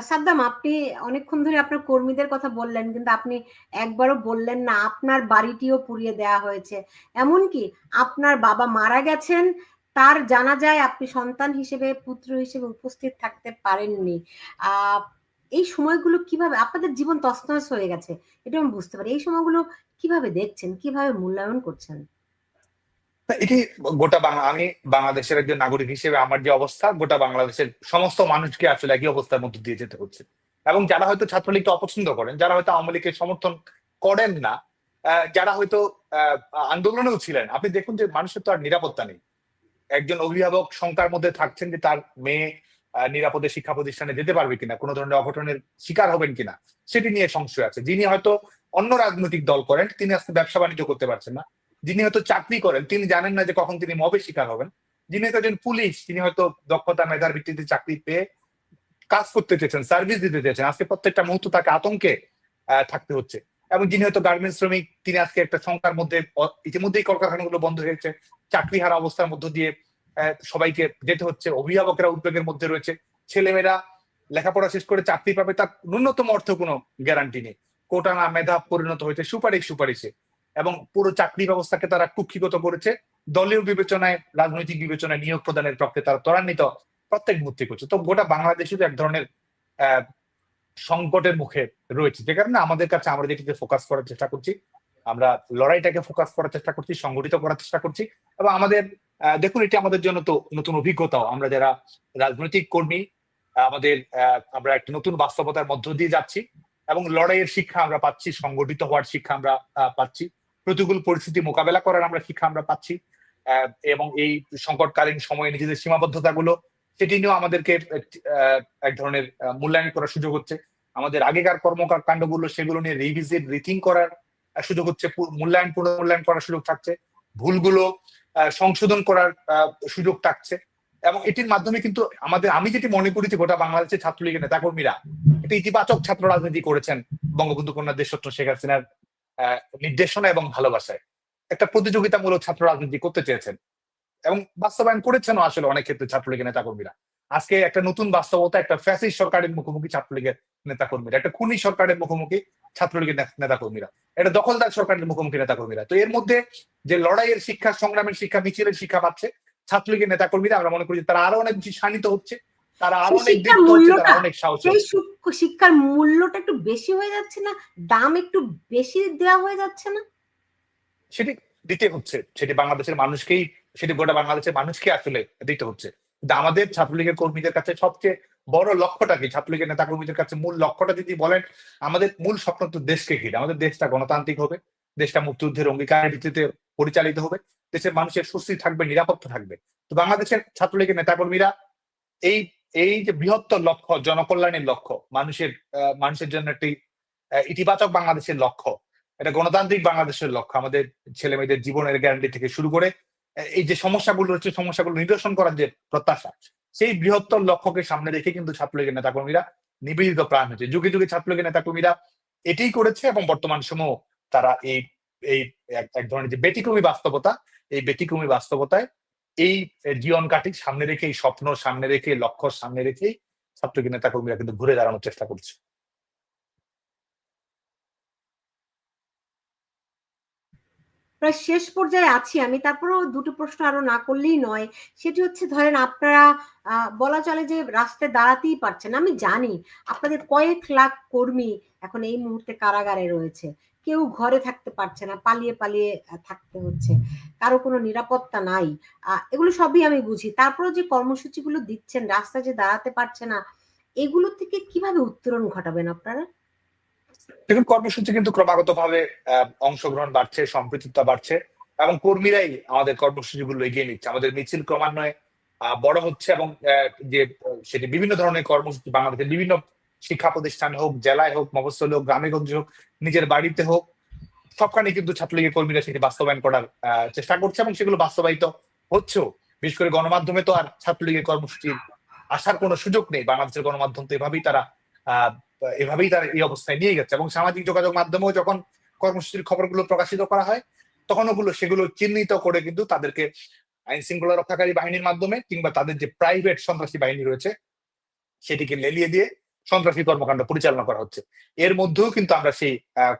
সাদ্দাম, আপনি অনেকক্ষণ ধরে আপনার কর্মীদের কথা বললেন, কিন্তু আপনি একবারও বললেন না আপনার বাড়িটিও পুড়িয়ে দেওয়া হয়েছে, এমনকি আপনার বাবা মারা গেছেন, তার জানাজায় আপনি সন্তান হিসেবে, পুত্র হিসেবে উপস্থিত থাকতে পারেননি। এই সময়গুলো কিভাবে, আপনাদের জীবন তছনছ হয়ে গেছে, এটা আমি বুঝতে পারি, এই সময়গুলো কিভাবে দেখছেন, কিভাবে মূল্যায়ন করছেন? এটি গোটা আমি বাংলাদেশের একজন নাগরিক হিসেবে আমার যে অবস্থা, গোটা বাংলাদেশের সমস্ত মানুষকে আসলে একই অবস্থার মধ্যে দিয়ে যেতে হচ্ছে। এবং যারা হয়তো ছাত্রলীগকে অপছন্দ করেন, যারা হয়তো আওয়ামী লীগকে সমর্থন করেন না, যারা হয়তো আন্দোলনেও ছিলেন, আপনি দেখুন যে মানুষের তো আর নিরাপত্তা নেই। একজন অভিভাবক শঙ্কার মধ্যে থাকছেন যে তার মেয়ে নিরাপদে শিক্ষা প্রতিষ্ঠানে যেতে পারবে কিনা, কোনো ধরনের অঘটনের শিকার হবেন কিনা, সেটি নিয়ে সংশয় আছে। যিনি হয়তো অন্য রাজনৈতিক দল করেন, তিনি আজকে ব্যবসা বাণিজ্য করতে পারছেন না। যিনি হয়তো চাকরি করেন, তিনি জানেন না যে কখন তিনি মবের শিকার হবেন। যিনি হয়তো একজন পুলিশ, তিনি হয়তো দক্ষতা মেধার ভিত্তিতে চাকরি পেয়ে কাজ করতে চেয়েছেন, সার্ভিস দিতে চেয়েছেন, আজকে প্রত্যেকটা মুহূর্ত তাকে আতঙ্কে থাকতে হচ্ছে। এবং যিনি হয়তো গার্মেন্টস শ্রমিক, তিনি আজকে একটা সংখ্যার মধ্যে ইতিমধ্যেই কলকারখানাগুলো বন্ধ হয়ে গেছে, চাকরি হারা অবস্থার মধ্য দিয়ে সবাইকে যেতে হচ্ছে, অভিভাবকেরা উদ্বেগের মধ্যে রয়েছে, ছেলেমেয়েরা লেখাপড়া শেষ করে চাকরি পাবে তার ন্যূনতম অর্থ কোনো গ্যারান্টি নেই, কোটা না মেধা পরিণত হয়েছে সুপারিশে, এবং পুরো চাকরি ব্যবস্থাকে তারা কুক্ষিগত করেছে, দলীয় বিবেচনায় রাজনৈতিক বিবেচনায় নিয়োগ প্রদানের পক্ষে তারা ত্বরান্বিত প্রত্যেক মুহূর্তে করছে। তো গোটা বাংলাদেশে এক ধরনের সংকটের মুখে রয়েছে, যে কারণে আমাদের কাছে আমরা যেটিতে ফোকাস করার চেষ্টা করছি, আমরা লড়াইটাকে ফোকাস করার চেষ্টা করছি, সংগঠিত করার চেষ্টা করছি। এবং আমাদের দেখুন, এটি আমাদের জন্য তো নতুন অভিজ্ঞতাও, আমরা যারা রাজনৈতিক কর্মী আমরা একটা নতুন বাস্তবতার মধ্য দিয়ে যাচ্ছি, এবং লড়াইয়ের শিক্ষা আমরা পাচ্ছি, সংগঠিত হওয়ার শিক্ষা আমরা পাচ্ছি, প্রতিকূল পরিস্থিতি মোকাবেলা করার আমরা শিক্ষা আমরা পাচ্ছি, এবং এই সংকটকালীন সময়ে নিজেদের সীমাবদ্ধতাগুলো সেটি নিয়েও আমাদেরকে এক ধরনের মূল্যায়ন করার সুযোগ হচ্ছে। আমাদের আগেকার কর্মকাণ্ডগুলো সেগুলো নিয়ে রিভিজিট রিথিঙ্ক করার সুযোগ হচ্ছে, পুনর্মূল্যায়ন করার সুযোগ থাকছে, ভুলগুলো সংশোধন করার সুযোগ থাকছে। এবং এটির মাধ্যমে কিন্তু আমি যেটি মনে করি যে গোটা বাংলাদেশের ছাত্রলীগের নেতাকর্মীরা একটা ইতিবাচক ছাত্র রাজনীতি করেছেন বঙ্গবন্ধু কন্যা দেশরত্ন শেখ হাসিনার নির্দেশনা এবং ভালোবাসায়, একটা প্রতিযোগিতামূলক ছাত্র রাজনীতি করতে চেয়েছেন এবং বাস্তবায়ন করেছেনও আসলে অনেক ক্ষেত্রে ছাত্রলীগের নেতাকর্মীরা। আজকে একটা নতুন বাস্তবতা, একটা ফ্যাসিস্ট সরকারের মুখোমুখি ছাত্রলীগের নেতাকর্মীরা, একটা খুনি সরকারের মুখোমুখি ছাত্রলীগের নেতাকর্মীরা, এটা দখলদার সরকারের মুখোমুখি নেতাকর্মীরা। তো এর মধ্যে যে লড়াইয়ের শিক্ষা, সংগ্রামের শিক্ষা, মিছিলের শিক্ষা পাচ্ছে ছাত্রলীগের নেতাকর্মীরা, আমরা মনে করি তারা আরো অনেক বেশি শানিত হচ্ছে, তারা আরো অনেক দীপ্ত হচ্ছে, তারা অনেক সাহসী হচ্ছে। শিক্ষার মূল্যটা একটু বেশি হয়ে যাচ্ছে না? দাম একটু বেশি দেওয়া হয়ে যাচ্ছে না? সেটি দিতে হচ্ছে, সেটি বাংলাদেশের মানুষকেই, সেটি গোটা বাংলাদেশের মানুষকে আসলে দিতে হচ্ছে। কিন্তু আমাদের ছাত্রলীগের কর্মীদের কাছে সবচেয়ে বড় লক্ষ্যটা কি, ছাত্রলীগের নেতা কর্মীদের কাছে মূল লক্ষ্যটা যদি বলেন, আমাদের মূল স্বপ্ন তো দেশকে ঘিরে, আমাদের দেশটা গণতান্ত্রিক হবে, দেশটা মুক্তিযুদ্ধের অঙ্গীকারের ভিত্তিতে পরিচালিত হবে, দেশের মানুষের সুস্থ থাকবে, নিরাপত্তা থাকবে। তো বাংলাদেশের ছাত্রলীগের নেতাকর্মীরা এই যে বৃহত্তর লক্ষ্য, জনকল্যাণের লক্ষ্য, মানুষের জন্য একটি ইতিবাচক বাংলাদেশের লক্ষ্য, এটা গণতান্ত্রিক বাংলাদেশের লক্ষ্য, আমাদের ছেলে মেয়েদের জীবনের গ্যারান্টি থেকে শুরু করে এই যে সমস্যাগুলো রয়েছে, সমস্যাগুলো নিরসন করার যে প্রত্যাশা, সেই বৃহত্তর লক্ষ্যকে সামনে রেখে কিন্তু ছাত্রলীগের নেতাকর্মীরা নিবেদিত প্রাণ হয়েছে। যুগে যুগে ছাত্রলীগের নেতাকর্মীরা এটাই করেছে, এবং বর্তমান সময় তারা এই এক ধরনের যে ব্যতিক্রমী বাস্তবতা, এই ব্যতিক্রমী বাস্তবতায় এই জীবন কাঠি সামনে রেখে, এই স্বপ্ন সামনে রেখে, লক্ষ্য সামনে রেখেই ছাত্রলীগের নেতাকর্মীরা কিন্তু ঘুরে দাঁড়ানোর চেষ্টা করছে। প্রায় শেষ পর্যায়ে আছি আমি, তারপরেও দুটো প্রশ্ন আরো না করলেই নয়। সেটি হচ্ছে, ধরেন আপনারা বলা চলে যে রাস্তায় দাঁড়াতেই পারছেন। আমি জানি আপনাদের কয়েক লাখ কর্মী এখন এই মুহূর্তে কারাগারে রয়েছে, কেউ ঘরে থাকতে পারছে না, পালিয়ে পালিয়ে থাকতে হচ্ছে, কারো কোনো নিরাপত্তা নাই, এগুলো সবই আমি বুঝি। তারপরেও যে কর্মসূচিগুলো দিচ্ছেন, রাস্তায় যে দাঁড়াতে পারছে না, এগুলো থেকে কিভাবে উত্তরণ ঘটাবেন আপনারা? দেখুন, কর্মসূচি কিন্তু ক্রমাগত ভাবে অংশগ্রহণ বাড়ছে, সম্পৃক্ততা বাড়ছে, এবং কর্মীরাই আমাদের কর্মসূচিগুলো এগিয়ে নিচ্ছে। আমাদের মিছিল ক্রমান্বয়ে বড় হচ্ছে, এবং যে সেটি বিভিন্ন ধরনের কর্মসূচি, বাংলাদেশের বিভিন্ন শিক্ষা প্রতিষ্ঠান হোক, জেলায় হোক, মফস্বলে হোক, গ্রামে গঞ্জে হোক, নিজের বাড়িতে হোক, সবখানে কিন্তু ছাত্রলীগের কর্মীরা সেটি বাস্তবায়ন করার চেষ্টা করছে, এবং সেগুলো বাস্তবায়িত হচ্ছেও। বিশেষ করে গণমাধ্যমে তো আর ছাত্রলীগের কর্মসূচির আসার কোনো সুযোগ নেই। বাংলাদেশের গণমাধ্যম তো এভাবেই তারা এই অবস্থায় নিয়ে গেছে, এবং সামাজিক যোগাযোগ মাধ্যমেও যখন কর্মসূচির খবরগুলো প্রকাশিত করা হয়, তখন সেগুলো চিহ্নিত করে কিন্তু তাদেরকে আইন শৃঙ্খলা রক্ষাকারী বাহিনীর মাধ্যমে, কিংবা তাদের যে প্রাইভেট সন্ত্রাসী বাহিনী রয়েছে সেটিকে লেলিয়ে দিয়ে সন্ত্রাসী কর্মকাণ্ড পরিচালনা করা হচ্ছে। এর মধ্যেও কিন্তু আমরা সেই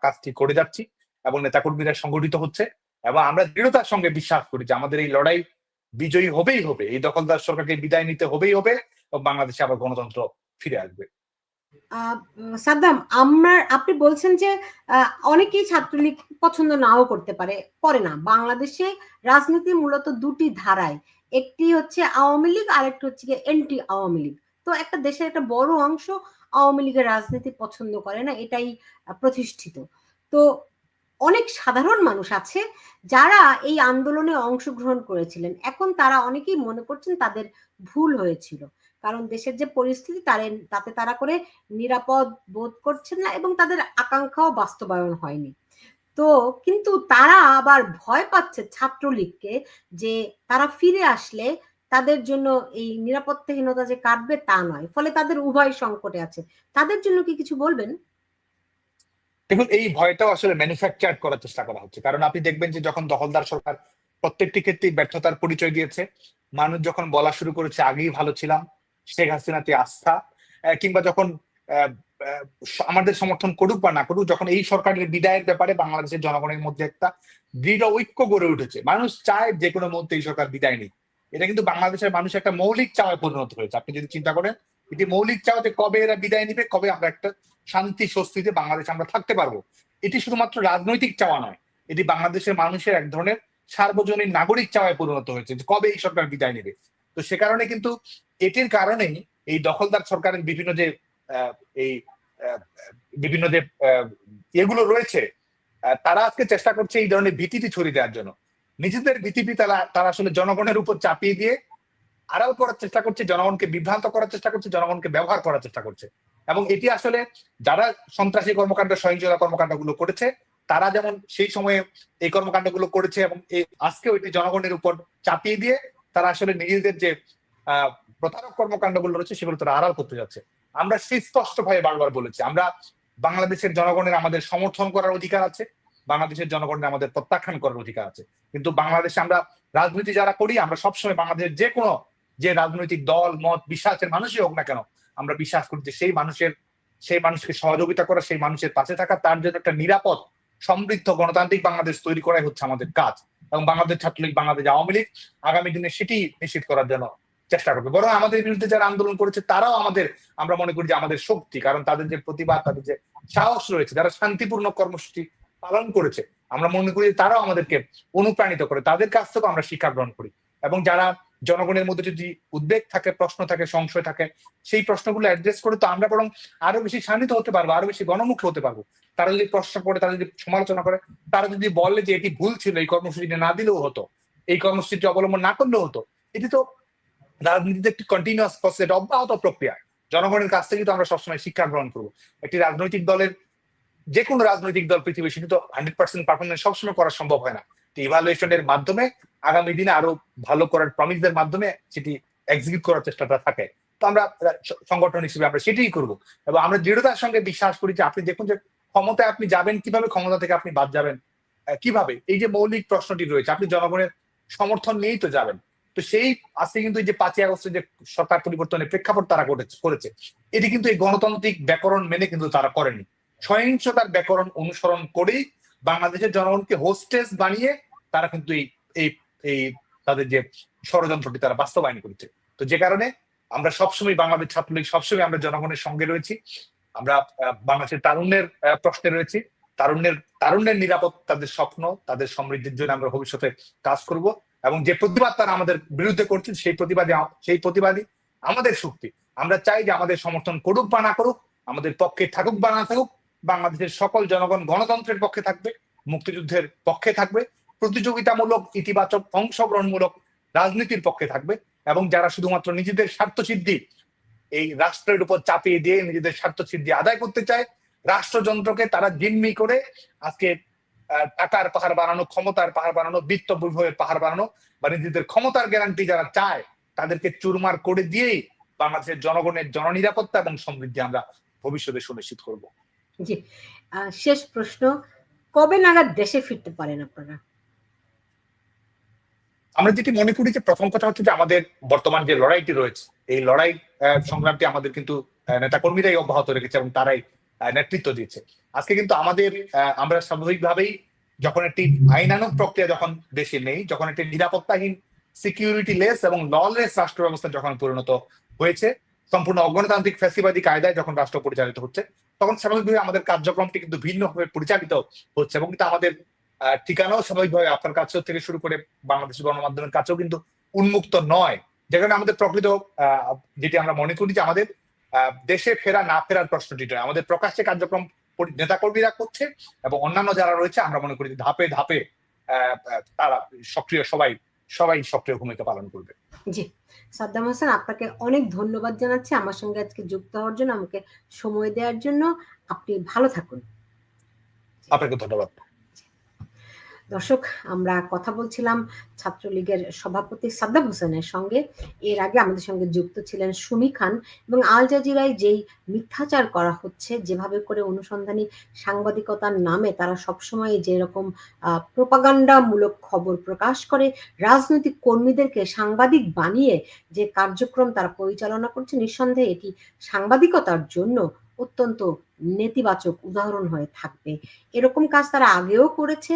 কাজটি করে যাচ্ছি, এবং নেতাকর্মীরা সংগঠিত হচ্ছে, এবং আমরা দৃঢ়তার সঙ্গে বিশ্বাস করি যে আমাদের এই লড়াই বিজয়ী হবেই হবে, এই দখলদার সরকারকে বিদায় নিতে হবেই হবে, এবং বাংলাদেশে আবার গণতন্ত্র ফিরে আসবে। সাদ্দাম, আপনি বলছেন যে অনেকেই ছাত্রলীগ পছন্দ নাও করতে পারে না। বাংলাদেশে রাজনীতি মূলত দুটি ধারায়, একটি হচ্ছে আওয়ামী লীগ, আর একটি হচ্ছে এন্টি আওয়ামী লীগ। তো একটা দেশের একটা বড় অংশ আওয়ামী লীগের রাজনীতি পছন্দ করে না, এটাই প্রতিষ্ঠিত। তো অনেক সাধারণ মানুষ আছে যারা এই আন্দোলনে অংশগ্রহণ করেছিলেন, এখন তারা অনেকেই মনে করছেন তাদের ভুল হয়েছিল, কারণ দেশের যে পরিস্থিতি তাতে তারা করে নিরাপদ বোধ করছেন না, এবং তাদের আকাঙ্ক্ষাও বাস্তবায়ন হয়নি। তো কিন্তু তারা আবার ভয় পাচ্ছে ছাত্রলীগকে, যে তারা ফিরে আসলে তাদের জন্য এই নিরাপত্তাহীনতা যে কাটবে তা নয়, ফলে তাদের উভয় সংকটে আছে। তাদের জন্য কি কিছু বলবেন? দেখুন, এই ভয়টাও আসলে ম্যানুফ্যাকচার করার চেষ্টা করা হচ্ছে। কারণ আপনি দেখবেন যে যখন দখলদার সরকার প্রত্যেকটি ক্ষেত্রেই ব্যর্থতার পরিচয় দিয়েছে, মানুষ যখন বলা শুরু করেছে আগেই ভালো ছিলাম, শেখ হাসিনাতে আস্থা, কিংবা যখন আহ, আহ, আমাদের সমর্থন করুক বা না করুক, যখন এই সরকারের বিদায়ের ব্যাপারে বাংলাদেশের জনগণের মধ্যে একটা দৃঢ় ঐক্য গড়ে উঠেছে, মানুষ চায় যে কোনো মুহূর্তে এই সরকার বিদায় নিক। এটা কিন্তু বাংলাদেশের মানুষ একটা মৌলিক চাওয়ায় পরিণত হয়েছে। আপনি যদি চিন্তা করেন, এটি মৌলিক চাওয়া যে কবে এরা বিদায় নিবে, কবে আমরা একটা শান্তি স্বস্তিতে বাংলাদেশে আমরা থাকতে পারবো। এটি শুধুমাত্র রাজনৈতিক চাওয়া নয়, এটি বাংলাদেশের মানুষের এক ধরনের সার্বজনীন নাগরিক চাওয়ায় পরিণত হয়েছে যে কবে এই সরকার বিদায় নেবে। তো সে কারণে কিন্তু এটির কারণেই এই দখলদার সরকারের বিভিন্ন যে এই বিভিন্ন যে এগুলো রয়েছে, তারা আজকে চেষ্টা করছে এই ধরনের ভীতিটি ছড়িয়ে দেওয়ার জন্য। নিজেদের ভীতিটি তারা আসলে জনগণের উপর চাপিয়ে দিয়ে আড়াল করার চেষ্টা করছে, জনগণকে বিভ্রান্ত করার চেষ্টা করছে, জনগণকে ব্যবহার করার চেষ্টা করছে। এবং এটি আসলে যারা সন্ত্রাসী কর্মকাণ্ড, সহিংসতা কর্মকাণ্ডগুলো করেছে, তারা যেমন সেই সময়ে এই কর্মকাণ্ডগুলো করেছে এবং আজকে ওইটি জনগণের উপর চাপিয়ে দিয়ে তারা আসলে নিজেদের যে প্রতারক কর্মকাণ্ডগুলো রয়েছে সেগুলো তারা আড়াল করতে যাচ্ছে। আমরা সুস্পষ্ট ভাবে বারবার বলেছি, আমরা বাংলাদেশের জনগণের আমাদের সমর্থন করার অধিকার আছে, বাংলাদেশের জনগণের আমাদের প্রত্যাখ্যান করার অধিকার আছে। কিন্তু বাংলাদেশে আমরা রাজনীতি যারা করি, আমরা সবসময় বাংলাদেশের যে কোনো যে রাজনৈতিক দল মত বিশ্বাসের মানুষই হোক না কেন, আমরা বিশ্বাস করি যে সেই মানুষকে সহযোগিতা করা, সেই মানুষের পাশে থাকা, তার জন্য একটা নিরাপদ সমৃদ্ধ গণতান্ত্রিক বাংলাদেশ তৈরি করাই হচ্ছে আমাদের কাজ। এবং বাংলাদেশ ছাত্রলীগ, বাংলাদেশ আওয়ামী লীগ আগামী দিনে সেটি নিশ্চিত করার জন্য চেষ্টা করবে। বরং আমাদের বিরুদ্ধে যারা আন্দোলন করেছে তারাও আমরা মনে করি যে আমাদের শক্তি, কারণ তাদের যে প্রতিবাদ, তাদের যে সাহস রয়েছে, যারা শান্তিপূর্ণ কর্মসূচি পালন করেছে, আমরা মনে করি তারাও আমাদেরকে অনুপ্রাণিত করে, তাদের কাছ থেকেও আমরা শিক্ষা গ্রহণ করি। এবং যারা জনগণের মধ্যে যদি উদ্বেগ থাকে, প্রশ্ন থাকে, সংশয় থাকে, সেই প্রশ্নগুলো অ্যাড্রেস করে তো আমরা বরং আরো বেশি শান্তিত হতে পারবো, আরো বেশি গণমুখ হতে পারবো। তারা যদি প্রশ্ন করে, তারা যদি সমালোচনা করে, তারা যদি বলে যে এটি ভুল ছিল, এই কর্মসূচিটা না দিলেও হতো, এই কর্মসূচিটি অবলম্বন না করলেও হতো, এটি তো রাজনীতিতে একটি কন্টিনিউয়াস প্রসেস, অব্যাহত প্রক্রিয়া। জনগণের কাছ থেকে তো আমরা সবসময় শিক্ষা গ্রহণ করবো। একটি রাজনৈতিক দলের, যে কোনো রাজনৈতিক দল পৃথিবীর, সেটি তো 100% পারফরমেন্স সবসময় করা সম্ভব হয় না। ইভালুয়েশনের মাধ্যমে আগামী দিনে আরো ভালো করার প্রমিসের মাধ্যমে সেটি এক্সিকিউট করার চেষ্টাটা থাকে। তো আমরা সংগঠন হিসেবে আমরা সেটাই করবো। এবং আমরা দৃঢ়তার সঙ্গে বিশ্বাস করি যে আপনি দেখুন যে ক্ষমতায় আপনি যাবেন কিভাবে, ক্ষমতা থেকে আপনি বাদ যাবেন কিভাবে, এই যে মৌলিক প্রশ্নটি রয়েছে, আপনি জনগণের সমর্থন নিয়েই তো যাবেন। তো সেই আজকে কিন্তু এই যে 5ই আগস্টে যে সরকার পরিবর্তনের প্রেক্ষাপট তারা করেছে, এটি কিন্তু এই গণতান্ত্রিক ব্যাকরণ মেনে কিন্তু তারা করেনি। সহিংসতার ব্যাকরণ অনুসরণ করেই বাংলাদেশের জনগণকে হোস্টেস বানিয়ে তারা কিন্তু এই তাদের যে ষড়যন্ত্রটি তারা বাস্তবায়ন করেছে। তো যে কারণে আমরা সবসময়, বাংলাদেশ ছাত্রলীগ সবসময় আমরা জনগণের সঙ্গে রয়েছি। আমরা বাংলাদেশের তারুণ্যের প্রশ্নে রয়েছি, তারুণ্যের নিরাপদ, তাদের স্বপ্ন, তাদের সমৃদ্ধির জন্য আমরা ভবিষ্যতে কাজ করব। এবং যে প্রতিবাদ তারা আমাদের বিরুদ্ধে করছেন, সেই প্রতিবাদী আমাদের শক্তি। আমরা চাই যে আমাদের সমর্থন করুক বা না করুক, আমাদের পক্ষে থাকুক বা না থাকুক, বাংলাদেশের সকল জনগণ গণতন্ত্রের পক্ষে থাকবে, মুক্তিযুদ্ধের পক্ষে থাকবে, প্রতিযোগিতামূলক ইতিবাচক অংশগ্রহণমূলক রাজনীতির পক্ষে থাকবে। এবং যারা শুধুমাত্র নিজেদের স্বার্থসিদ্ধি এই রাষ্ট্রের উপর চাপিয়ে দিয়ে নিজেদের স্বার্থসিদ্ধি আদায় করতে চায়, রাষ্ট্রযন্ত্রকে তারা জিম্মি করে আজকে টাকার পাহাড় বানানো, ক্ষমতার পাহাড় বানানো, বিত্ত বৈভবের পাহাড় বানানো, বা নিজেদের ক্ষমতার গ্যারান্টি যারা চায়, তাদেরকে চুরমার করে দিয়েই বাংলাদেশের জনগণের জননিরাপত্তা এবং সমৃদ্ধি আমরা ভবিষ্যতে সুনিশ্চিত করব। জি, শেষ প্রশ্ন, কবে নাগাদ দেশে ফিরতে পারেন আপনারা? আমরা যেটি মনে করি যে প্রথম কথা হচ্ছে যে আমাদের বর্তমান যে লড়াইটি রয়েছে, এই লড়াই সংগ্রামটি আমাদের কিন্তু নেতাকর্মীরাই অব্যাহত রেখেছে এবং তারাই নেতৃত্ব দিয়েছে। আজকে কিন্তু আমরা স্বাভাবিকভাবেই যখন একটি আইনানুগ প্রক্রিয়া যখন দেশে নেই, যখন একটি নিরাপত্তাহীন, সিকিউরিটি লেস এবং ললেস রাষ্ট্র ব্যবস্থা যখন পরিণত হয়েছে, সম্পূর্ণ অগণতান্ত্রিক ফ্যাসিবাদী কায়দায় যখন রাষ্ট্র পরিচালিত হচ্ছে, তখন স্বাভাবিকভাবে আমাদের কার্যক্রমটি কিন্তু ভিন্নভাবে পরিচালিত হচ্ছে। এবং কিন্তু আমাদের ঠিকানাও স্বাভাবিকভাবে আপনার কাছেও থেকে শুরু করে বাংলাদেশের গণমাধ্যমের কাছেও কিন্তু উন্মুক্ত নয়। যেখানে আমাদের প্রকৃত যেটি আমরা মনে করি যে আমাদের দেশে ফেরা না ফেরার প্রশ্নটি নয়, আমাদের প্রকাশ্যে কার্যক্রম নেতাকর্মীরা করছে এবং অন্যান্য যারা রয়েছে আমরা মনে করি ধাপে ধাপে তারা সক্রিয়, সবাই সক্রিয় ভূমিকা পালন করবে। জি, সাদ্দাম হোসেন, আপনাকে অনেক ধন্যবাদ জানাচ্ছি আমার সঙ্গে আজকে যুক্ত হওয়ার জন্য, আমাকে সময় দেওয়ার জন্য। আপনি ভালো থাকুন। আপনাকে ধন্যবাদ। দর্শক, আমরা কথা বলছিলাম ছাত্রলীগের সভাপতি সাদ্দাম হোসেনের সঙ্গে। এর আগে আমাদের সঙ্গে যুক্ত ছিলেন সুমি খান। এবং আল জাজিরায় যেই মিথ্যাচার করা হচ্ছে, যেভাবে করে অনুসন্ধানী সাংবাদিকতার নামে তারা সবসময় যেরকম প্রোপাগান্ডামূলক খবর প্রকাশ করে, রাজনৈতিক কর্মীদেরকে সাংবাদিক বানিয়ে যে কার্যক্রম তারা পরিচালনা করছে, নিঃসন্দেহে এটি সাংবাদিকতার জন্য অত্যন্ত নেতিবাচক উদাহরণ হয়ে থাকবে। এরকম কাজ তারা আগেও করেছে।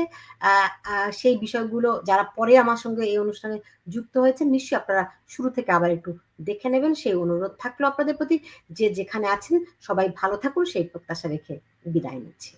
সেই বিষয়গুলো যারা পরে আমার সঙ্গে এই অনুষ্ঠানে যুক্ত হয়েছে, নিশ্চয়ই আপনারা শুরু থেকে আবার একটু দেখে নেবেন, সেই অনুরোধ থাকলো আপনাদের প্রতি। যে যেখানে আছেন সবাই ভালো থাকুন, সেই প্রত্যাশা রেখে বিদায় নিচ্ছি।